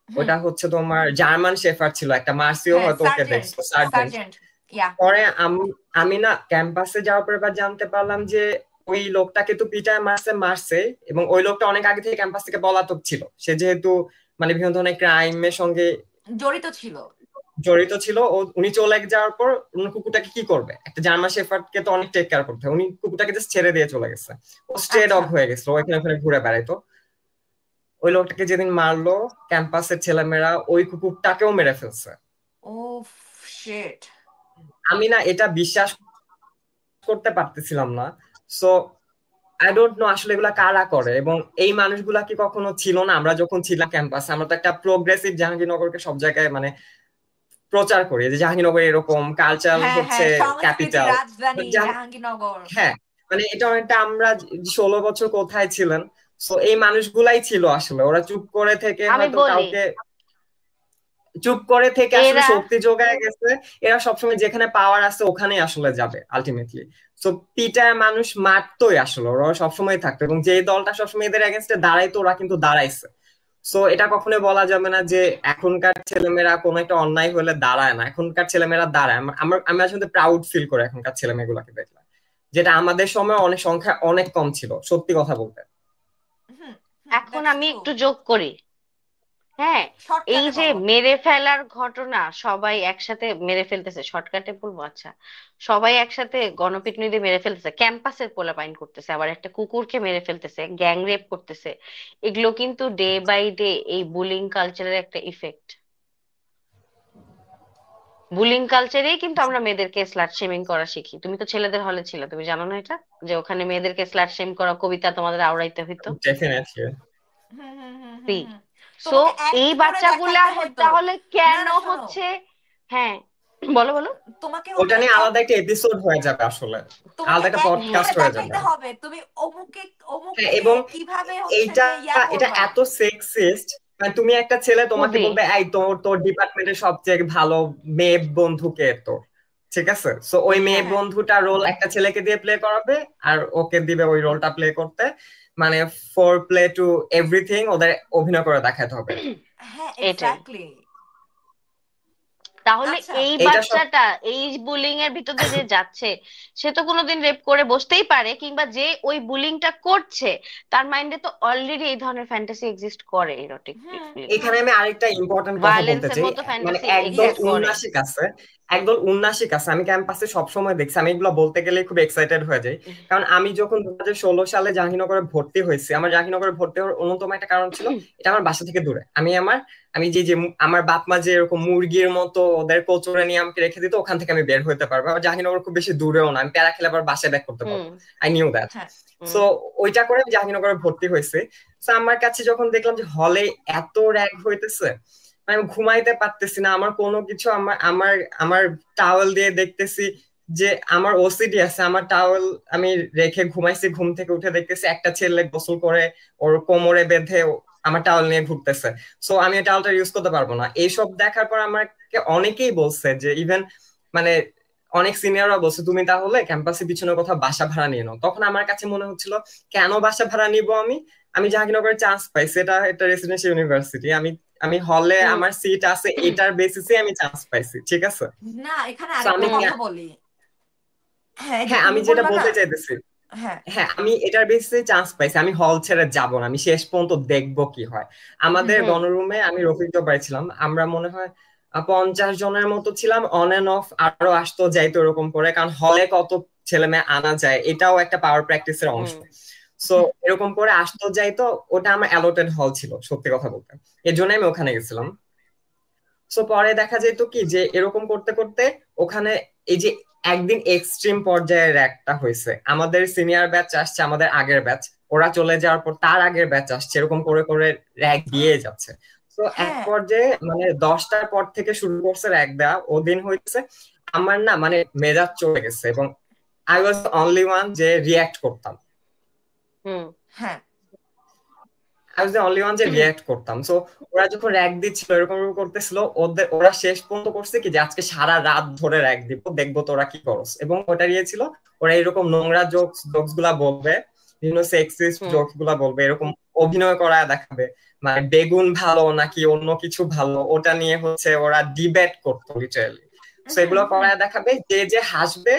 ওটা হচ্ছে তোমার জার্মান শেফার ছিল একটা, মার্সিও হয়তো ওকে দেখছো, সার্জেন্ট। পরে আমি না ক্যাম্পাসে যাওয়ার পর এবার জানতে পারলাম যে ওই লোকটাকে তো পিটায় মারছে, এবং ওই লোকটা অনেক আগে থেকে ক্যাম্পাস থেকে পলাতক ছিল। সে যেহেতু মানে বিভিন্ন ধরনের ক্রাইমের সঙ্গে জড়িত ছিল, উনি চলে যাওয়ার পর উনি কুকুরটাকে কি করবে, একটা জার্মান শেফার্ডকে তো অনেক টেক কেয়ার করতে হয়, উনি কুকুরটাকে জাস্ট ছেড়ে দিয়ে চলে গেছে। ও স্ট্রে ডগ হয়ে গেছিল, ওইখানে ওখানে ঘুরে বেড়াইতো। ওই লোকটাকে যেদিন মারলো ক্যাম্পাসের ছেলেমেয়েরা ওই কুকুরটাকেও মেরে ফেলছে। আমি না এটা বিশ্বাস করতে পারতেছিলাম না। সো আই ডোন্ট নো আসলে এগুলা কারা করে, এবং এই মানুষগুলা কি কখনো ছিল না আমরা যখন ছিলাম ক্যাম্পাসে? আমরা তো একটা প্রোগ্রেসিভ জাহাঙ্গীরনগরকে সব জায়গায় মানে প্রচার করি যে জাহাঙ্গীরনগর এরকম কালচার হচ্ছে ক্যাপিটাল। হ্যাঁ, মানে এটা অনেকটা আমরা 16 বছর কোথায় ছিলেন। সো এই মানুষগুলাই ছিল আসলে, ওরা চুপ করে থেকে হয়তো কাউকে চুপ করে থেকে আসলে শক্তি যোগায় গেছে। এরা সবসময় যেখানে পাওয়ার আছে ওখানেই আসলে যাবে আলটিমেটলি। সো পিটায় মানুষ মারতোই আসলে, ওরা সবসময় থাকতো, এবং যে দলটা সবসময় এদের এগেনস্টে দাঁড়াইতো ওরা কিন্তু দাঁড়াইছে। সো এটা কখনোই বলা যাবে না যে এখনকার ছেলেমেয়েরা কোনো একটা অন্যায় হলে দাঁড়ায় না, এখনকার ছেলেমেয়েরা দাঁড়ায়। আমি আসলে প্রাউড ফিল করি এখনকার ছেলেমেয়েগুলোকে দেখলে, যেটা আমাদের সময় অনেক সংখ্যা অনেক কম ছিল, সত্যি কথা বলতে। এখন আমি একটু যোগ করি। হ্যাঁ, এই যে মেরে ফেলার ঘটনা, সবাই একসাথে মেরে ফেলতেছে, শর্টকাটে বলবো, আচ্ছা সবাই একসাথে গণপিটুনি দিয়ে মেরে ফেলতেছে, ক্যাম্পাসের পোলাপাইন করতেছে, আবার একটা কুকুরকে মেরে ফেলতেছে, গ্যাং রেপ করতেছে। এগুলো কিন্তু ডে বাই ডে এই বুলিং কালচারের একটা ইফেক্ট। বুলিং কালচারেই কিন্তু আমরা মেয়েদেরকে স্লাট শেমিং করা শিখি। তুমি তো ছেলেদের হলে ছিলে, তুমি জানো না এটা, যে ওখানে মেয়েদেরকে স্লাট শেম করা কবিতা তোমাদের আওড়াইতে হইতো। সো তোমাকে act এই করে বাচ্চাগুলা দেখাইতে হতো। তাহলে না কেন না শোনো, হচ্ছে? হ্যাঁ, বলো বলো। তোমাকে ওটা হচ্ছে নিয়ে আলাদা একটা এপিসোড হয়ে যাবে আসলে, তোমাকে আলাদা একটা act করে পডকাস্ট হয়ে যাবে। দেখাইতে হবে তুমি হ্যাঁ, অমুককে এবং কিভাবে হচ্ছে এইটা যে ইয়া এটা করবা। এত সেক্সিস্ট, মানে তুমি একটা ছেলে তোমাকে খুবই। বলবে এই তোর তোর ডিপার্টমেন্টের সবচেয়ে ভালো মেয়ে বন্ধুকে তোর, ঠিক আছে, সো ওই মেয়ে হ্যাঁ বন্ধুটা রোল একটা ছেলেকে দিয়ে প্লে করাবে আর ওকে দিবে ওই রোলটা প্লে করতে, মানে ফর প্লে টু এভরিথিং ওদের অভিনয় করে দেখাতে হবে। হ্যাঁ এটাই। এক্স্যাক্টলি। তাহলে আচ্ছা এই এইটা সব বাচ্চাটা এই বুলিং এর ভিতর দিয়ে যে যাচ্ছে, সে তো কোনোদিন রেপ করে বসতেই পারে, কিংবা যে ওই বুলিংটা করছে তার মাইন্ডে তো অলরেডি এই ধরনের ফ্যান্টাসি এক্সিস্ট করে, ইরোটিক এখানে আমি আরেকটা ইম্পর্টেন্ট কথা বলতে ভায়োলেন্সের চাই, মতো মানে ফ্যান্টাসি একদল এক্সিস্ট করে। উন্নাসিক আছে, একদল উন্নাসিক আছে, আমি ক্যাম্পাসে সবসময় দেখছি, আমি এগুলো বলতে গেলে খুব এক্সাইটেড হয়ে যাই। কারণ আমি যখন 2016 সালে জাহাঙ্গীরনগরে ভর্তি হয়েছি, আমার জাহাঙ্গীরনগরে ভর্তি হওয়ার অন্যতম একটা কারণ ছিল এটা আমার বাসা থেকে দূরে। আমি যে যে আমার বাপ মা যে এরকম মুরগির মতো ওদের কোচরে নিয়ে আমাকে রেখে দিত, ওখান থেকে আমি বের হতে পারবো, আর জাহাঙ্গীরনগর খুব বেশি দূরেও না, আমি প্যারা খেলে আবার বাসায় ব্যাক করতে পারবো। I knew that. হ্যাঁ সো ওইটা করে আমি জাহাঙ্গীরনগরে ভর্তি হয়েছি। তো আমার কাছে যখন দেখলাম যে হলে এত র্যাগ হইতেছে, মানে আমি ঘুমাইতে পারতেছি না, আমার কোনো কিছু আমার আমার আমার টাওয়েল দিয়ে দেখতেছি যে আমার ওসিডি আছে, আমার টাওয়েল আমি রেখে ঘুমাইছি, ঘুম থেকে উঠে দেখতেছি একটা ছেলে গোসল করে ওর কোমরে বেঁধে আমার টাওয়েল নিয়ে ঘুরতেছে। সো আমি এই টাওয়েলটা ইউজ করতে পারবো না। এইসব দেখার পর আমাকে অনেকেই বলছে যে ইভেন মানে অনেক সিনিয়ররা বলছে তুমি তাহলে ক্যাম্পাসে পিছনে কোথাও বাসা ভাড়া নিয়ে নাও। তখন আমার কাছে মনে হচ্ছিল কেন বাসা ভাড়া নিব আমি, আমি জাহাঙ্গীরনগরে চান্স পাইছি, এটা একটা রেসিডেন্সিয়াল ইউনিভার্সিটি, আমি আমি হলে আমার সিট আছে, এটার বেসিসে আমি চান্স পাইছি, ঠিক আছে। না এখানে So আরেকটা আমি কথা বলি। হ্যাঁ এই যে হ্যাঁ তুমি আমি যেটা বললা না, বলতে চাইতেছি, হ্যাঁ হ্যাঁ আমি এটার বেসিসে চান্স পাইছি, আমি হল ছেড়ে যাব না, আমি শেষ পর্যন্ত দেখবো কি হয়। আমাদের গণরুমে আমি রফিক জব্বার ছিলাম, আমরা মনে হয় 50 জনের মতো ছিলাম, অন এন্ড অফ আরো আসতো যাইতো এরকম করে, কারণ হলে কত ছেলে মেয়ে আনা যায় এটাও একটা পাওয়ার প্র্যাকটিসের অংশ। সো এরকম করে আসতো যাইতো, ওটা আমার অ্যালোটেড হল ছিল সত্যি কথা বলতে, এর জন্য আমি ওখানে গেছিলাম। সো পরে দেখা যেত কি যে এরকম করতে করতে ওখানে এই যে একদিন এক্সট্রিম পর্যায়ের একটা হয়েছে, আমাদের সিনিয়র ব্যাচ আসছে, আমাদের আগের ব্যাচ, ওরা চলে যাওয়ার পর তার আগের ব্যাচ আসছে, এরকম করে করে র্যাক দিয়ে যাচ্ছে। তো এক হ্যাঁ পর্যায়ে মানে 10টার পর থেকে শুরু করছে র্যাক দেওয়া, ওদিন হয়েছে আমার না মানে মেজাজ চলে গেছে, এবং আই ওয়াজ অনলি ওয়ান যে রিয়াক্ট করতাম, হ্যাঁ I was the only one যে রিয়াক্ট করতাম। সো ওরা যখন র্যাক দিচ্ছিল এরকম করতেছিল, ওরা শেষ পর্যন্ত করছে কি যে আজকে সারা রাত ধরে র্যাক দিব, দেখবো তোরা কি করস, এবং ওটা ইয়ে ছিল ওরা এরকম নোংরা জোকস জোকস গুলা বলবে, বিভিন্ন সেক্সিস্ট জোকস গুলা বলবে, এরকম অভিনয় করা দেখাবে, মানে বেগুন ভালো নাকি অন্য কিছু ভালো ওটা নিয়ে হচ্ছে ওরা ডিবেট করতো লিটারালি। সো এগুলো করায় দেখাবে, যে যে হাসবে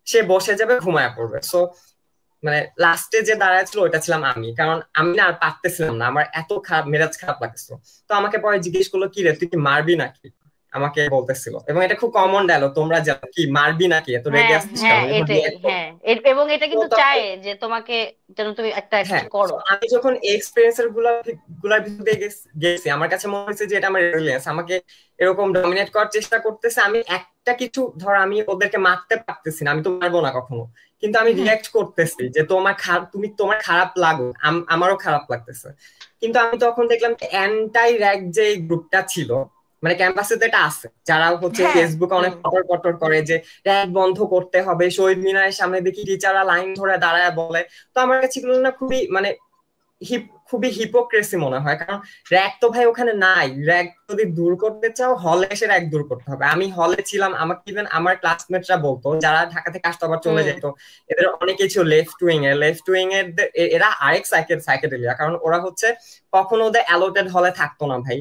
সে বসে যাবে, ঘুমায় পড়বে। সো মানে লাস্টে যে দাঁড়ায় ছিল ওইটা ছিলাম আমি, কারণ আমি না আর পারতেছিলাম না, আমার এত খারাপ মেজাজ খারাপ লাগছিল। তো আমাকে পরে জিজ্ঞেস করলো কি রে তুই কি মারবি নাকি, আমাকে বলতেছিল, এবং এটা খুব কমন ডায়লগ, তোমরা জানো কি মারবি নাকি, এত রেগে হ্যাঁ আসছিস কেন, হ্যাঁ যখন এটাই, react করবি। হ্যাঁ এবং এটা তো কিন্তু তখন চায় যে তোমাকে যেন তুমি একটা হ্যাঁ, কিছু করো। তো আমি যখন এক্সপেরিয়েন্সের গুলার ভিতর দিয়ে গেছি, আমার কাছে মনে হয়েছে যে এটা আমার রেলিয়েন্স, আমাকে এরকম ডমিনেট করার চেষ্টা করতেছে, আমি একটা কিছু ধর আমি ওদেরকে মারতে পারতেছি না, আমি তো মারবো না কখনো, কিন্তু আমি রিয়াক্ট করতেছি যে তোমার খারাপ লাগো, আমারও খারাপ লাগতেছে। কিন্তু আমি তখন দেখলাম অ্যান্টাই র্যাগ যে গ্রুপটা ছিল, মানে ক্যাম্পাসে তো এটা আছে, যারা হচ্ছে হ্যাঁ ফেসবুকে অনেক পটর পটর করে যে র্যাগ বন্ধ করতে হবে, শহীদ মিনারের সামনে দেখি টিচাররা লাইন ধরে দাঁড়ায় বলে। তো আমার কাছে এগুলো না খুবই মানে খুবই হিপোক্রেসি মনে হয়, কারণ র্যাগ তো ভাই ওখানে নাই, র্যাগ যদি দূর করতে চাও হলে এসে র্যাগ দূর করতে হবে। আমি হলে ছিলাম, আমাকে ইভেন আমার ক্লাসমেটরা বলতো যারা ঢাকা থেকে আসতো আবার চলে যেত, এদের অনেকেই ছিল লেফট উইং এর এরা আরেক সাইকেডেলিয়া, কারণ ওরা হচ্ছে কখনো ওদের অ্যালোটেড হলে থাকতো না ভাই,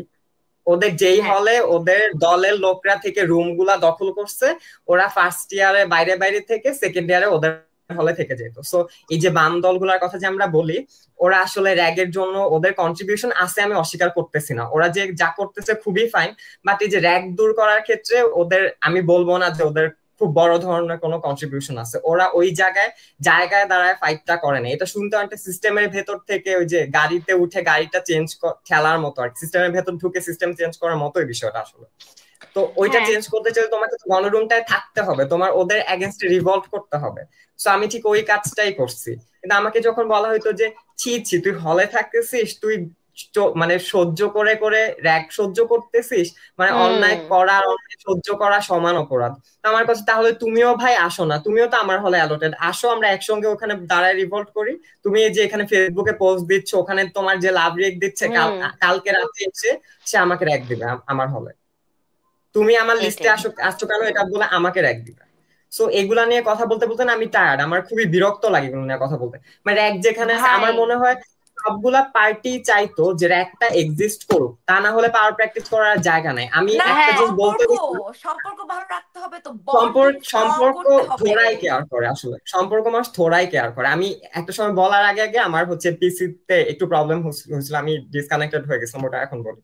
ওদের যেই হলে ওদের দলের লোকরা থেকে রুম গুলা দখল করছে, ওরা ফার্স্ট ইয়ারে বাইরে বাইরে থেকে সেকেন্ড ইয়ারে ওদের হলে থেকে যেত। সো এই যে বাম দলগুলোর কথা যে আমরা বলি, ওরা আসলে র্যাগের জন্য ওদের কন্ট্রিবিউশন আছে, আমি অস্বীকার করতেছি না, ওরা যে যা করতেছে খুবই ফাইন, বাট এই যে র্যাগ দূর করার ক্ষেত্রে ওদের আমি বলবো না যে ওদের খুব বড় ধরনের কোনো কন্ট্রিবিউশন আছে, ওরা ওই জায়গায় দাঁড়ায় ফাইটটা করে না। এটা শুনতে অনেকটা সিস্টেমের ভেতর থেকে ওই যে গাড়িতে উঠে গাড়িটা চেঞ্জ খেলার মতো, আর সিস্টেমের ভেতর ঢুকে সিস্টেম চেঞ্জ করার মতোই বিষয়টা আসলে। তো ওইটা চেঞ্জ করতে চাইলে তোমাকে গণরুমটায় থাকতে হবে, তোমার ওদের এগেনস্টে রিভল্ট করতে হবে। সো আমি ঠিক ওই কাজটাই করছি। কিন্তু আমাকে যখন বলা হইতো যে ছি তুই হলে থাকতেছিস, তুই মানে সহ্য করে করে র্যাগ সহ্য করতেছিস, মানে অন্যায় করা আর অন্যায় সহ্য করা সমান অপরাধ। তো আমার কাছে তাহলে তুমিও ভাই আসো না, তুমিও তো আমার হলে অ্যালোটেড, আসো আমরা একসঙ্গে ওখানে দাঁড়ায় রিভোল্ট করি। তুমি এই যে এখানে ফেসবুকে পোস্ট দিচ্ছ, ওখানে তোমার যে লাভ রেক দিচ্ছে, কালকে রাতে এসে সে আমাকে র্যাক দিবে আমার হলে। তুমি আমার লিস্টে আসছো কেন এটা বলে আমাকে র্যাক দিবে। সো এগুলা নিয়ে কথা বলতে বলতে না আমি টায়ার্ড, আমার খুবই বিরক্ত লাগে এগুলো নিয়ে কথা বলতে। মানে র্যাক যেখানে আছে, আমার মনে হয় সবগুলা পার্টি চাইতো যে র্যাকটা এক্সিস্ট করুক, তা না হলে পাওয়ার প্র্যাকটিস করার জায়গা নাই। আমি একটা জিনিস বলতে সম্পর্ক ভালো রাখতে হবে তো, সম্পর্ক থোড়াই কেয়ার করে, আসলে সম্পর্ক মানুষ থোড়াই কেয়ার করে। আমি একটা সময় বলার আগে আগে আমার হচ্ছে পিসিতে একটু প্রবলেম হয়েছিল, আমি ডিসকানেক্টেড হয়ে গেছিলাম, ওটা এখন বলি।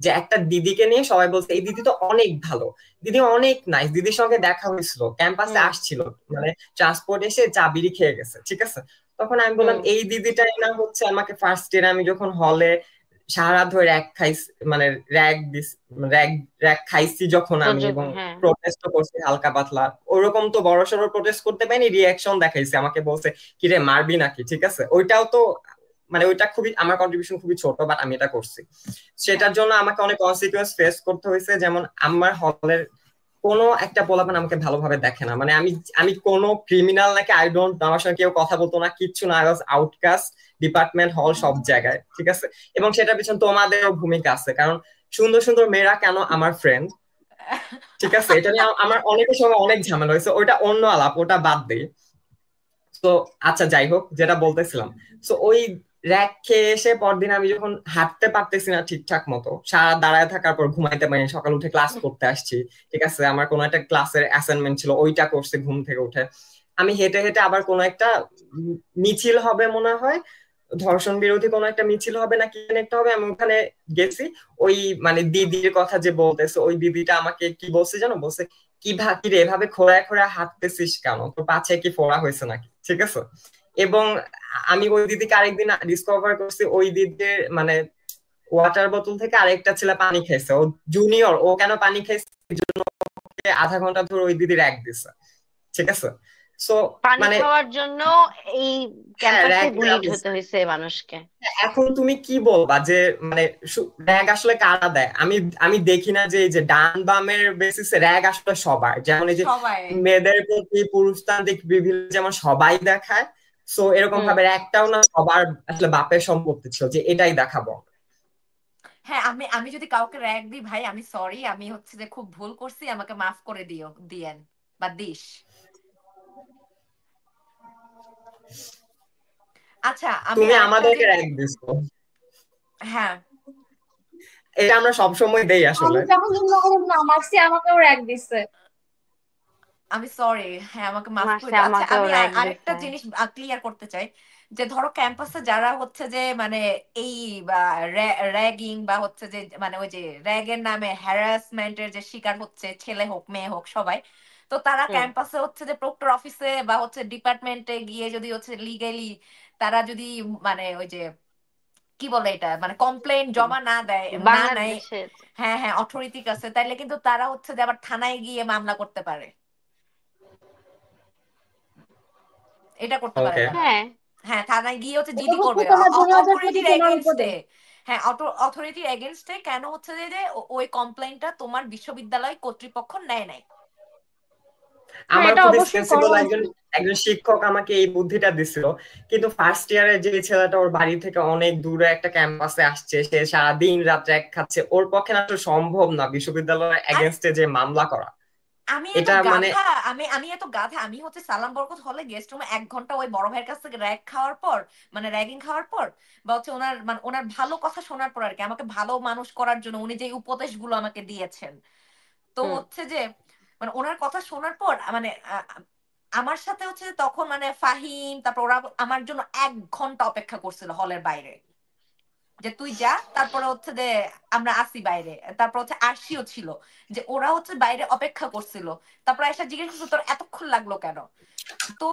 যে একটা দিদিকে নিয়ে সবাই বলছে এই দিদি তো অনেক ভালো, দিদি অনেক নাইস, দিদির সঙ্গে দেখা হয়েছিল, ক্যাম্পাসে আসছিল, মানে ট্রান্সপোর্ট এসে চা বিড়ি খেয়ে গেছে, ঠিক আছে। তখন আমি বললাম এই দিদিটাই না হচ্ছে আমাকে ফার্স্ট ইয়ারে আমি যখন হলে সারা ধরে র্যাক খাইছি, মানে র্যাক খাইছি যখন আমি, এবং প্রোটেস্ট করছি হালকা পাতলা, ওরকম তো বড়সড় প্রোটেস্ট করতে পারিনি, রিয়াকশন দেখাইছি, আমাকে বলছে কিরে মারবি নাকি, ঠিক আছে। ওইটাও তো মানে ওইটা খুবই আমার কন্ট্রিবিউশন খুবই ছোট, বাট আমি এটা করছি। সেটার জন্য আমাকে অনেক কনসিকুয়েন্স ফেস করতে হয়েছে। যেমন আমার হলের কোনো একটা পোলাপান আমাকে ভালোভাবে দেখে না, মানে আমি কোনো ক্রিমিনাল নাকি আই ডোন্ট, আমার সঙ্গে কেউ কথা বলতো না, কিচ্ছু না, আই ওয়াজ আউটকাস্ট, ডিপার্টমেন্ট হল সব জায়গায়, ঠিক আছে। এবং সেটার পিছনে তোমাদেরও ভূমিকা আছে, কারণ সুন্দর সুন্দর মেয়েরা কেন আমার ফ্রেন্ড, ঠিক আছে। এটা নিয়ে আমার অনেকের সঙ্গে অনেক ঝামেলা হয়েছে, ওইটা অন্য আলাপ, ওটা বাদ দেই। তো আচ্ছা যাই হোক, যেটা বলতেছিলাম, তো ওই র্যাক খেয়ে এসে পরদিন আমি যখন হাঁটতে পারতেছি না ঠিকঠাক মতো, সারা দাঁড়ায় থাকার পর ঘুমাইতে পারি, সকাল উঠে ক্লাস করতে আসছি, ঠিক আছে, আমার কোনো একটা ক্লাসের অ্যাসাইনমেন্ট ছিল, ওইটা করছে ঘুম থেকে উঠে, আমি হেঁটে হেঁটে আবার কোনো একটা মিছিল হবে মনে হয়, ধর্ষণ বিরোধী কোনো একটা মিছিল হবে নাকি একটা হবে, আমি ওখানে গেছি। ওই মানে দিদির কথা যে বলতেছে, ওই দিদিটা আমাকে কি বলছে জানো, বলছে কি রে এভাবে খোঁড়ায় খোঁড়ায় হাঁটতেছিস কেন, তোর পাছে কি ফোড়া হয়েছে নাকি, ঠিক আছে। এবং আমি ওই দিদিকে আরেকদিন ডিসকভার করছি, ওই দিদির মানে ওয়াটার বোতল থেকে আরেকটা ছেলে পানি খাইছে, ও জুনিয়র, ও কেন পানি খাইছে এই জন্য আধা ঘন্টা ধরে ওই দিদির এক দিছে, ঠিক আছে। সো পানি মানে খাওয়ার জন্য এই ক্যাম্পাসে বুলিড হতে হয়েছে মানুষকে। এখন তুমি কি বলবা যে মানে র্যাগ আসলে কারা দেয়? আমি দেখি না যে এই যে ডান বামের বেসিসে র্যাগ আসলে সবার, যেমন এই যে মেয়েদের প্রতি পুরুষতান্ত্রিক বিভিন্ন যেমন সবাই দেখায়, সো এরকম ভাবে র্যাগটাও না সবার আসলে বাপের সম্পত্তি ছিল যে এটাই দেখাবো। হ্যাঁ, আমি যদি কাউকে র্যাগ দিই ভাই, আমি সরি, আমি হচ্ছে যে খুব ভুল করছি, আমাকে মাফ করে দিয়েন বা দিস। আচ্ছা তুমি আমাদেরকে র্যাগ দিছো। হ্যাঁ, এটা আমরা সবসময় দেই আসলে। আমি যখন না মারছি আমাকেও র্যাগ দিছে। আমি সরি, হ্যাঁ আমাকে মাফ করে দাও। আচ্ছা আমি আরেকটা জিনিস ক্লিয়ার করতে চাই, যে ধরো ক্যাম্পাসে যারা হচ্ছে যে মানে এই র্যাগিং বা হচ্ছে যে মানে ওই যে র্যাগের নামে হ্যারাসমেন্টের যে শিকার হচ্ছে, ছেলে হোক মেয়ে হোক সবাই, তো তারা ক্যাম্পাসে হচ্ছে যে প্রক্টর অফিসে বা হচ্ছে ডিপার্টমেন্টে গিয়ে যদি হচ্ছে লিগালি তারা যদি মানে ওই যে কি বলে এটা মানে কমপ্লেন জমা না দেয়, না নেয়, হ্যাঁ হ্যাঁ অথরিটির কাছে, তাইলে কিন্তু তারা হচ্ছে যে আবার থানায় গিয়ে মামলা করতে পারে। এটা করতে পারে তারা। হ্যাঁ থানায় গিয়ে হচ্ছে জিডি করবে অথরিটির এগেইনস্টে। হ্যাঁ অথরিটির এগেইনস্টে কেন হচ্ছে যে ওই কমপ্লেইনটা তোমার বিশ্ববিদ্যালয় কর্তৃপক্ষ নেয় নাই। আমার খুবই সেন্সিবল একজন শিক্ষক আমাকে এই বুদ্ধিটা দিছিল, কিন্তু ফার্স্ট ইয়ারে যে ছেলেটা ওর বাড়ি থেকে অনেক দূরে একটা ক্যাম্পাসে আসছে, সে সারাদিন রাত র্যাগ খাচ্ছে, ওর পক্ষে না তো সম্ভব না বিশ্ববিদ্যালয়ের এগেইনস্টে যে মামলা করা। আমি এত গাধা, আমি এত গাধা, আমি হচ্ছে সালাম বরকত হলে গেস্ট রুমে 1 ঘন্টা ওই বড় ভাইয়ের কাছ থেকে র্যাগ খাওয়ার পর, মানে র্যাগিং খাওয়ার পর বা হচ্ছে ওনার মানে ওনার ভালো কথা শোনার পর আর কি, আমাকে ভালো মানুষ করার জন্য উনি যে উপদেশগুলো আমাকে দিয়েছেন, তো হচ্ছে যে মানে ওনার কথা শোনার পর মানে আমার সাথে হচ্ছে তখন মানে ফাহিম তারপর ওরা আমার জন্য 1 ঘন্টা অপেক্ষা করছিল হলের বাইরে, যে তুই যা, তারপরে হচ্ছে যে আমরা আসি বাইরে, তারপর হচ্ছে আরশিও ছিল, যে ওরা হচ্ছে বাইরে অপেক্ষা করছিল, তারপর এসে জিজ্ঞেস করছিল তোর এতক্ষণ লাগলো কেন। তো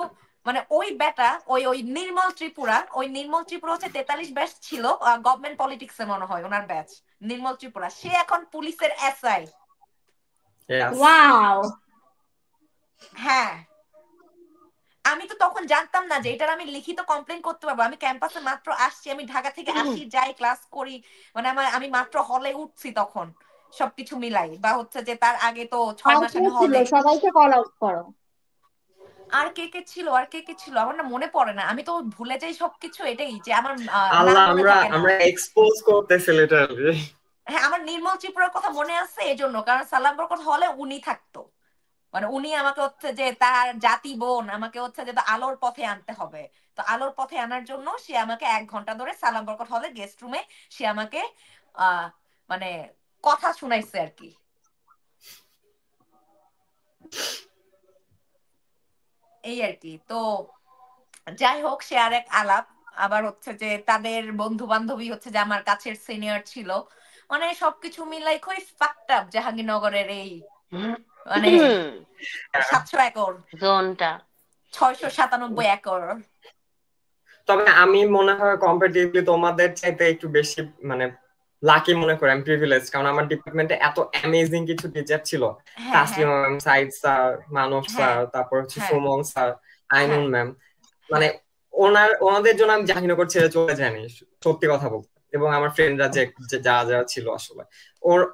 মানে ওই বেটা ওই নির্মল ত্রিপুরা, ওই নির্মল ত্রিপুরা হচ্ছে 43 ব্যাচ ছিল, গভর্নমেন্ট পলিটিক্স এ মনে হয় ওনার ব্যাচ, নির্মল ত্রিপুরা, সে এখন পুলিশের এসআই। ওয়াও। হ্যাঁ আমি তো তখন জানতাম না যে এটার আমি লিখিত কমপ্লেন করতে পারবো। আমি ক্যাম্পাসে মাত্র আসছি, আমি ঢাকা থেকে আসি, যাই, ক্লাস করি, মানে আমি মাত্র হলে উঠছি তখন, সবকিছু মিলাই, বা হচ্ছে যে তার আগে তো 6 আর মাস কে আমি ছিল? হলে। সবাইকে কল আউট করো। আর কে কে ছিল আমার না মনে পড়ে না, আমি তো ভুলে যাই সবকিছু, এটাই যে আমার নাম আল্লাহ, মনে আমরা থাকে না। আমরা এক্সপোজ করতেছি লিটারালি। হ্যাঁ, আমার নির্মল ত্রিপুরার কথা মনে আছে এজন্য, কারণ সালাম বরকত হলে উনি থাকতো, মানে উনি আমাকে হচ্ছে যে তার জাতি বোন আমাকে হচ্ছে যে তো আলোর পথে আনতে হবে। তো আলোর পথে আনার জন্য সে আমাকে 1 ঘন্টা ধরে সালাম বরকত হলে গেস্ট রুমে সে আমাকে আহ মানে কথা শুনাইছে আর কি। এই আর কি। তো যাই হোক, সে আর এক আলাপ। আবার হচ্ছে যে তাদের বন্ধু বান্ধবী হচ্ছে যে আমার কাছের সিনিয়র ছিল, মানে সবকিছু মিলাই খুবই ফাকড আপ জাহাঙ্গীরনগরের এই মানে 700 একর, জোনটা। 697 একর। তবে আমি মনে হয় কম্পারেটিভলি তোমাদের চাইতে একটু বেশি মানে লাকি মনে করি, আমি প্রিভিলেজ, কারণ আমার ডিপার্টমেন্টে এত অ্যামেজিং কিছু টিচার ছিল। হ্যাঁ, হ্যাঁ, তাসলিমা ম্যাম, সাইদ স্যার, মানব হ্যাঁ, স্যার, তারপর হচ্ছে হ্যাঁ, সুমন স্যার, হ্যাঁ, আইনুন ম্যাম, মানে হ্যাঁ। ওনাদের জন্য আমি জাহাঙ্গীরনগর ছেড়ে চলে যাইনি, সত্যি কথা বলতে। এবং আমার ফ্রেন্ডরা যারা যারা ছিল আসলে,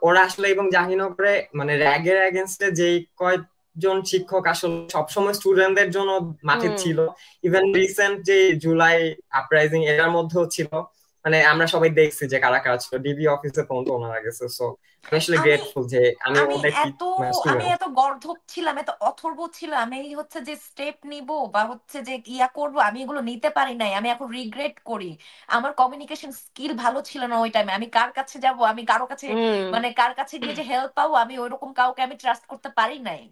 ওরা আসলে, এবং জাহাঙ্গীরনগরে মানে র্যাগের এগেনস্টে যেই কয়েকজন শিক্ষক আসলে সবসময় স্টুডেন্টদের জন্য মাঠে হুম। ছিল। ইভেন রিসেন্ট যে জুলাই আপরাইজিং এটার মধ্যেও ছিল, মানে আমরা সবাই দেখছি যে কারা কারা ছিল, ডিবি অফিসে পর্যন্ত ওনারা গেছে। সো আমি আসলে আমি গ্রেটফুল যে আমি আমি ওদের এত আমি স্টুডেন্ট। এত গর্ধব ছিলাম, এত অথর্ব ছিলাম, এই হচ্ছে যে স্টেপ নিব বা হচ্ছে যে ইয়া করব, আমি এগুলো নিতে পারি নাই, আমি এখন রিগ্রেট করি। আমার কমিউনিকেশন স্কিল ভালো ছিল না ওই টাইমে। আমি কার কাছে যাব, আমি কারো কাছে হুম। মানে কার কাছে গিয়ে যে হেল্প পাবো, আমি ওইরকম কাউকে আমি ট্রাস্ট করতে পারি নাই।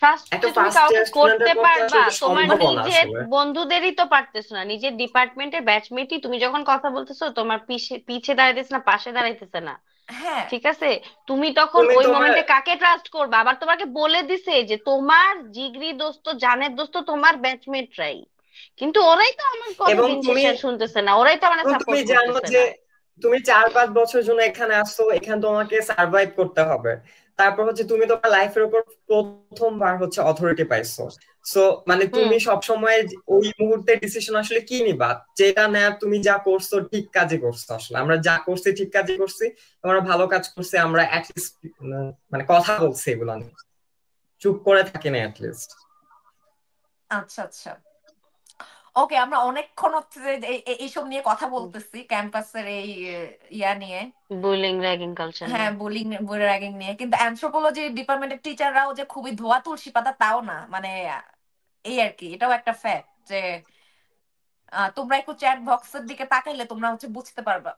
ট্রাস্ট একটা যে তুমি ফার্স্ট কাউকে ইয়ার করতে স্টুডেন্টের পক্ষে পারবা, আসলে এটা তোমার সম্ভব না নিজের আসলে। বন্ধুদেরই তো পারতেছো না, নিজের ডিপার্টমেন্টের ব্যাচমেটই তুমি যখন কথা বলতেছো তোমার পিছে পিছে দাঁড়াইতেছে না, পাশে দাঁড়াইতেছে না, হ্যাঁ, ঠিক আছে? তুমি তখন তুমি ওই তোমার মোমেন্টে কাকে ট্রাস্ট করবা? আবার তোমাকে বলে দিছে যে তোমার জিগরি দোস্ত, জানের দোস্ত তোমার ব্যাচমেটরাই, কিন্তু ওরাই তো আমার কথা এবং দিন তুমি শেষে আর শুনতেছে না, ওরাই তো আমার এবং তুমি সাপোর্ট জানো করতেছে যে না। তুমি 4-5 বছর জন্য এখানে আসছো, এখানে তোমাকে সার্ভাইভ করতে হবে। তারপর হচ্ছে তুমি তোমার লাইফের উপর প্রথমবার হচ্ছে অথরিটি পাইছো। সো মানে হুম। তুমি সবসময় ওই মুহূর্তে ডিসিশন আসলে কি নিবা, যেটা নেয়ার তুমি যা করছো ঠিক কাজই করছো। আসলে আমরা যা করছি ঠিক কাজই করছি, আমরা ভালো কাজ করছি, আমরা অ্যাটলিস্ট মানে কথা বলছি এগুলো নিয়ে, চুপ করে থাকি না অ্যাটলিস্ট। আচ্ছা, আচ্ছা। ওকে, আমরা অনেকক্ষণ হচ্ছে যে এইসব নিয়ে কথা বলতেছি, ক্যাম্পাসের এই ইয়া নিয়ে। বুলিং, র্যাগিং কালচার হ্যাঁ, নিয়ে। বুলিং, র্যাগিং নিয়ে। কিন্তু অ্যানথ্রোপোলজি ডিপার্টমেন্টের টিচাররাও যে খুবই ধোয়া তুলসী পাতা তাও না, মানে এই আর কি, এটাও একটা ফ্যাক্ট যে তোমরা একটু চ্যাট বক্সের দিকে তাকাইলে তোমরা হচ্ছে বুঝতে পারবা।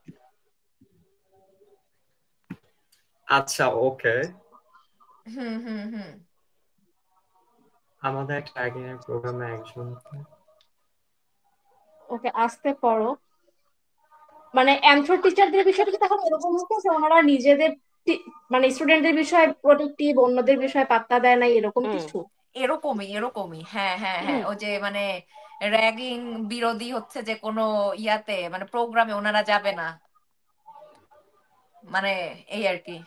আচ্ছা, ওকে। হুম, হুম, হুম। আমাদের একটা আগের প্রোগ্রামে একজন ওকে, আসতে পড়ো। মানে অ্যান্থ্রো টিচারদের বিষয়টা কি তখন এরকম হচ্ছে যে ওনারা নিজেদের মানে স্টুডেন্টদের বিষয়ে প্রোটেক্টিভ, অন্যদের বিষয়ে পাত্তা দেয় না, এরকম হুম। কিছু? এরকমই, হ্যাঁ, হ্যাঁ, হ্যাঁ। হুম। ও যে মানে র্যাগিং বিরোধী হচ্ছে যে কোনো ইয়াতে মানে প্রোগ্রামে ওনারা যাবে না, মানে এই আর কি,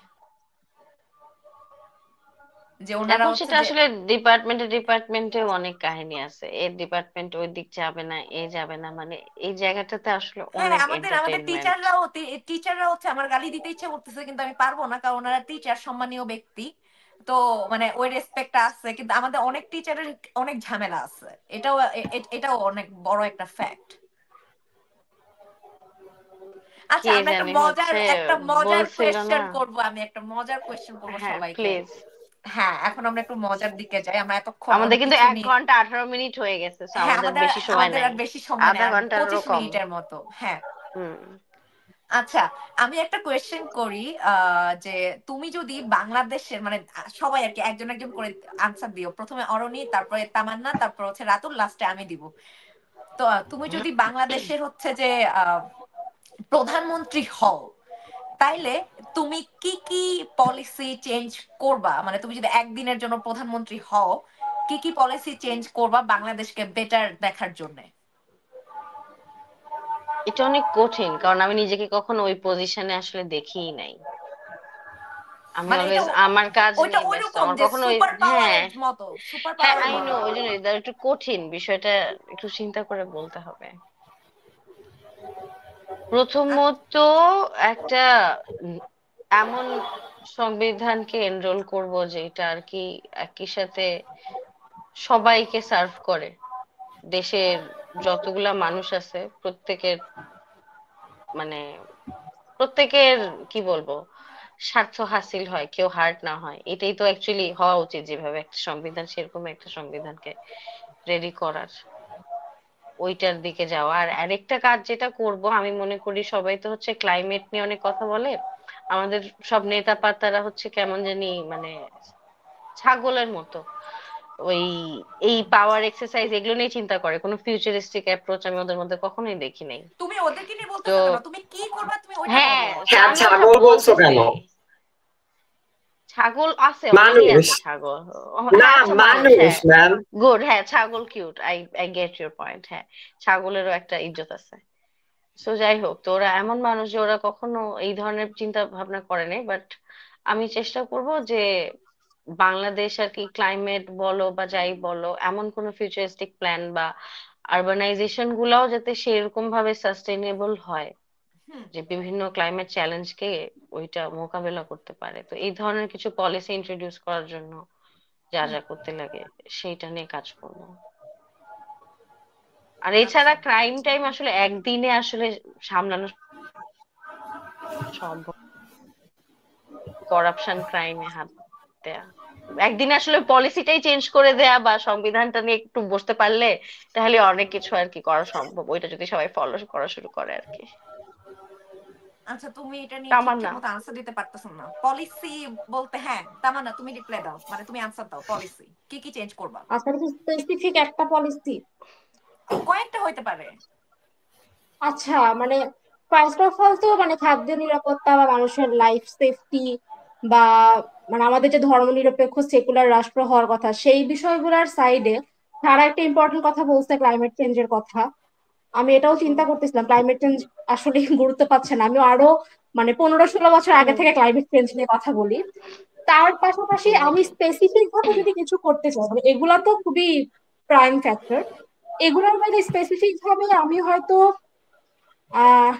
যে ওনারা এখন হচ্ছে সেটা যে আসলে ডিপার্টমেন্টে অনেক কাহিনী আছে, এর ডিপার্টমেন্ট ওই দিক যাবে না, এ যাবে না, মানে এই জায়গাটাতে আসলে হ্যাঁ, অনেক আমাদের আমাদের এন্টারটেইনমেন্ট। টিচাররা হচ্ছে আমার গালি দিতে ইচ্ছে করতেছে, কিন্তু আমি পারবো না, কারণ ওনারা টিচার, সম্মানীয় ব্যক্তি। তো মানে ওই রেসপেক্ট আছে, কিন্তু আমাদের অনেক টিচারের অনেক ঝামেলা আছে। এটাও অনেক বড় একটা ফ্যাক্ট। আচ্ছা, কে আমরা একটা জানি মজার হচ্ছে একটা মজার বলছিল না। কোয়েশ্চেন করব, আমি একটা মজার কোয়েশ্চেন করবো হ্যাঁ, সবাইকে। প্লিজ। হ্যাঁ, এখন আমরা একটু মজার দিকে যাই, আমরা এতক্ষণ আমাদের অনেক কিন্তু কিছু 1 ঘন্টা 18 মিনিট হয়ে গেছে, তো হ্যাঁ, আমাদের আমাদের বেশি সময় আমাদের নাই, আর বেশি সময় নেই, আধা আর ঘন্টারও 25 কম। মিনিটের মতো। হ্যাঁ। হুম। আচ্ছা, আমি একটা কোয়েশ্চেন করি, যে তুমি যদি বাংলাদেশের মানে সবাই আর কি একজন একজন করে আনসার দিও, প্রথমে অরণি, তারপরে তামান্না, তারপর হচ্ছে রাতুল, লাস্টে আমি দিব। তো তুমি যদি বাংলাদেশের হচ্ছে যে আহ, প্রধানমন্ত্রী হও, তাইলে তুমি কি কি পলিসি চেঞ্জ করবা? মানে তুমি যদি একদিনের জন্য প্রধানমন্ত্রী হও, কি কি পলিসি চেঞ্জ করবা বাংলাদেশকে বেটার দেখার জন্য? এটা অনেক কঠিন, কারণ আমি নিজেকে কখনো ওই পজিশনে আসলে দেখিই নাই। আমি মানে এটা অলওয়েজ আমার কাজ ওইটা নিয়ে ব্যস্ত, ওইরকম আমার যে কখনো সুপার হ্যাঁ পাওয়ারের মতো, সুপার হ্যাঁ পাওয়ারের আই নো, মতো। ওই জন্য এটা একটু কঠিন বিষয়টা, একটু চিন্তা করে বলতে হবে। প্রথমত একটা উম এমন সংবিধানকে এনরোল করব যেটা আর কি একই সাথে সবাইকে সার্ভ করে, দেশের যতগুলা মানুষ আছে প্রত্যেকের, মানে প্রত্যেকের কি বলবো, স্বার্থ হাসিল হয়, কেউ হার্ট না হয়। এটাই তো অ্যাকচুয়ালি হওয়া উচিত, যেভাবে একটা সংবিধান সেরকম একটা সংবিধানকে রেডি করার, ওইটার দিকে যাওয়া। আর আরেকটা কাজ যেটা করব আমি মনে করি, সবাই তো হচ্ছে ক্লাইমেট নিয়ে অনেক কথা বলে, আমাদের সব নেতা পাতারা হচ্ছে কেমন জানি মানে ছাগলের মতো ওই এই পাওয়ার এক্সারসাইজ এগুলো নিয়ে চিন্তা করে, কোনো ফিউচারিস্টিক অ্যাপ্রোচ আমি ওদের মধ্যে কখনোই দেখি নাই। তুমি ওদেরকে নিয়ে তো বলতেছো কেন? তুমি কি করবা তুমি ওইটা হ্যাঁ, বলো। হ্যাঁ আমি ওটা ছাগল বলছো বলতেছি। কেন? ছাগল আছে, অনেকেই মানুষ আছে ছাগল। না, হ্যাঁ আচ্ছা, মানুষ, মানুষ হ্যাঁ ম্যাম। গুড, হ্যাঁ ছাগল cute, I I get your point. হ্যাঁ, ছাগলেরও একটা ইজ্জত আছে। তো যাই হোক, তো ওরা এমন মানুষ যে ওরা কখনো এই ধরনের চিন্তা ভাবনা করে নাই, বাট আমি চেষ্টা করব যে বাংলাদেশ আর কি ক্লাইমেট বলো বা যাই বলো, এমন কোনো ফিউচারিস্টিক প্ল্যান বা আরবানাইজেশন গুলাও যাতে সেরকম ভাবে সাস্টেইনেবল হয় হুম। যে বিভিন্ন ক্লাইমেট চ্যালেঞ্জকে ওইটা মোকাবেলা করতে পারে। তো এই ধরনের কিছু পলিসি ইন্ট্রোডিউস করার জন্য যা হুম। যা করতে লাগে সেইটা নিয়ে কাজ করব। আর আচ্ছা। এছাড়া ক্রাইম টাইম আসলে একদিনে আসলে সামলানো সম্ভব, করাপশন ক্রাইমে হাত দেয়া একদিনে আসলে পলিসিটাই চেঞ্জ করে দেয়া বা সংবিধানটা নিয়ে একটু বসতে পারলে তাহলে অনেক কিছু আর কি করা সম্ভব, ওইটা যদি সবাই ফলো করা শুরু করে আর কি। আচ্ছা, তুমি এটা নিয়ে ঠিকঠাক তামান্না। মতো আনসার দিতে পারতেছো না। পলিসি বলতে, হ্যাঁ তামান্না তুমি রিপ্লাই দাও, মানে তুমি আনসার দাও। পলিসি কি কি চেঞ্জ করবা? আপনার কি স্পেসিফিক একটা পলিসি? কয়েকটা হইতে পারে। আচ্ছা, মানে ফার্স্ট অফ অল তো মানে খাদ্য নিরাপত্তা বা মানুষের লাইফ সেফটি বা মানে আমাদের যে ধর্মনিরপেক্ষ সেকুলার রাষ্ট্র হওয়ার কথা, সেই বিষয়গুলোর সাইডে তারা একটা ইম্পর্টেন্ট কথা বলছে, ক্লাইমেট চেঞ্জের কথা। আমি এটাও চিন্তা হুম করতেছিলাম ক্লাইমেট চেঞ্জ আসলে গুরুত্ব পাচ্ছে না। আমি আরো মানে 15-16 বছর আগে হুম থেকে ক্লাইমেট চেঞ্জ নিয়ে কথা বলি। তার পাশাপাশি আমি বুঝি। স্পেসিফিক ভাবে যদি কিছু করতে চাই, মানে এগুলা তো খুবই প্রাইম ফ্যাক্টর, এগুলোর বাইরে স্পেসিফিক ভাবে আমি হয়তো আহ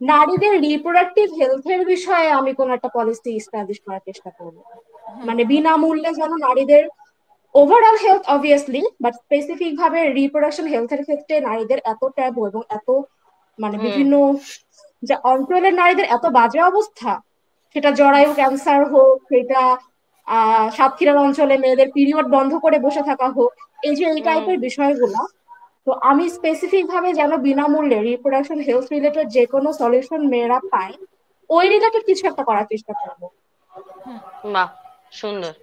নারীদের রিপ্রোডাক্টিভ হেলথের বিষয়ে আমি কোন একটা পলিসি এস্টাবলিশ করার চেষ্টা করবো। হুম। মানে বিনামূল্যে যেন নারীদের overall health obviously, but specific ভাবে রিপ্রোডাকশন হেলথের ক্ষেত্রে নারীদের এত ট্যাবু এবং এত মানে হুম বিভিন্ন যে অঞ্চলের নারীদের এত বাজে অবস্থা, সেটা জরায়ু ক্যান্সার হোক, সেটা সাতক্ষীরার অঞ্চলে মেয়েদের পিরিয়ড বন্ধ করে বসে থাকা হোক, এই যে এই হুম টাইপের বিষয়গুলো। তো আমি স্পেসিফিক ভাবে যেন বিনামূল্যে রিপ্রোডাকশন হেলথ রিলেটেড যে কোনো সলিউশন মেয়েরা পায়, ওই রিলেটেড কিছু একটা করার চেষ্টা করবো। হুম। বাহ, সুন্দর।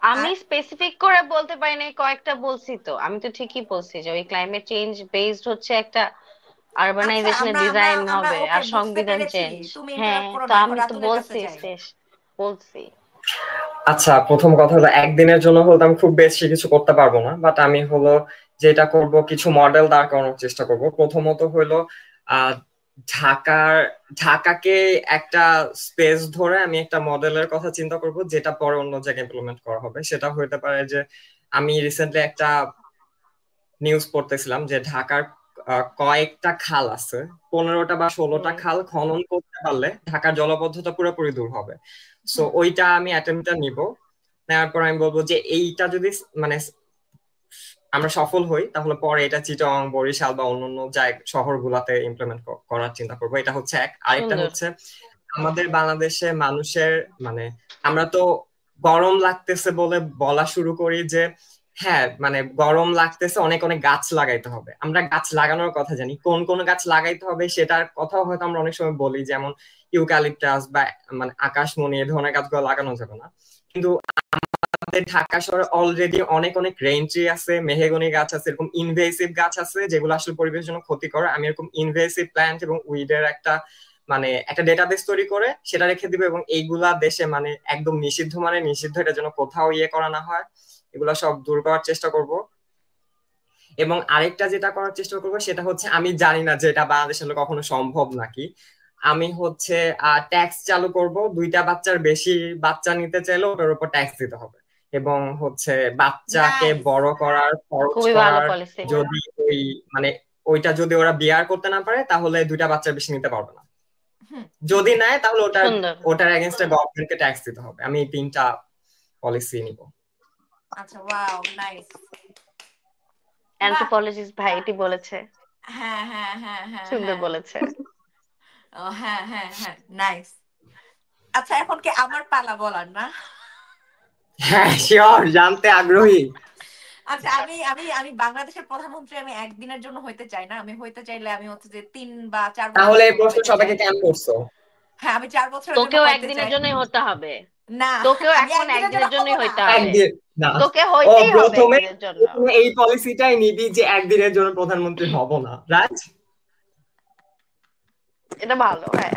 আমি আর স্পেসিফিক করে বলতে পারি নাই, কয়েকটা বলছি তো। আমি তো ঠিকই বলছি যে ওই ক্লাইমেট চেঞ্জ বেসড হচ্ছে একটা আচ্ছা, আরবানাইজেশনের আমরা আমরা ডিজাইন আমরা হবে ওকে আর বুঝতে সংবিধান পেরেছি। চেঞ্জ। তুমি হ্যাঁ, ইন্টারাপ্ট করো তো না, এখন আমি তো রাতুলের কাছে বলছি যাই। শেষ, বলছি। আচ্ছা, প্রথম কথা হলো একদিনের জন্য হলো আমি খুব বেশি কিছু করতে পারবো না, বাট আমি হলো যেটা করব কিছু মডেল দাঁড় করানোর চেষ্টা করব। প্রথমত হলো আহ ঢাকার ঢাকাকে একটা স্পেস ধরে আমি একটা মডেলের কথা চিন্তা করব, যেটা পরে অন্য জায়গায় ইমপ্লিমেন্ট করা হবে। সেটা হতে পারে যে আমি রিসেন্টলি একটা নিউজ পড়তেছিলাম যে ঢাকার কয়েকটা খাল আছে, 15টা বা 16টা হুম খাল খনন করতে পারলে ঢাকার জলবদ্ধতা পুরোপুরি দূর হবে। সো হুম। ওইটা আমি অ্যাটেম্পটা নিব। নেওয়ার পর আমি বলবো যে এইটা যদি মানে আমরা সফল হই, তাহলে পরে এটা চিটাগাং, বরিশাল বা অন্যান্য শহরগুলাতে ইমপ্লিমেন্ট করার চিন্তা করবো। এটা হচ্ছে এক। আরেকটা সুন্দর। হচ্ছে আমাদের বাংলাদেশে মানুষের মানে আমরা তো গরম লাগতেছে বলে বলা শুরু করি যে হ্যাঁ মানে গরম লাগতেছে, অনেক অনেক গাছ লাগাইতে হবে। আমরা গাছ লাগানোর কথা জানি, কোন কোন গাছ লাগাইতে হবে সেটার কথাও হয়তো আমরা অনেক সময় বলি, যেমন ইউক্যালিপটাস বা মানে আকাশমণি, এই ধরনের গাছগুলো লাগানো যাবে না। কিন্তু আমাদের ঢাকা শহরে অলরেডি অনেক অনেক রেইন ট্রি আছে, মেহগনি গাছ আছে, এরকম ইনভেসিভ গাছ আছে যেগুলো আসলে পরিবেশের জন্য ক্ষতিকর। আমি এরকম ইনভেসিভ প্ল্যান্ট এবং উইডের একটা মানে একটা ডেটাবেস তৈরি করে সেটা রেখে দিব, এবং এইগুলা দেশে মানে একদম নিষিদ্ধ, মানে নিষিদ্ধ, এটা যেন কোথাও ইয়ে করা না হয়, এগুলা সব দূর করার চেষ্টা করব। এবং আরেকটা যেটা করার চেষ্টা করবো সেটা হচ্ছে, আমি জানি না যে এটা বাংলাদেশে কখনো সম্ভব নাকি, আমি হচ্ছে ট্যাক্স চালু করব, 2টা বাচ্চার বেশি বাচ্চা নিতে চাইলে ওটার উপর ট্যাক্স দিতে হবে, এবং হচ্ছে বাচ্চাকে নাইস। বড় করার খরচ খুবই ভালো করার পলিসি। যদি ওই মানে ওইটা যদি ওরা বিয়ার করতে না পারে তাহলে 2টা বাচ্চার বেশি নিতে পারবে না, যদি নেয় তাহলে সুন্দর। ওটার এগেইনস্টে গভর্নমেন্টকে ট্যাক্স দিতে হবে। আমি এই 3টা পলিসি নিব। আচ্ছা, ওয়াও, নাইস। অ্যানথ্রোপোলজিস্ট ভাই এটি বলেছে, হ্যাঁ হ্যাঁ হ্যাঁ হ্যাঁ সুন্দর হ্যাঁ, বলেছে। ও হ্যাঁ হ্যাঁ হ্যাঁ, নাইস। আচ্ছা, এখন কি আমার পালা বলার না? হ্যাঁ শিওর, জানতে আগ্রহী। আচ্ছা, আমি আমি আমি বাংলাদেশের প্রধানমন্ত্রী আমি একদিনের জন্য হইতে চাই না। আমি হইতে চাইলে আমি হচ্ছে যে 3 বা 4 তাহলে বছরের এই জন্য প্রশ্ন হইতে চাই। সবাইকে কেন করছো? হ্যাঁ, আমি 4 বছরের জন্য তোকেও হইতে একদিনের চাই। জন্যই হতে হবে, না, তোকেও আমি এখন একদিনের জন্য একদিনের হব জন্যই না। হইতে হবে, একদিন না, তোকে ও হইতেই হবে প্রথমে একদিনের জন্য। এই পলিসিটাই নিবি যে একদিনের জন্য প্রধানমন্ত্রী হব না, রাজ। এটা ভালো, হ্যাঁ।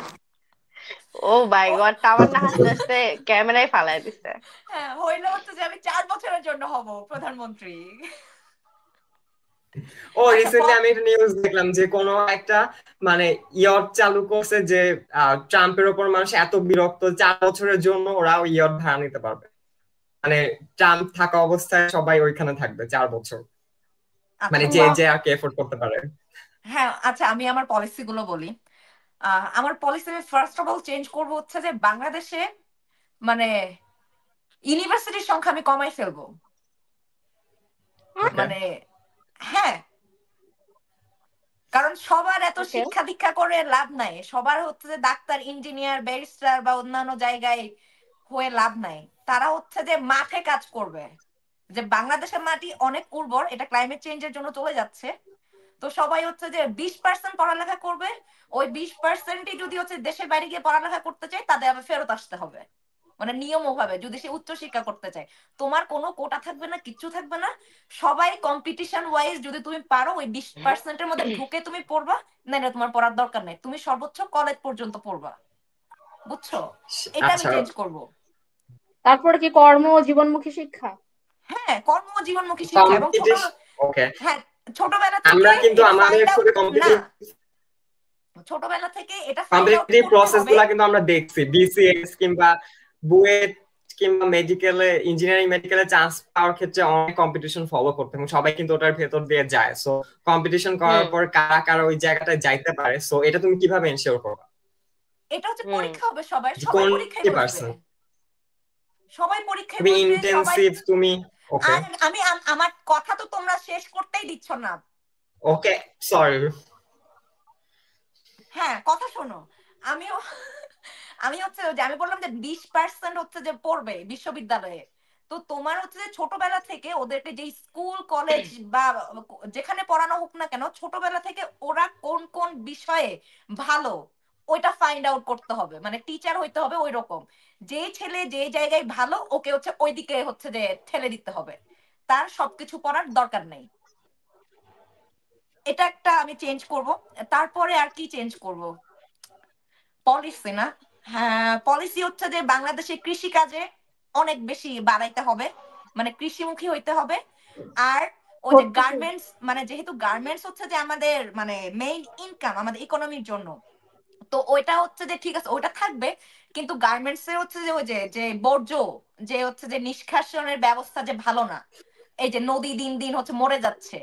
ও মাই গড, তামান্না হাসতে হাসতে ক্যামেরায় ফালাই দিছে। হ্যাঁ, হইলো হচ্ছে যে আমি 4 বছরের জন্য হব প্রধানমন্ত্রী। ও আচ্ছা, রিসেন্টলি আমি একটা নিউজ দেখলাম যে কোন একটা মানে ইয়ট চালু করছে যে ট্রাম্পের উপর মানুষ এত বিরক্ত, 4 বছরের জন্য ওরা ওই ইয়ট ভাড়া নিতে পারবে, মানে ট্রাম্প থাকা অবস্থায় সবাই ওইখানে থাকবে 4 বছর, মানে আচ্ছা, যে যে আর কি এফোর্ড করতে পারে। হ্যাঁ, আচ্ছা, আমি আমার পলিসি গুলো বলি। আমার পলিসি আমি ফার্স্ট অফ অল চেঞ্জ করবো হচ্ছে যে বাংলাদেশে মানে ইউনিভার্সিটির সংখ্যা আমি কমাই ফেলবো। ওকে, মানে হ্যাঁ, কারণ সবার এত ওকে। শিক্ষা দীক্ষা করে লাভ নাই। সবার হচ্ছে যে ডাক্তার, ইঞ্জিনিয়ার, ব্যারিস্টার বা অন্যান্য জায়গায় হয়ে লাভ নাই। তারা হচ্ছে যে মাঠে কাজ করবে। যে বাংলাদেশের মাটি অনেক উর্বর, এটা ক্লাইমেট চেঞ্জের জন্য চলে যাচ্ছে। তো সবাই হচ্ছে যে 20% পড়ালেখা করবে। ওই 20%ই যদি হচ্ছে দেশের বাইরে গিয়ে পড়ালেখা করতে চায় তাদের আবার ফেরত আসতে হবে, মানে নিয়ম ওভাবে। যদি সে উচ্চ শিক্ষা করতে চায়, তোমার কোনো কোটা থাকবে না, কিচ্ছু থাকবে না। সবাই কম্পিটিশন ওয়াইজ যদি তুমি পারো ওই 20%-এর মধ্যে ঢুকে তুমি পড়বা, না না তোমার পড়ার দরকার নেই, তুমি সর্বোচ্চ কলেজ পর্যন্ত পড়বা। বুঝছো? এটা আমি আচ্ছা। চেঞ্জ করব। তারপরে কি কর্ম ও জীবনমুখী শিক্ষা? হ্যাঁ, কর্ম ও জীবনমুখী শিক্ষা, এবং কম্পিটিশন, ওকে। হ্যাঁ, ছোটবেলা থেকে আমরা কিন্তু এটা আমাদের ফাইন্ড আউট খুবই না, কম্পিটিটিভ ছোটবেলা থেকে এটা ফাইন্ড আউট কম্পিটিটিভ করতে প্রসেস হবে। গুলা কিন্তু আমরা দেখছি, বিসিএস কিংবা বুয়েট কিংবা মেডিকেলে, ইঞ্জিনিয়ারিং মেডিকেলে চান্স পাওয়ার ক্ষেত্রে অনেক কম্পিটিশন ফলো করতে এবং সবাই কিন্তু ওটার ভেতর দিয়ে যায়। সো কম্পিটিশন করার পর কারা কারা ওই জায়গাটায় যাইতে পারে, সো এটা তুমি কিভাবে এনশিওর করবে এটা হচ্ছে পরীক্ষা হবে, সবাই যে সবাই কোন পরীক্ষায় বসবে, পার্সন সবাই পরীক্ষায় তুমি বসবে, সবাই। ইন্টেনসিভ তুমি, ওকে আর আমার কথা তো তোমরা শেষ করতেই দিচ্ছ না। ওকে সরি। হ্যাঁ, কথা শোনো। আমিও আমি হচ্ছে যে আমি বললাম যে 20% হচ্ছে যে পড়বে বিশ্ববিদ্যালয়ে। তো তোমার হচ্ছে যে ছোটবেলা থেকে ওদেরকে যে স্কুল কলেজ বা যেখানে পড়ানো হোক না কেন, ছোটবেলা থেকে ওরা কোন কোন বিষয়ে ভালো ওইটা ফাইন্ড আউট করতে হবে। মানে টিচার হইতে হবে ওই রকম, যে ছেলে যে জায়গায় ভালো ওকে হচ্ছে ওইদিকে হচ্ছে যে ঠেলে দিতে হবে, তার সবকিছু পড়ার দরকার নেই। এটা একটা আমি চেঞ্জ করব। তারপরে আর কি চেঞ্জ করব? পলিসি না, হ্যাঁ, পলিসি হচ্ছে যে বাংলাদেশে কৃষি কাজে অনেক বেশি বাড়াইতে হবে, মানে কৃষিমুখী হইতে হবে। আর ওই যে গার্মেন্টস, মানে যেহেতু গার্মেন্টস হচ্ছে যে আমাদের মানে মেইন ইনকাম আমাদের ইকোনমির জন্য, তো ওইটা হচ্ছে যে ঠিক আছে ওইটা থাকবে, কিন্তু গার্মেন্টস এর হচ্ছে যে ওই যে যে বর্জ্য, যে হচ্ছে যে নিষ্কাশনের ব্যবস্থা যে ভালো না, এই যে নদী দিন দিন হচ্ছে মরে যাচ্ছে,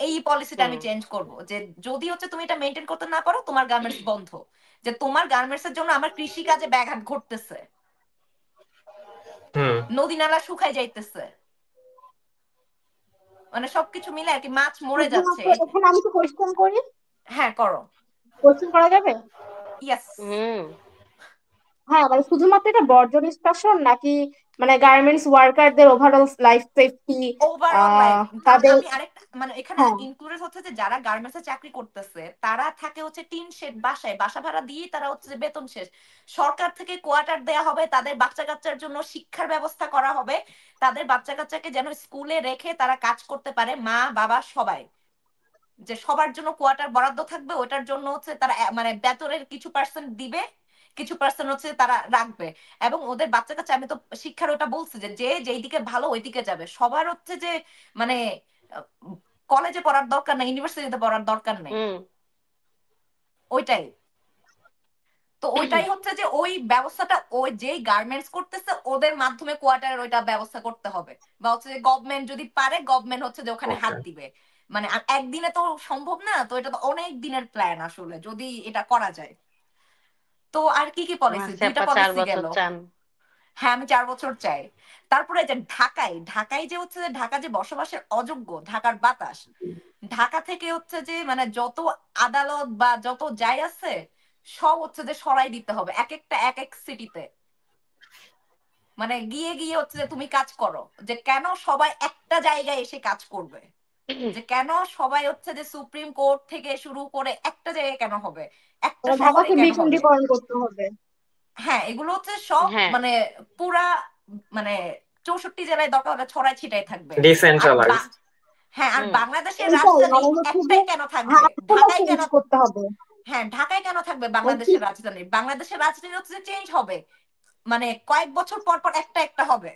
এই পলিসিটা আমি চেঞ্জ করব। যে যদি হচ্ছে তুমি এটা মেনটেন করতে না পারো, তোমার গার্মেন্টস বন্ধ। যে তোমার গার্মেন্টস এর জন্য আমার কৃষি কাজে ব্যাঘাত ঘটতেছে, নদী নালা শুকাই যাইতেছে, মানে সবকিছু মিলে আর কি, মাছ মরে যাচ্ছে। এখানে আমি তো কোয়েশ্চেন করি। হ্যাঁ, করো। কোয়েশ্চেন করা যাবে? ইয়েস। হ্যাঁ, মানে শুধুমাত্র এটা বর্জ্য নিষ্কাশন নাকি মানে গার্মেন্টস ওয়ার্কারদের overall life safety, overall life. তাদের? আমি আরেকটা মানে এখানে হ্যাঁ, ইনক্লুডেড হচ্ছে যে যারা গার্মেন্টসে চাকরি করতেছে তারা থাকে হচ্ছে টিন শেড বাসায়, বাসা ভাড়া দিয়ে তারা হচ্ছে যে বেতন শেষ। সরকার থেকে কোয়ার্টার দেয়া হবে, তাদের বাচ্চা কাচ্চার জন্য শিক্ষার ব্যবস্থা করা হবে, তাদের বাচ্চা কাচ্চাকে যেন স্কুলে রেখে তারা কাজ করতে পারে, মা বাবা সবাই। যে সবার জন্য কোয়ার্টার বরাদ্দ থাকবে, ওটার জন্য হচ্ছে তারা মানে বেতনের কিছু পার্সেন্ট দিবে, কিছু পার্সেন্ট হচ্ছে তারা রাখবে। এবং ওদের বাচ্চা কাচ্চা, আমি তো শিক্ষার ওটা বলছি যে যে যেই দিকে ভালো ওই দিকে যাবে। সবার হচ্ছে যে মানে কলেজে পড়ার দরকার নাই, ইউনিভার্সিটিতে পড়ার দরকার নেই, ওইটাই। তো ওইটাই হচ্ছে যে ওই ব্যবস্থাটা ওই যেই গার্মেন্টস করতেছে ওদের মাধ্যমে কোয়ার্টারের ওইটা ব্যবস্থা করতে হবে, বা হচ্ছে যে গভর্নমেন্ট যদি পারে গভর্নমেন্ট হচ্ছে যে ওখানে হাত দিবে। মানে একদিনে তো সম্ভব না, তো এটা তো অনেক দিনের প্ল্যান আসলে যদি এটা করা যায়। তো আর কি কি পলিসি, দুইটা আপা 4 পলিসি বছর গেল। চান? হ্যাঁ আমি 4 বছর চাই। তারপরে যে ঢাকায় যে হচ্ছে যে ঢাকা যে বসবাসের অযোগ্য, ঢাকার বাতাস, ঢাকা থেকে হচ্ছে যে মানে যত আদালত বা যত যাই আছে সব হচ্ছে যে সরাই দিতে হবে এক একটা এক এক সিটিতে। মানে গিয়ে গিয়ে হচ্ছে যে তুমি কাজ করো, যে কেন সবাই একটা জায়গায় এসে কাজ করবে, যে কেন সবাই হচ্ছে যে সুপ্রিম কোর্ট থেকে শুরু করে একটা জায়গায় কেন হবে, একটা মানে শহরে ঢাকাকে কেন হবে। বিকেন্দ্রীকরণ করতে হবে। হ্যাঁ এগুলো হচ্ছে সব হ্যাঁ, মানে পুরা মানে 64 জেলায় দরকার হলে ছড়াই ছিটাই থাকবে। আর ডিসেন্ট্রালাইজড। হ্যাঁ আর হুম, বাংলাদেশের এইটাই রাজধানী মানে হচ্ছে যে একটাই কেন থাকবে হাবগুলো ঢাকায় চেঞ্জ কেন, করতে হবে। হ্যাঁ ঢাকায় কেন থাকবে মানে কি বাংলাদেশের রাজধানী, বাংলাদেশের রাজধানী হচ্ছে চেঞ্জ হবে, মানে কয়েক বছর পর পর একটা একটা হবে,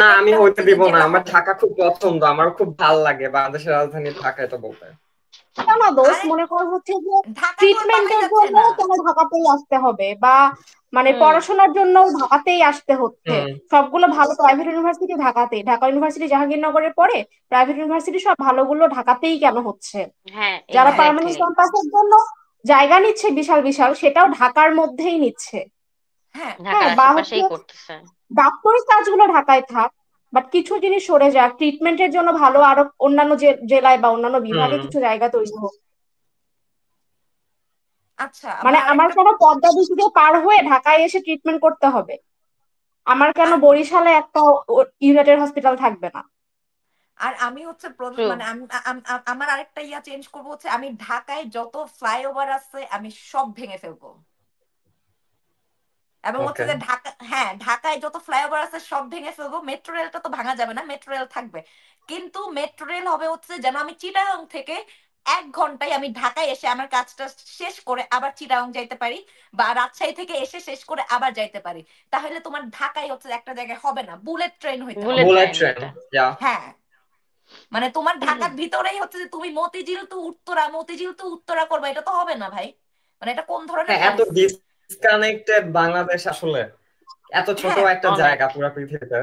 না, একটা আমি একটা হইতে হচ্ছে যে দিব না, জেলা আমার হবে। ঢাকা খুব পছন্দ, আমার খুব ভাল লাগে বাংলাদেশের রাজধানী ঢাকা, এটা বলতে। না দোষ, আরে মনে করো হচ্ছে যে ঢাকা তো আর পালাই ট্রিটমেন্টের যাচ্ছে জন্য না। কেন ঢাকাতেই আসতে হবে, বা মানে হুম, পড়াশোনার জন্য ঢাকাতেই আসতে হচ্ছে। হুম। সবগুলো ভালো প্রাইভেট ইউনিভার্সিটি ঢাকাতেই, ঢাকা ইউনিভার্সিটি জাহাঙ্গীরনগরে পড়ে, প্রাইভেট ইউনিভার্সিটি সব ভালোগুলো ঢাকাতেই কেন হচ্ছে? হ্যাঁ, যারা হ্যাঁ পার্মানেন্ট এক্স্যাক্টলি। ক্যাম্পাসের জন্য জায়গা নিচ্ছে বিশাল বিশাল, সেটাও ঢাকার মধ্যেই নিচ্ছে। হ্যাঁ ঢাকার হ্যাঁ, বা হচ্ছে আশেপাশেই করতেছে। ডাক্তারের কাজগুলো ঢাকায় থাক, বাট কিছু জিনিস সরে যাক, ট্রিটমেন্টের জন্য ভালো আরো অন্যান্য জেলায় বা অন্যান্য বিভাগে হুম। কিছু জায়গা তৈরি হোক। আচ্ছা মানে আমার আমার আরেকটা, কেন পদ্মা সেতু দিয়ে পার হয়ে ঢাকায় এসে ট্রিটমেন্ট করতে হবে? আমার কেন আর বরিশালে একটা ইউনাইটেড হসপিটাল থাকবে না? আর আমি হচ্ছে ট্রু। মানে আমার আরেকটা ইয়া চেঞ্জ করবো হচ্ছে আমি ঢাকায় যত ফ্লাইওভার আছে আমি সব ভেঙে ফেলবো, এবং হচ্ছে ওকে। যে ঢাকা, হ্যাঁ ঢাকায় যত ফ্লাইওভার আছে সব ভেঙে ফেলবো। মেট্রো রেলটা তো ভাঙা যাবে না, মেট্রো রেল থাকবে, কিন্তু মেট্রো রেল হবে হচ্ছে যেন আমি চিটাগাং থেকে 1 ঘন্টায় আমি ঢাকায় এসে আমার কাজটা শেষ করে আবার চিটাগাং যাইতে পারি, বা রাজশাহী থেকে এসে শেষ করে আবার যাইতে পারি। তাহলে তোমার ঢাকায় হচ্ছে একটা জায়গায় হবে না, বুলেট ট্রেন হইতে হবে। বুলেট বুলেট ট্রেন ট্রেন, এটা। ইয়া। হ্যাঁ মানে তোমার ঢাকার ভিতরেই হচ্ছে যে তুমি মতিঝিল টু উত্তরা করবে, এটা তো হবে না ভাই। মানে এটা কোন ধরনের হ্যাঁ, এত পলিসি? ডিসকানেক্টেড বাংলাদেশ আসলে, এত ছোট হ্যাঁ একটা অনেক। জায়গা পুরো পৃথিবীতে।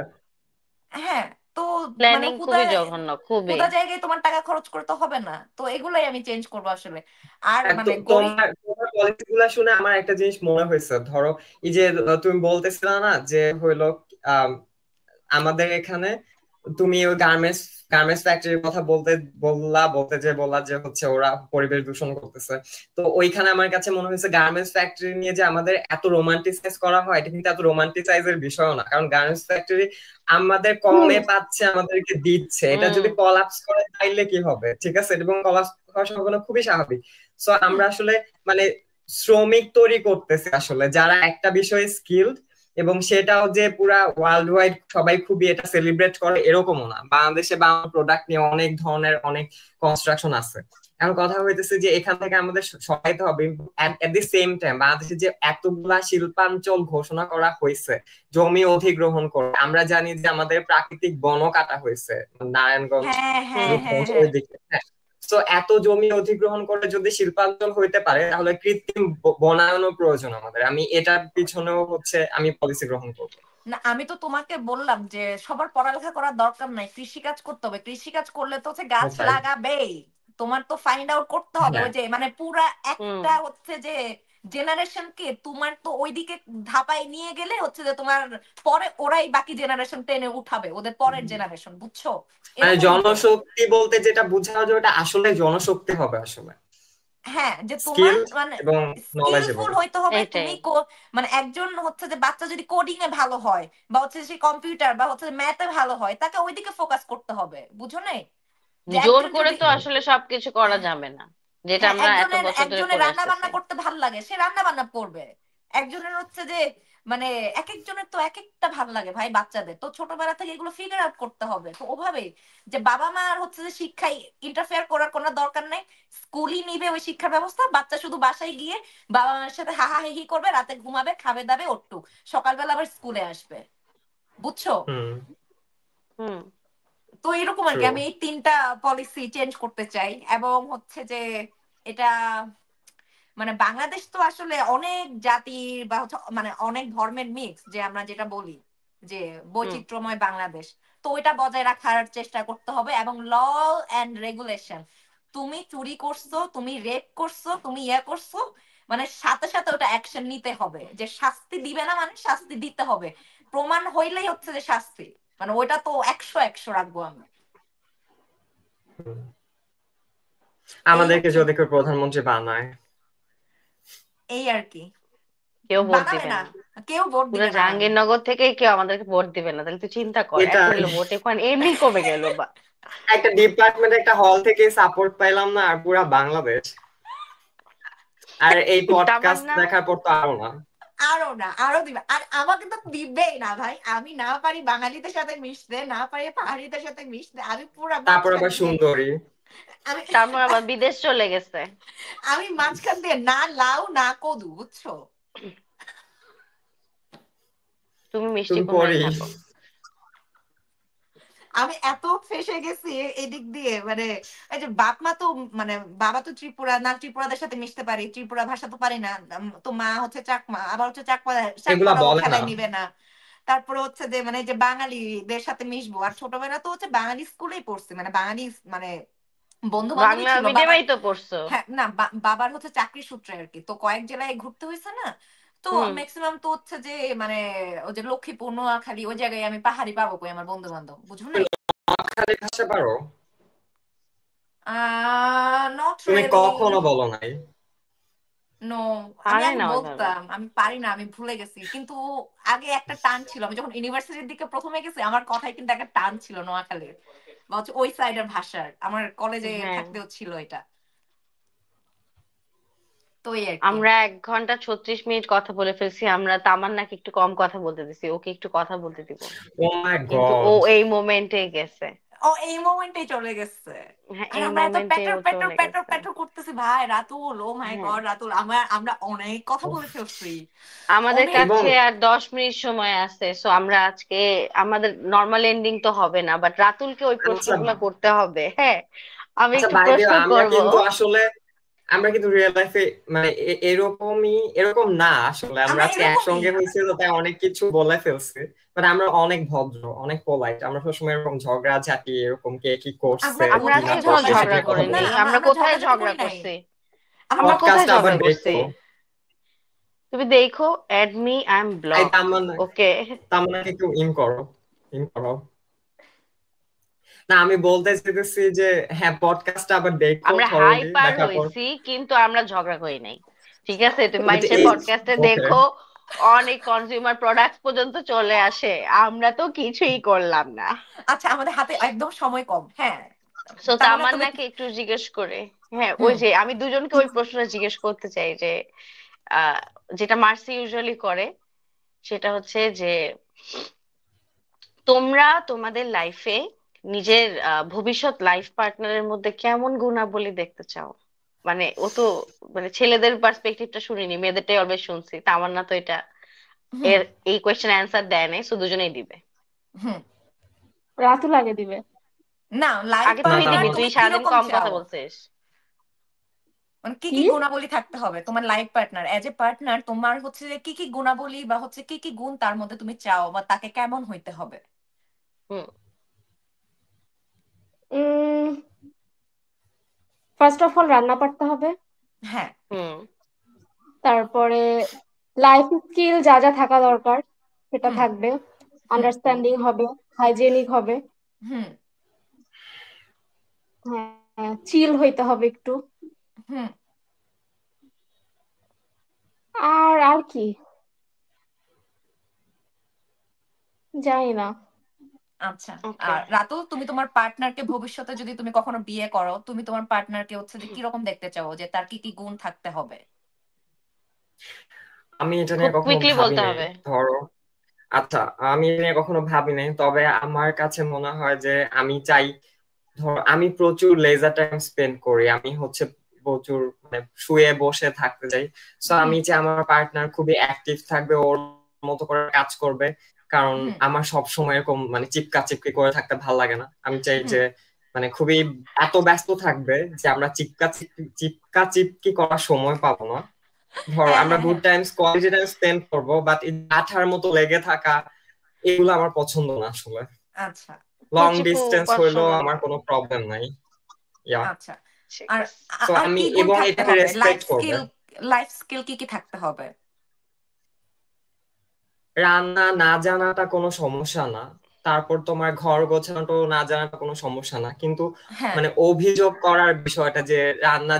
হ্যাঁ তো মানে প্ল্যানিং হুদা খুবই জঘন্য, খুবই। হুদা জায়গায় তোমার টাকা খরচ করে তো হবে না, তো এগুলাই আমি চেঞ্জ করবো আসলে। আর মানে তোমার তোমার পলিসি গুলা শুনে আমার একটা জিনিস মনে হয়েছে, ধরো এই যে তুমি বলতেছিলে না যে হইলো আম, আমাদের এখানে তুমি ওই গার্মেন্টস গার্মেন্টস ফ্যাক্টরির কথা বলতে যে হচ্ছে ওরা পরিবেশ দূষণ করতেছে। তো ওইখানে আমার কাছে মনে হয়েছে গার্মেন্টস ফ্যাক্টরি নিয়ে যে আমাদের এত রোমান্টিসাইজ করা হয়, এটা কিন্তু এত রোমান্টিসাইজের বিষয় না, কারণ গার্মেন্টস ফ্যাক্টরি আমাদের হুম। কমে পাচ্ছে, আমাদেরকে দিচ্ছে, এটা হুম, যদি কলাপস করে তাইলে কি হবে? ঠিক আছে, এবং কলাপস হওয়ার সম্ভাবনা খুবই স্বাভাবিক। সো আমরা আসলে মানে শ্রমিক তৈরি করতেছি আসলে, যারা একটা বিষয়ে স্কিলড, এবং সেটাও যে পুরা ওয়ার্ল্ড ওয়াইড সবাই খুবই এটা সেলিব্রেট করে এরকমও না। বাংলাদেশে বাংলা প্রোডাক্ট নিয়ে অনেক ধরনের অনেক কনস্ট্রাকশন আছে। এখন কথা হইতেছে যে এখান থেকে আমাদের সহায়তা হবে। এট দি সেম টাইম বাংলাদেশে যে এতগুলা শিল্পাঞ্চল ঘোষণা করা হয়েছে জমি অধিগ্রহণ করে, আমরা জানি যে আমাদের প্রাকৃতিক বনও কাটা হয়েছে নারায়ণগঞ্জ, হ্যাঁ হ্যাঁ হ্যাঁ রূপগঞ্জ হ্যাঁ ওই দিকে। তো এত জমি অধিগ্রহণ করে যদি শিল্পাঞ্চল হইতে পারে, তাহলে কৃত্রিম বনায়নও প্রয়োজন আমাদের। আমি এটার পিছনেও হচ্ছে আমি পলিসি গ্রহণ করবো। না আমি তো তোমাকে বললাম যে সবার পড়ালেখা করার দরকার নাই, কৃষিকাজ করতে হবে, কৃষিকাজ করলে তো হচ্ছে গাছ সেটাই। লাগাবেই। তোমার তো ফাইন্ড আউট করতে হবে হ্যাঁ। ওই যে মানে পুরা হুম, একটা হচ্ছে যে জেনারেশনকে তোমার তো ওইদিকে ধাপায় নিয়ে গেলে হচ্ছে যে তোমার পরে ওরাই বাকি জেনারেশন টেনে উঠাবে, ওদের পরের জেনারেশন, বুঝছো? মানে এরকম হতে হবে। জনশক্তি বলতে যেটা বোঝা যায় ওটা আসলে জনশক্তি হবে আসলে, হ্যাঁ যে তোমার স্কিল মানে এবং নলেজেবল। স্কিলফুল হইতে হবে এইটাই। তুমি মানে একজন হচ্ছে যে বাচ্চা যদি কোডিং এ ভালো হয়, বা হচ্ছে সে কম্পিউটার বা হচ্ছে ম্যাথে ভালো হয়, তাকে ওইদিকে ফোকাস করতে হবে, বুঝো নাই? যে জোর একজন করে যদি তো আসলে সবকিছু করা যাবে না, যেটা হ্যাঁ আমরা এত একজনের বছর ধরে একজনের করে রান্না আসতেছি। বান্না করতে ভাল লাগে, সে রান্না বান্না করবে। একজনের হচ্ছে যে মানে এক একজনের তো এক একটা ভাল লাগে ভাই, বাচ্চাদের তো ছোটবেলা থেকে এগুলো ফিগার আউট করতে হবে। তো ওভাবেই যে বাবা মা আর হচ্ছে যে শিক্ষায় ইন্টারফেয়ার করার কোনো দরকার নাই, স্কুলই নিবে ওই শিক্ষা ব্যবস্থা, বাচ্চা শুধু বাসায় গিয়ে বাবা মার সাথে হাহাহি করবে, রাতে ঘুমাবে, খাবে দাবে ওট্টু, সকালবেলা আবার স্কুলে আসবে, বুঝছো? হুম। হুম, তো এরকম আর ট্রু। কি আমি এই 3টা পলিসি চেঞ্জ করতে চাই, এবং হচ্ছে যে এটা মানে বাংলাদেশ তো আসলে অনেক জাতির বা মানে অনেক ধর্মের মিক্স, যে আমরা যেটা বলি যে বৈচিত্র্যময় বাংলাদেশ। তো ওইটা বজায় রাখার চেষ্টা করতে হবে, এবং ল এন্ড রেগুলেশন, তুমি চুরি করছো, তুমি রেপ করছো, তুমি ইয়ে করছো, মানে সাথে সাথে ওটা অ্যাকশন নিতে হবে। যে শাস্তি দিবে না মানে শাস্তি দিতে হবে, প্রমাণ হইলেই হচ্ছে যে শাস্তি, মানে ওইটা তো 100 রাখবো আমি। আমাদেরকে যদি কেউ প্রধানমন্ত্রী বানায়, এই আর কি। কেউ ভোট বানাবে দিবে না, না, কেউ ভোট পুরো দিবে না। জাহাঙ্গীরনগর থেকে কেউ আমাদেরকে ভোট দিবে না। তাহলে তুই চিন্তা কর, এটা এত ভোট এখন এমনি কমে গেল বা। একটা ডিপার্টমেন্ট একটা হল থেকে সাপোর্ট পাইলাম না, আর পুরা বাংলাদেশ। আর এই পডকাস্ট তামান্না দেখার পর তো আরো না। আরো দিবে, আর আমাকে তো দিবেই না ভাই। আমি না পারি বাঙালিদের সাথে মিশতে, না পারি পাহাড়িদের সাথে মিশতে, আমি পুরা তারপর মাঝখান আবার দিয়ে, সুন্দরী। আমি তারপর আবার বিদেশ চলে গেছে। আমি মাঝখান দিয়ে না লাউ না কদু, বুঝছো? তুমি মিষ্টি তুমি কুমড়াই পরি। থাকো। আমি এত ফেসে গেছি এদিক দিয়ে, মানে এই যে বাপ মা তো, মানে বাবা তো ত্রিপুরা, না ত্রিপুরাদের সাথে মিশতে পারি, ত্রিপুরা ভাষা তো পারি না। তো মা হচ্ছে চাকমা, আবার হচ্ছে এগুলা চাকমারাও বলে না। খেলায় নিবে না। তারপরে হচ্ছে যে মানে যে বাঙালিদের সাথে মিশবো, আর ছোটবেলা তো হচ্ছে বাঙালি স্কুলেই পড়ছি, মানে বাঙালি মানে বন্ধু বান্ধবী বাংলা ছিল বাবার। মিডিয়ামেই তো পড়ছো। হ্যাঁ না, বাবার হচ্ছে চাকরি সূত্রে আর কি, তো কয়েক জেলায় ঘুরতে হয়েছে না। তো হুম। ম্যাক্সিমাম তো হচ্ছে যে মানে ওই যে লক্ষ্মীপুর, নোয়াখালী, ওই জায়গায় আমি পাহাড়ি পাবো কই আমার বন্ধু বান্ধব, বুঝো নাই? নোয়াখালী ভাষা পারো? নট তুমি রিয়েলি। কখনো বলো নাই। নো, আমি পারে আগে না ওইভাবে। বলতাম, আমি পারি না, আমি ভুলে গেছি। কিন্তু আগে একটা টান ছিল, আমি যখন ইউনিভার্সিটির দিকে প্রথমে গেছি আমার কথায় কিন্তু একটা টান ছিল নোয়াখালীর বা হচ্ছে ওই সাইডের ভাষার, আমার কলেজে হ্যাঁ, থাকতেও ছিল এটা। তো এই আর কি। আমরা 1 ঘন্টা 36 মিনিট কথা বলে ফেলছি। আমরা তামান্নাকে একটু কম কথা বলতে দিছি, ওকে একটু কথা বলতে দিব, ও মাই কিন্তু ও গড। এই মোমেন্টে গেছে। ও এই মোমেন্টেই চলে গেছে। হ্যাঁ, আর এই আমরা এত মোমেন্টে প্যাটার ও প্যাটার চলে প্যাটার গেছে। প্যাটার করতেছি ভাই। রাতুল, ও মাই হ্যাঁ, গড রাতুল, আমরা অনেক কথা বলে ফেলছি, আমাদের অনেক। এবং কাছে আর 10 মিনিট সময় আছে, সো আমরা আজকে আমাদের নর্মাল এন্ডিং তো হবে না, বাট রাতুলকে ওই আচ্ছা, প্রশ্নগুলো করতে হবে। হ্যাঁ, আমি আচ্ছা একটু বাই দ্য প্রশ্ন আমরা করব। কিন্তু আসলে আমরা কিন্তু রিয়েল লাইফে মানে এরকম না আসলে। আমরা আমরা আজকে এরকমই। একসঙ্গে হয়েছি তো তাই অনেক কিছু বলে ফেলছি। মানে আমরা অনেক ভদ্র, অনেক পোলাইট। আমরা সবসময় এরকম ঝগড়া ঝাঁটি, এরকম কে কি করছে আমরা আমরা কি না আজকে কোথায় কোনো করছে ঝগড়াঝাটি ঝগড়া সেটা কথা করি না, করিনি। বলি। আমরা আমরা আমরা কোথায় ঝগড়াঝাটি ঝগড়া করি নাই। করছি? আমরা আমরা কোথায় পডকাস্ট আবার ঝগড়া করছি? দেখো। তুমি দেখো, অ্যাড মি, আই এম এই ব্লকড। তামান্না, ওকে। তামান্নাকে একটু করো, করো। না আমি বলতে চাইতেছি যে হ্যাঁ, পডকাস্ট আবার দেখো আমরা থরলি, হাইপার দেখার পর হয়েছি, কিন্তু আমরা ঝগড়া করি নাই। ঠিক আছে, তুমি ওই যে মানুষের এই পডকাস্টে ওকে। দেখো, অনেক কনজিউমার প্রোডাক্টস পর্যন্ত চলে আসে, আমরা তো কিছুই করলাম না। আচ্ছা, আমাদের হাতে একদম সময় কম। হ্যাঁ, সো তার মানে তুমি। তামান্নাকে একটু জিজ্ঞেস করে, হ্যাঁ ওই হুম যে আমি দুজনকে ওই প্রশ্নটা জিজ্ঞেস করতে চাই যে আহ, যেটা মার্সি ইউজুয়ালি করে, সেটা হচ্ছে যে তোমরা তোমাদের লাইফে নিজের ভবিষ্যৎ লাইফ পার্টনারের মধ্যে কেমন গুণাবলী দেখতে চাও? মানে ও তো মানে ছেলেদের পার্সপেক্টিভটা শুনিনি, মেয়েদেরটাই অলওয়েজ শুনছি। তামান্না তো এটা হুম এর এই কোয়েশ্চেন অ্যান্সার দেয় নাই, শুধু দুজনেই দিবে। হুম। রাতুল আগে দিবে। না, লাইফ আগে না তুই পার্টনার দিবি, তামান্না। তুই তুমি সারাদিন কিরকম কম কথা চাও? বলছিস। মানে কি কি? কি গুণাবলী থাকতে হবে তোমার life partner, as a partner তোমার হচ্ছে যে কি কি গুণাবলী বা হচ্ছে কি কি গুণ তার মধ্যে তুমি চাও, বা তাকে কেমন হইতে হবে? হুম। ফার্স্ট অফ অল রান্না পারতে হবে। হ্যাঁ। হুম। তারপরে লাইফ স্কিল যা যা থাকা দরকার সেটা হুম থাকবে। হুম আন্ডারস্ট্যান্ডিং হবে, হাইজেনিক হবে। হুম হ্যাঁ, চিল হইতে হবে একটু। হুম। আর কি জানি না। আচ্ছা। ওকে। আর রাতুল, তুমি তোমার পার্টনারকে ভবিষ্যতে যদি তুমি কখনো বিয়ে করো, তুমি তোমার পার্টনারকে হচ্ছে যে কিরকম দেখতে চাও, যে তার কি কি গুণ থাকতে হবে? আমি এটা খুব নিয়ে কখনো কুইকলি ভাবি বলতে নাই, হবে। ধরো। আচ্ছা, আমি এটা নিয়ে কখনো ভাবি নাই, তবে আমার কাছে মনে হয় যে আমি চাই, ধরো আমি প্রচুর লেজার টাইম স্পেন্ড করি, আমি হচ্ছে প্রচুর মানে শুয়ে বসে থাকতে চাই। সো হুম আমি চাই আমার পার্টনার খুবই অ্যাক্টিভ থাকবে, ওর মতো করে কাজ করবে। কারণ হুম আমার সব সময় এরকম মানে চিপকা চিপকি করে থাকতে ভালো লাগে না। আমি চাই হুম যে মানে খুবই এত ব্যস্ত থাকবে যে আমরা চিপকা চিপকি করার সময় পাবো না। ধরো হ্যাঁ আমরা হ্যাঁ গুড হ্যাঁ টাইমস কোয়ালিটি টাইম স্পেন্ড করবো, বাট এই আঠার মতো লেগে থাকা এগুলো আমার পছন্দ না আসলে। আচ্ছা লং কচিপু ডিস্টেন্স হইলেও পছন্দ না। আমার কোনো প্রবলেম নাই। ইয়া, আচ্ছা। ঠিক আর আছে। সো আর আমি কি গুণ এবং থাকতে এটাকে হবে, রেসপেক্ট করবে। লাইফ স্কিল কি কি থাকতে হবে? রান্না না জানাটা কোনো সমস্যা না, তারপর তোমার ঘর গোছানোটা না জানাটা কোনো সমস্যা না, কিন্তু হ্যাঁ মানে অভিযোগ করার বিষয়টা যে রান্না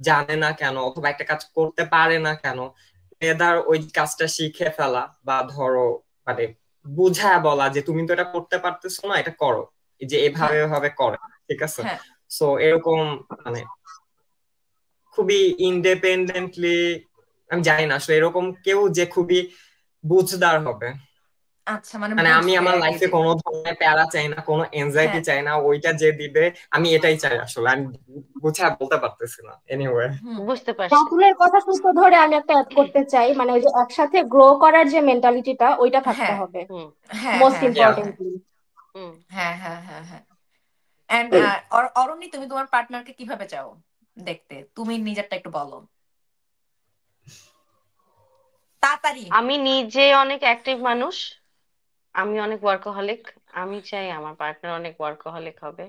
জানে না কেন অথবা একটা কাজ করতে পারে না কেন, এদার ওই কাজটা শিখে ফেলা বা ধরো মানে বুঝায় বলা যে তুমি তো এটা করতে পারতেছো না, এটা করো, এই যে এভাবে হ্যাঁ এভাবে করে, ঠিক আছে। হ্যাঁ সো এরকম মানে খুবই ইন্ডিপেন্ডেন্টলি, আমি জানি না আসলে এরকম কেউ যে খুবই বুঝদার হবে। আচ্ছা, মানে মানে আমি বুঝবে আমার আর কি লাইফে যে কোনো ধরনের প্যারা চাই না, কোনো এনজাইটি হ্যাঁ চাই না, ওইটা যে দিবে আমি এটাই চাই আসলে। আমি বুঝে বলতে পারতেছি না এনিওয়ে। হুম বুঝতে পারছি। রাতুলের কথা সূত্র ধরে আমি একটা অ্যাড করতে চাই, মানে ওই যে একসাথে গ্রো করার যে মেন্টালিটিটা ওইটা থাকতে হ্যাঁ হবে হুম হ্যাঁ মোস্ট হ্যাঁ ইয়া, হ্যাঁ হ্যাঁ ইম্পর্টেন্টলি। হুম। হ্যাঁ হ্যাঁ হ্যাঁ হ্যাঁ। এন্ড অরণ্যি, তুমি তোমার পার্টনারকে কিভাবে চাও দেখতে? তুমি নিজেরটা একটু বলো তাড়াতাড়ি। আমি নিজে অনেক অ্যাক্টিভ মানুষ, আমি অনেক ওয়ার্কাহলিক। আমি চাই আমার পার্টনার অনেক ওয়ার্কাহলিক হবে,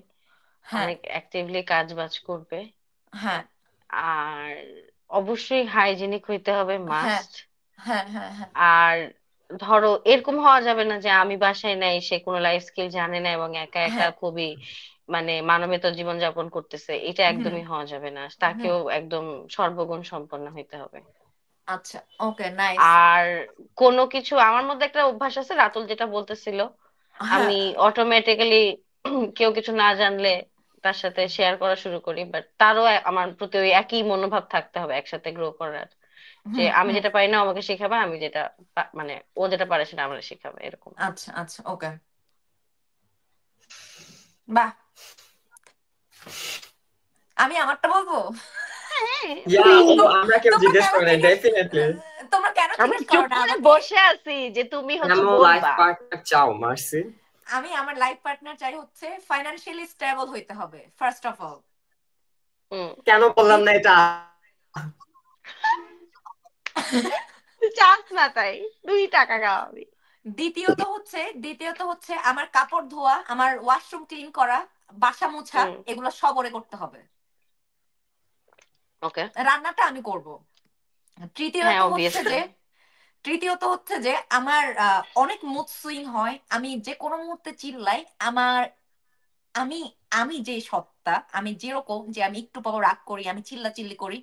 হ্যাঁ অনেক অ্যাক্টিভলি কাজ বাজ করবে, হ্যাঁ আর অবশ্যই হাইজেনিক হইতে হবে, হ্যাঁ মাস্ট। হ্যাঁ হ্যাঁ হ্যাঁ আর ধরো এরকম হওয়া যাবে না যে আমি বাসায় নাই, সে কোনো লাইফ স্কিল জানে না এবং একা একা হ্যাঁ খুবই মানে মানবেতর জীবন যাপন করতেছে, এটা হুম একদমই হওয়া যাবে না। হুম। তাকেও একদম সর্বগুণ সম্পন্ন হইতে হবে। আচ্ছা, ওকে, নাইস। আর কোনো কিছু আমার মধ্যে একটা অভ্যাস আছে, রাতুল যেটা বলতেছিল, হ্যাঁ আমি অটোমেটিক্যালি কেউ কিছু না জানলে তার সাথে শেয়ার করা শুরু করি, বাট তারও আমার প্রতি ওই একই মনোভাব থাকতে হবে একসাথে গ্রো করার, যে হুম আমি হুম। যেটা পারি না ও আমাকে শেখাবে, আমি যেটা মানে ও যেটা পারে সেটা আমার শেখাবে, এরকম। আচ্ছা আচ্ছা, ওকে, বাহ। আমি আমারটা বলবো? হ্যাঁ, ইয়া, প্লিজ। আমরা কেউ তোমরা জিজ্ঞেস কেন করে নাই জিজ্ঞেস ডেফিনেটলি। তোমরা কেন আমরা জিজ্ঞেস করো চুপ না করে আমাকে? বসে আছি যে তুমি হচ্ছে কেন লাইফ বলবা। পার্টনার চাও মার্সি? আমি আমার লাইফ পার্টনার চাই হচ্ছে ফাইনান্সিয়ালি স্টেবল হইতে হবে ফার্স্ট অফ অল। হুম। কেন বললাম না এটা? চাস না তাই 2 টাকা খাওয়াবি। দ্বিতীয়ত হচ্ছে আমার কাপড় ধোয়া, আমার ওয়াশরুম ক্লিন করা, বাসা মোছা, হুম। এগুলো সব ওরে করতে হবে। ওকে। রান্নাটা আমি করব। হ্যাঁ, তৃতীয়ত হচ্ছে অবভিয়াসলি। যে তৃতীয়ত হচ্ছে যে আমার অনেক মুড সুইং হয়, আমি যে কোনো মুহূর্তে চিল্লাই। আমি আমি যে সত্তা, আমি যেরকম যে আমি একটু পর রাগ করি, আমি চিল্লাচিল্লি করি,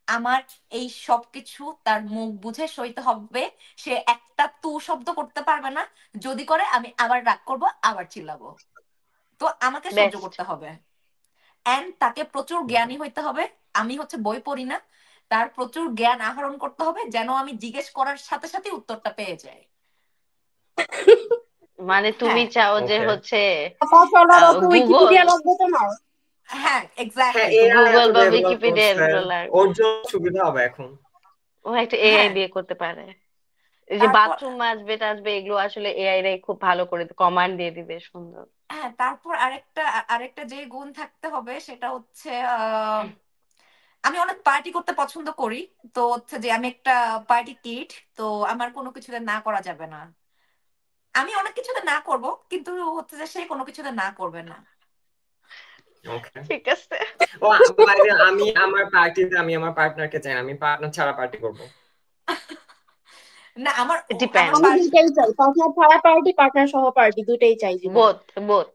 আমার এই সব কিছু তার মুখ বুঝে সইতে হবে। সে একটা তু শব্দ করতে পারবে না, যদি করে আমি আবার রাগ করব, আবার চিল্লাবো। তো আমাকে সহ্য বেস্ট। করতে হবে। এন্ড তাকে প্রচুর জ্ঞানী হইতে হবে। আমি হচ্ছে বই পড়ি না, তার প্রচুর জ্ঞান আহরণ করতে হবে যেন আমি জিজ্ঞেস করার সাথে সাথে উত্তরটা পেয়ে যাই। মানে তুমি হ্যাঁ চাও যে ওকে। হচ্ছে চলো তো গুগল, উইকিপিডিয়া লাগবে তোমার। হ্যাঁ, হ্যাঁ, এক্স্যাক্টলি। এআই গুগল এত বা ডেভেলপ উইকিপিডিয়া করছে, এগুলো লাগবে। ওর জন্য সুবিধা হবে এখন। ও একটা এআই হ্যাঁ, দিয়ে করতে পারে। এই যে তারপর বাথরুম মাজবে টাজবে এগুলো আসলে এআই রাই খুব ভালো করে কমান্ড দিয়ে দিবে, সুন্দর। হ্যাঁ, তারপর আরেকটা আরেকটা যে গুণ থাকতে হবে সেটা হচ্ছে আমি অনেক পার্টি করতে পছন্দ করি। তো হচ্ছে যে আমি একটা পার্টি কিট। তো আমার কোনো কিছুতে না করা যাবে না। আমি অনেক কিছুতে না করব, কিন্তু হচ্ছে যে সে কোনো কিছুতে না করবে না। ওকে। ঠিক আছে। ও by the way, আমি আমার পার্টিতে আমি আমার পার্টনারকে চাই না, আমি পার্টনার ছাড়া পার্টি করব। না, আমার ডিপেন্ড। আমি দুইটাই চাই, পার্টনার ছাড়া পার্টি, পার্টনার সহ পার্টি, দুইটাই চাই জীবনে। Both both.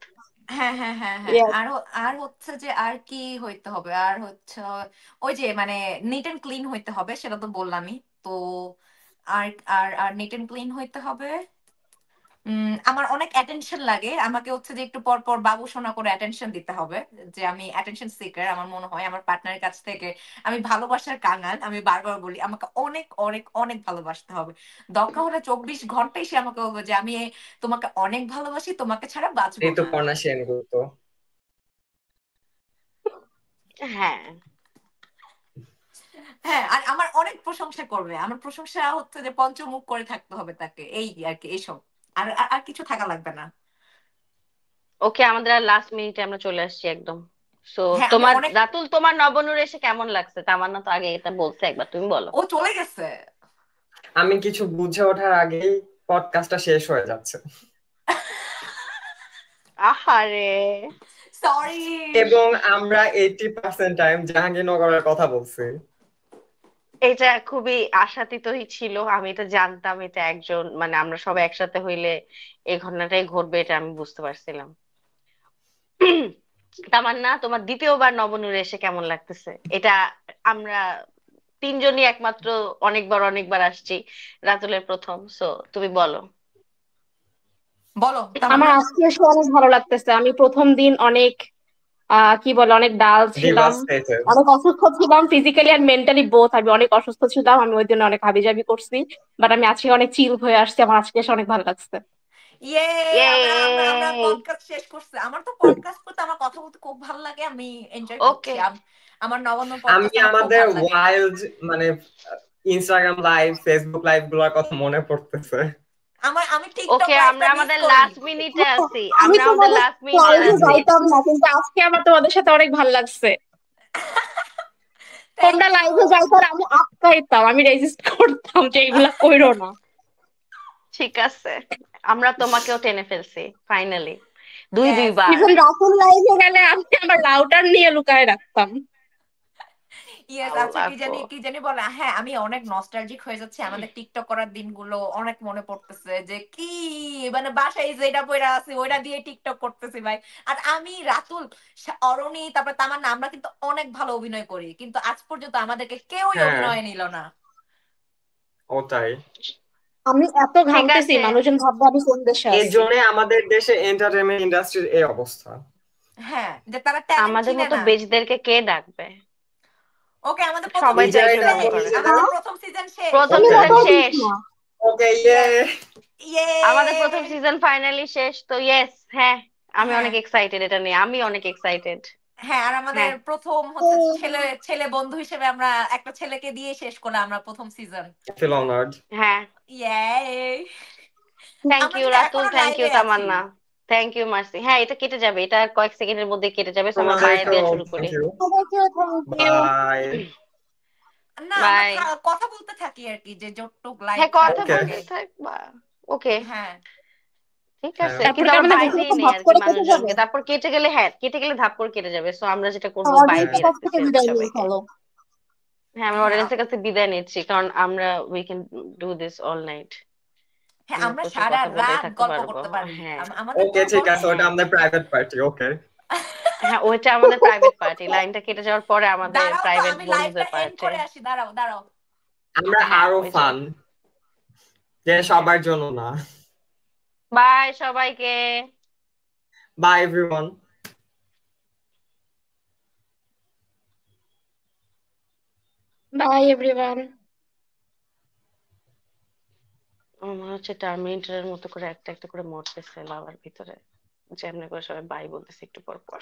হ্যাঁ হ্যাঁ হ্যাঁ হ্যাঁ। Yes. আর হচ্ছে যে আর কি হইতে হবে, আর হচ্ছে ওই যে মানে নিট এন্ড ক্লিন হইতে হবে, সেটা তো বললামই। তো আর আর আর নিট এন্ড ক্লিন হইতে হবে। আমার অনেক অ্যাটেনশন লাগে, আমাকে হচ্ছে যে একটু পর পর বাবু সোনা করে অ্যাটেনশন দিতে হবে। যে আমি অ্যাটেনশন সিকার, আমার মনে হয় আমার পার্টনারের কাছ থেকে আমি ভালোবাসার কাঙাল। আমি বারবার বলি আমাকে অনেক অনেক অনেক ভালোবাসতে হবে। দরকার হলে 24 ঘন্টায় সে আমাকে বলবে যে আমি তোমাকে অনেক ভালোবাসি, তোমাকে ছাড়া বাঁচবো এই তো না। কন্যা সেনগুপ্ত। হ্যাঁ। হ্যাঁ, আর আমার অনেক প্রশংসা করবে, আমার প্রশংসা হচ্ছে যে পঞ্চমুখ করে থাকতে হবে তাকে, এই আর কি, এসব। আর আর আর কিছু থাকা লাগবে না। ওকে, আমাদের আর লাস্ট মিনিটে আমরা চলে আসছি একদম। সো হ্যাঁ আমি তোমার অনেক রাতুল, তোমার নবনূর এসে কেমন লাগছে? তামান্না তো আগে এটা বলছে, একবার তুমি বলো। ও চলে গেছে। আমি কিছু বুঝে ওঠার আগেই পডকাস্টটা শেষ হয়ে যাচ্ছে, আহারে, সরি। এবং আমরা 80% টাইম জাহাঙ্গীরনগরের কথা বলছি। এটা খুবই আশাতীতই ছিল, আমি এটা জানতাম, এটা একজন মানে আমরা সবাই একসাথে হইলে এই ঘটনাটাই ঘটবে, এটা আমি বুঝতে পারছিলাম। তামান্না, তোমার দ্বিতীয়বার নবনূরে এসে কেমন লাগতেছে? এটা আমরা তিনজনই একমাত্র অনেকবার অনেকবার আসছি, রাতুলের প্রথম, সো তুমি বলো। বলো আমার তামান্না। আজকে এসে অনেক ভালো লাগতেছে। আমি প্রথম দিন অনেক কি বলে অনেক ডাল ছিলাম, ডিভাস্টেটেড। অনেক অসুস্থ ছিলাম, ফিজিক্যালি আর মেন্টালি বোথ। আমি অনেক অসুস্থ ছিলাম, আমি ওই দিন অনেক হাবিজাবি করছি, বাট আমি আজকে অনেক চিল হয়ে আসছি। আমার আজকে এসে অনেক ভালো লাগছে। ইয়ে, ইয়ে, আমরা আমরা আমরা পডকাস্ট শেষ করছি। আমার তো পডকাস্ট করতে, আমার কথা বলতে খুব ভালো লাগে, আমি এনজয় করছি। ওকে। আমার নবম আমি পডকাস্ট আমার খুব আমাদের ভালো লাগে। ওয়াইল্ড মানে ইনস্টাগ্রাম লাইভ, ফেসবুক লাইভ গুলোর কথা মনে পড়তেছে। আমি টিকটক ওকে, লাইভটা আমরা মিস আমাদের করি। লাস্ট মিনিটে আছি, আমি আমরা আমাদের তোমাদের লাস্ট মিনিটে লাইভে আছি। যাইতাম না, কিন্তু আজকে আমার তোমাদের সাথে অনেক ভালো লাগছে। থ্যাংক তোমরা ইউ। লাইভে যাইতো আর আমি আটকাইতাম, আমি রেজিস্ট করতাম যে এগুলা কইরো না। ঠিক আছে, আমরা তোমাকেও টেনে ফেলছি ফাইনালি, দুই ইয়েস। দুইবার। ইভেন রাতুল লাইভে গেলে আমি আমার রাউটার নিয়ে লুকায় রাখতাম। ইয়েস। আচ্ছা, আল্লাহ কি গো। জানি কি জানি বলে, হ্যাঁ আমি অনেক নস্টালজিক হয়ে যাচ্ছে। আমাদের টিকটক করার দিনগুলো অনেক মনে পড়তেছে, যে কি মানে বাসায় যেটা পড়া আছে ওইটা দিয়ে টিকটক করতেছি ভাই। আর আমি, রাতুল, অরণি, তারপর তামান্না, আমরা কিন্তু অনেক ভালো অভিনয় করি, কিন্তু আজ পর্যন্ত আমাদেরকে কেউই হ্যাঁ, অভিনয় নিল না। ওটাই। আমি এত ঠিক ঘামতেছি, আছে, মানুষজন ভাববে আমি কোন দেশে এই আছি। জন্য আমাদের দেশে এন্টারটেনমেন্ট ইন্ডাস্ট্রির এই অবস্থা। হ্যাঁ, যে তারা ট্যালেন্ট আমাদের চিনে মতো না। বেজদেরকে কে ডাকবে? ওকে, আমাদের প্রথম সবাই তো সিজন নিজেরাই একই মনে ডাকবো শেষ, করে। আমাদের নিজেদের। প্রথম সিজন শেষ। প্রথম তুমি ওকে, সিজন মোটেও ঠিক শেষ, না। ওকে, ইয়ে। ইয়েস। ইয়ে। আমাদের প্রথম সিজন ফাইনালি শেষ, তো ইয়েস, হ্যাঁ, আমি হ্যাঁ। অনেক এক্সাইটেড, এটা নিয়ে আমি অনেক এক্সাইটেড। হ্যাঁ, আর আমাদের হ্যাঁ, প্রথম হচ্ছে ছেলে ছেলে বন্ধু হিসেবে আমরা একটা ছেলেকে দিয়ে শেষ করলাম আমরা প্রথম সিজন। Feel honoured. হ্যাঁ, ইয়ে। থ্যাংক আমরা ইউ কিন্তু রাতুল, এখনো থ্যাংক ইউ লাইভে আছি। তামান্না, থ্যাংক ইউ মার্সি। হ্যাঁ, এটা কেটে যাবে, এটা আর কয়েক সেকেন্ডের মধ্যে কেটে যাবে, তো আমরা বাই তোমাদেরকেও দিয়ে শুরু করি। Thank you. সবাইকেও থ্যাংক ইউ। বাই। না, আমরা বাই। কথা বলতে থাকি আর কি, যে যতটুক লাইভ হ্যাঁ, খারাপ কথা ওকে। থাকে। বলতে থাকবা। ওকে, হ্যাঁ। ঠিক হ্যাঁ, আছে, তারপরে কিন্তু আমরা কেমন বাই গেছে, দিয়ে নেই ধাপ আর কি করে কেটে যাবে। মানুষজনকে, তারপর কেটে গেলে, হ্যাঁ কেটে গেলে ধাপ করে কেটে যাবে, সো আমরা যেটা করবো বাই হ্যাঁ, অডিয়েন্সের দিয়ে কাছ রাখতেছি থেকে আর কি বিদায় নিয়ে সবাইকে। ফেলো। হ্যাঁ, আমরা হ্যাঁ অডিয়েন্সের কাছে বিদায় নিচ্ছি, কারণ আমরা we can do this all night, হ্যাঁ, আমরা আমরা প্রচুর সারা কথা বলতেই রাত থাকতে গল্প পারবো। করতে পারি। হ্যাঁ, আমাদের ওকে, কোনো ঠিক গল্প। আছে, ওটা হ্যাঁ, আমাদের প্রাইভেট পার্টি। ওকে। হ্যাঁ, ওইটা আমাদের প্রাইভেট পার্টি, লাইনটা কেটে যাওয়ার পরে আমাদের দাঁড়াও তো, প্রাইভেট আমি লাইভটা বন্ধুদের এন্ড পার্টি। করে আসি, দাঁড়াও দাঁড়াও। আমরা হ্যাঁ, আরো ওই যে, ফান, যে সবার জন্য না। বাই সবাইকে। By everyone. By everyone. আমার মনে হচ্ছে টার্মিনেটরের মতো করে একটা একটা করে মরতেছে লাভার ভিতরে, যেমনি করে সবাই বাই বলতেছে একটু পর পর।